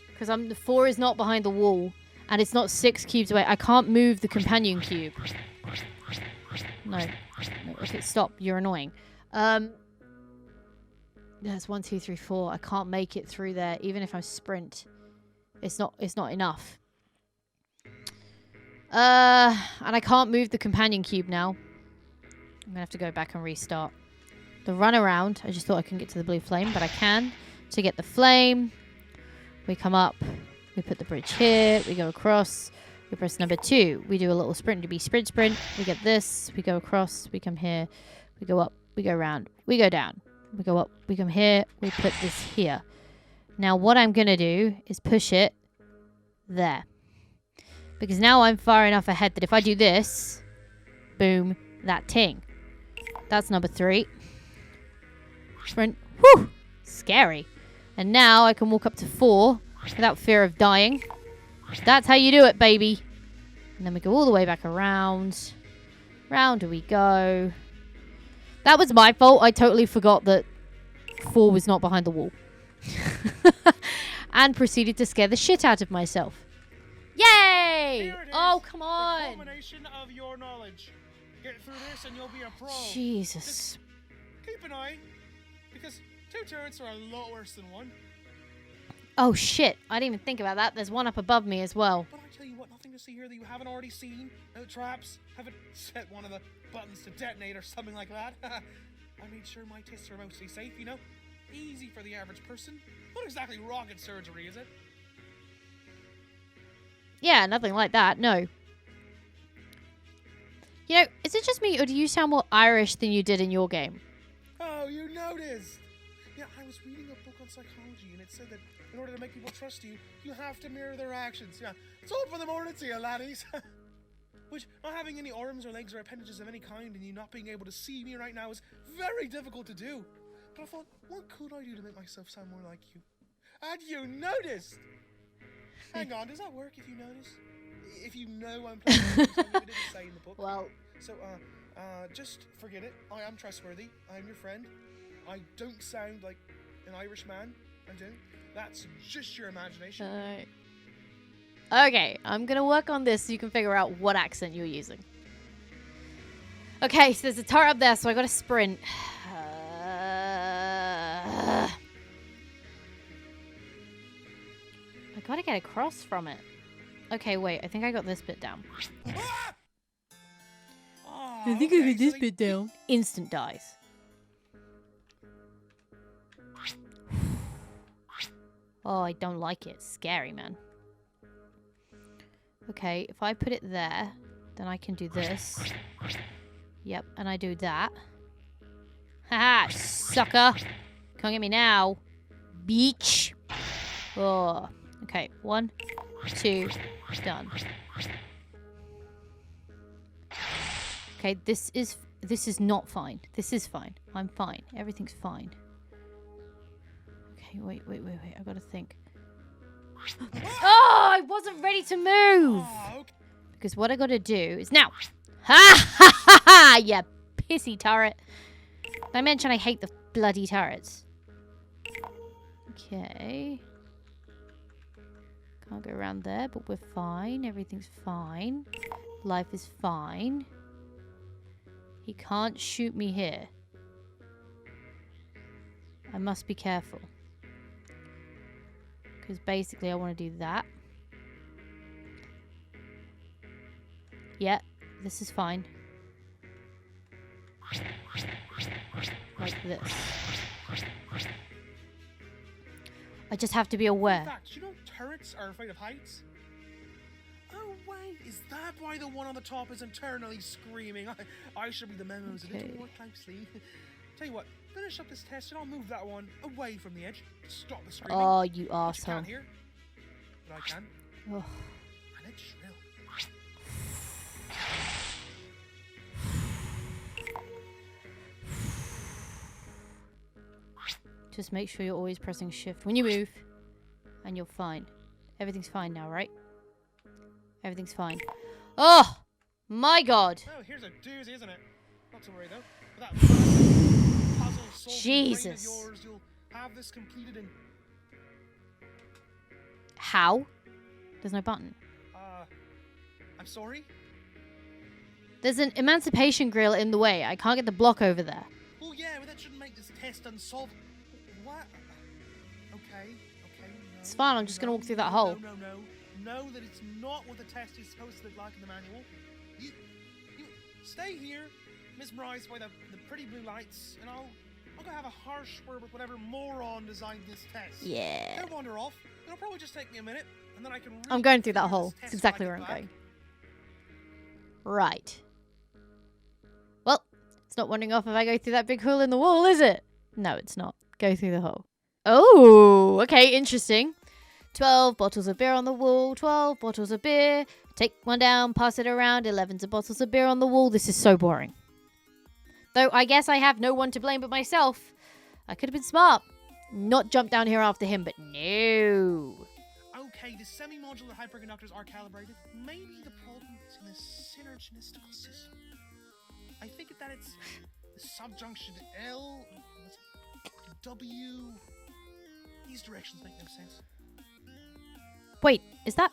Because the 4 is not behind the wall, and it's not 6 cubes away. I can't move the companion cube. No. Okay, stop. You're annoying. There's 1, 2, 3, 4. I can't make it through there, even if I sprint. It's not enough. And I can't move the companion cube now. I'm gonna have to go back and restart. The run around, I just thought I couldn't get to the blue flame, but I can. To get the flame, we come up, we put the bridge here, we go across, we press number 2, we do a little sprint to be sprint, we get this, we go across, we come here, we go up, we go around, we go down, we go up, we come here, we put this here. Now what I'm gonna do is push it there. Because now I'm far enough ahead that if I do this, boom, that ting. That's number 3. Sprint. Whew! Scary. And now I can walk up to 4 without fear of dying. That's how you do it, baby. And then we go all the way back around. Round we go. That was my fault. I totally forgot that 4 was not behind the wall. And proceeded to scare the shit out of myself. Yay! Oh, come on. The culmination of your knowledge. Get through this and you'll be a pro. Jesus. Just keep an eye, because 2 turrets are a lot worse than 1. Oh, shit. I didn't even think about that. There's one up above me as well. But I tell you what, nothing to see here that you haven't already seen. No traps. Haven't set one of the buttons to detonate or something like that. I made sure my tests are mostly safe, you know? Easy for the average person. Not exactly rocket surgery, is it? Yeah, nothing like that. No. You know, is it just me, or do you sound more Irish than you did in your game? Oh, you noticed! Yeah, I was reading a book on psychology, and it said that in order to make people trust you, you have to mirror their actions. Yeah, it's all for the morning to you, laddies. Which, not having any arms or legs or appendages of any kind, and you not being able to see me right now is very difficult to do. But I thought, what could I do to make myself sound more like you? And you noticed! Hang on, does that work if you notice? If you know I'm playing something we didn't say in the book. Well, So, just forget it. I am trustworthy. I am your friend. I don't sound like an Irish man. I don't. That's just your imagination. okay, I'm gonna work on this so you can figure out what accent you're using. Okay, so there's a turret up there, so I gotta sprint. I gotta get across from it. Okay, wait, I think I got this bit down. Ah! I think I got this bit down. Instant dies. Oh, I don't like it. It's scary, man. Okay, if I put it there, then I can do this. Yep, and I do that. Haha, sucker! Can't get me now. Beach. Oh. Okay, 1, 2, done. Okay, this is not fine. This is fine. I'm fine. Everything's fine. Okay, wait. I gotta think. Oh, I wasn't ready to move. Oh, okay. Because what I got to do is now. Ha ha ha ha! You pissy turret. Did I mention I hate the bloody turrets? Okay. Can't go around there, but we're fine. Everything's fine. Life is fine. He can't shoot me here. I must be careful. Because basically I want to do that. Yeah, this is fine. Like this. I just have to be aware. In fact, you know turrets are afraid of heights? Oh, wait, is that why the one on the top is internally screaming? I should be the memos a little more closely. Tell you what, finish up this test and I'll move that one away from the edge to stop the screaming. Oh, you Which arsehole. you can't hear, but I can. Oh. And it's shrill. Just make sure you're always pressing shift when you move. And you're fine. Everything's fine now, right? Everything's fine. Oh! My god! Oh, here's a doozy, isn't it? Not to worry, though. With that puzzle solving brain of Jesus. yours, you'll have this completed in... How? There's no button. I'm sorry? There's an emancipation grill in the way. I can't get the block over there. Well, yeah, but that shouldn't make this test unsolvable. What? Okay, no. It's fine, I'm just gonna walk through that hole. No. Know that it's not what the test is supposed to look like in the manual. You stay here, mesmerized by the pretty blue lights, and I'll go have a harsh word with whatever moron designed this test. Yeah. Don't wander off. It'll probably just take me a minute, and then I can. I'm going through that reconfigure hole. this It's test exactly when I where get I'm back. going. Right. Well, it's not wandering off if I go through that big hole in the wall, is it? No, it's not. Go through the hole. Oh, okay, interesting. 12 bottles of beer on the wall, 12 bottles of beer. Take one down, pass it around, 11 bottles of beer on the wall. This is so boring. Though I guess I have no one to blame but myself. I could have been smart. Not jump down here after him, but no. Okay, the semi-modular hyperconductors are calibrated. Maybe the problem is in the synergistical system. I think that it's the subjunction L, W. These directions make no sense. Wait, is that...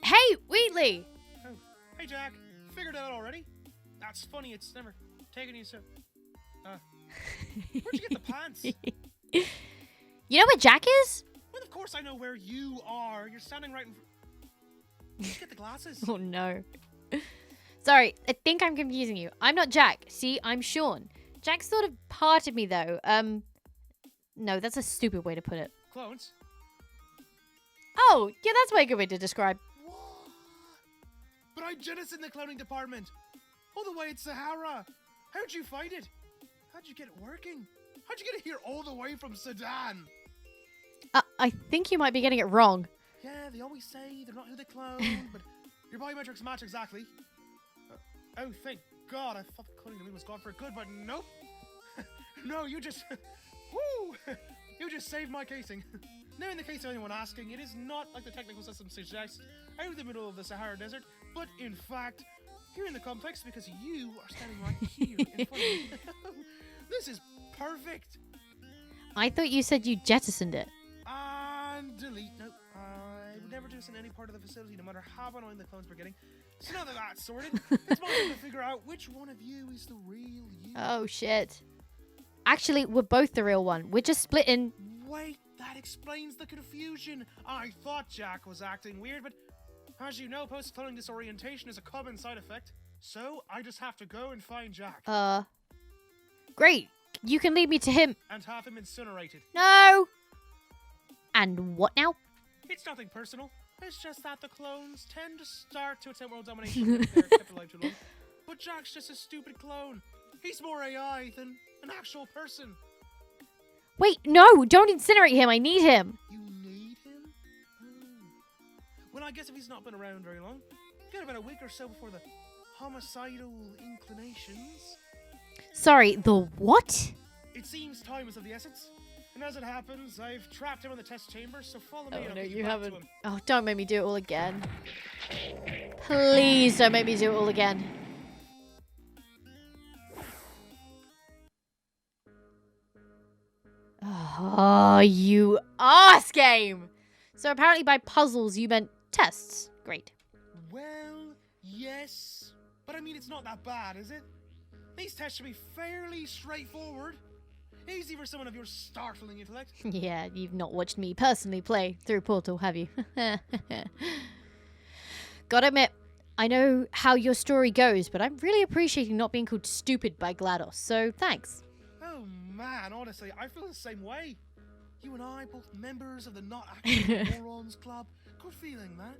Hey, Wheatley! Oh, hey Jack, figured it out already? That's funny, it's never taken you so... where'd you get the pants? You know where Jack is? Well, of course I know where you are. You're standing right in front... Did you get the glasses? Oh no. Sorry, I think I'm confusing you. I'm not Jack. See, I'm Sean. Jack sort of parted me though. No, that's a stupid way to put it. Clones? Oh, yeah, that's a good way to describe. What? But I jettisoned the cloning department. All the way in Sahara. How'd you find it? How'd you get it working? How'd you get it here all the way from Sudan? I think you might be getting it wrong. Yeah, they always say they're not who they clone, but your biometrics match exactly. Oh, thank God. I thought the cloning to me was gone for good, but nope. No, you just... Woo! You just saved my casing. Now, in the case of anyone asking, it is not like the technical system suggests out of the middle of the Sahara Desert, but in fact, here in the complex because you are standing right here in front of me. This is perfect. I thought you said you jettisoned it. And delete. No, I would never do this in any part of the facility, no matter how annoying the clones were getting. So now that that's sorted, it's my turn to figure out which one of you is the real you. Oh, shit. Actually, we're both the real one. We're just splitting. Wait, that explains the confusion. I thought Jack was acting weird, but as you know, post-cloning disorientation is a common side effect. So I just have to go and find Jack. Great. You can lead me to him. And have him incinerated. No! And what now? It's nothing personal. It's just that the clones tend to start to attempt world domination if they're kept alive too long. But Jack's just a stupid clone. He's more AI than an actual person. Wait, no! Don't incinerate him. I need him. You need him? Oh. Well, I guess if he's not been around very long, get about a week or so before the homicidal inclinations. Sorry, the what? It seems time is of the essence. And as it happens, I've trapped him in the test chamber, so follow me Oh, and I'll no, get you back haven't. to him. Oh, don't make me do it all again. Please don't make me do it all again. Oh, you ass game! So apparently by puzzles you meant tests. Great. Well, yes. But I mean, it's not that bad, is it? These tests should be fairly straightforward. Easy for someone of your startling intellect. Yeah, you've not watched me personally play through Portal, have you? Gotta admit, I know how your story goes, but I'm really appreciating not being called stupid by GLaDOS, so thanks. Oh man, honestly, I feel the same way. You and I, both members of the Not Actual Morons Club. Good feeling, man.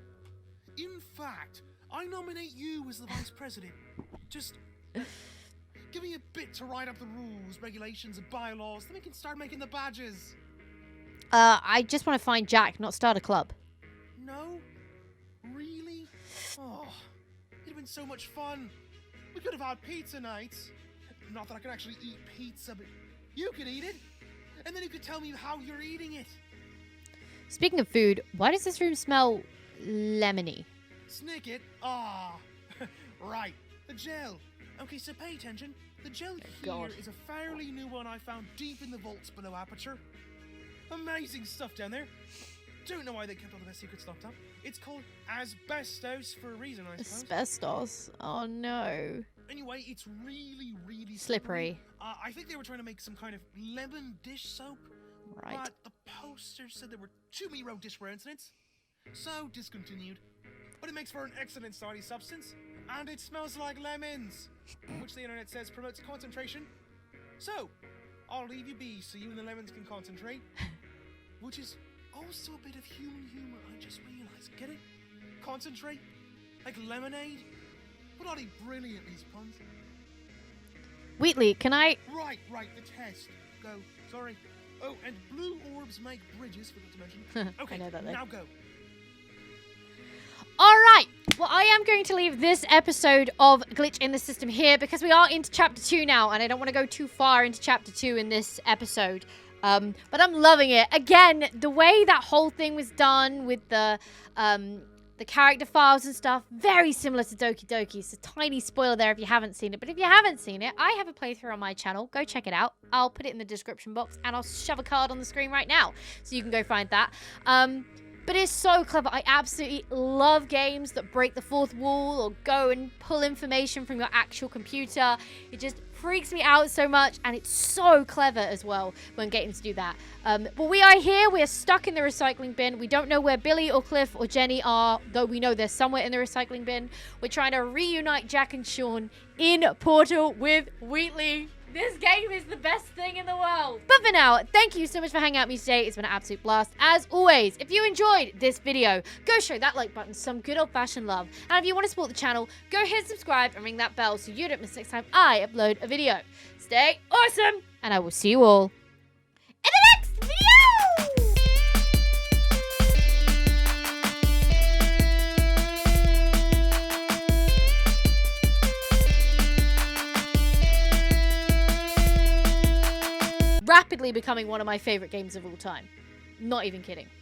In fact, I nominate you as the vice president. Just give me a bit to write up the rules, regulations, and bylaws, then we can start making the badges. I just want to find Jack, not start a club. No? Really? Oh, it'd have been so much fun. We could have had pizza nights. Not that I can actually eat pizza, but you could eat it. And then you could tell me how you're eating it. Speaking of food, why does this room smell lemony? Snick it? Ah. Right. The gel. Okay, so pay attention. The gel here is a fairly new one I found deep in the vaults below Aperture. Amazing stuff down there. Don't know why they kept all the best secrets locked up. It's called asbestos for a reason, I suppose. Asbestos? Oh no. Anyway, it's really, really Slippery. I think they were trying to make some kind of lemon dish soap. Right. But the poster said there were too many rogue dishware incidents. So discontinued. But it makes for an excellent starty substance. And it smells like lemons. Which the internet says promotes concentration. So, I'll leave you be so you and the lemons can concentrate. Which is also a bit of human humor, I just realized. Get it? Concentrate? Like lemonade? Bloody brilliant, these puns. Wheatley, can I... Right, the test. Go. Sorry. Oh, and blue orbs make bridges, forgot to mention. Okay, I know that, though. now go. Alright, well I am going to leave this episode of Glitch in the System here because we are into Chapter 2 now and I don't want to go too far into Chapter 2 in this episode. But I'm loving it. Again, the way that whole thing was done with the character files and stuff, very similar to Doki Doki. It's a tiny spoiler there if you haven't seen it. But if you haven't seen it, I have a playthrough on my channel. Go check it out. I'll put it in the description box and I'll shove a card on the screen right now so you can go find that. But it's so clever. I absolutely love games that break the fourth wall or go and pull information from your actual computer. It just freaks me out so much, and it's so clever as well when getting to do that. But we are here. We are stuck in the recycling bin. We don't know where Billy or Cliff or Jenny are, though we know they're somewhere in the recycling bin. We're trying to reunite Jack and Sean in Portal with Wheatley. This game is the best thing in the world. But for now, thank you so much for hanging out with me today. It's been an absolute blast. As always, if you enjoyed this video, go show that like button some good old-fashioned love. And if you want to support the channel, go hit subscribe and ring that bell so you don't miss next time I upload a video. Stay awesome, and I will see you all in the next video! Rapidly becoming one of my favorite games of all time. Not even kidding.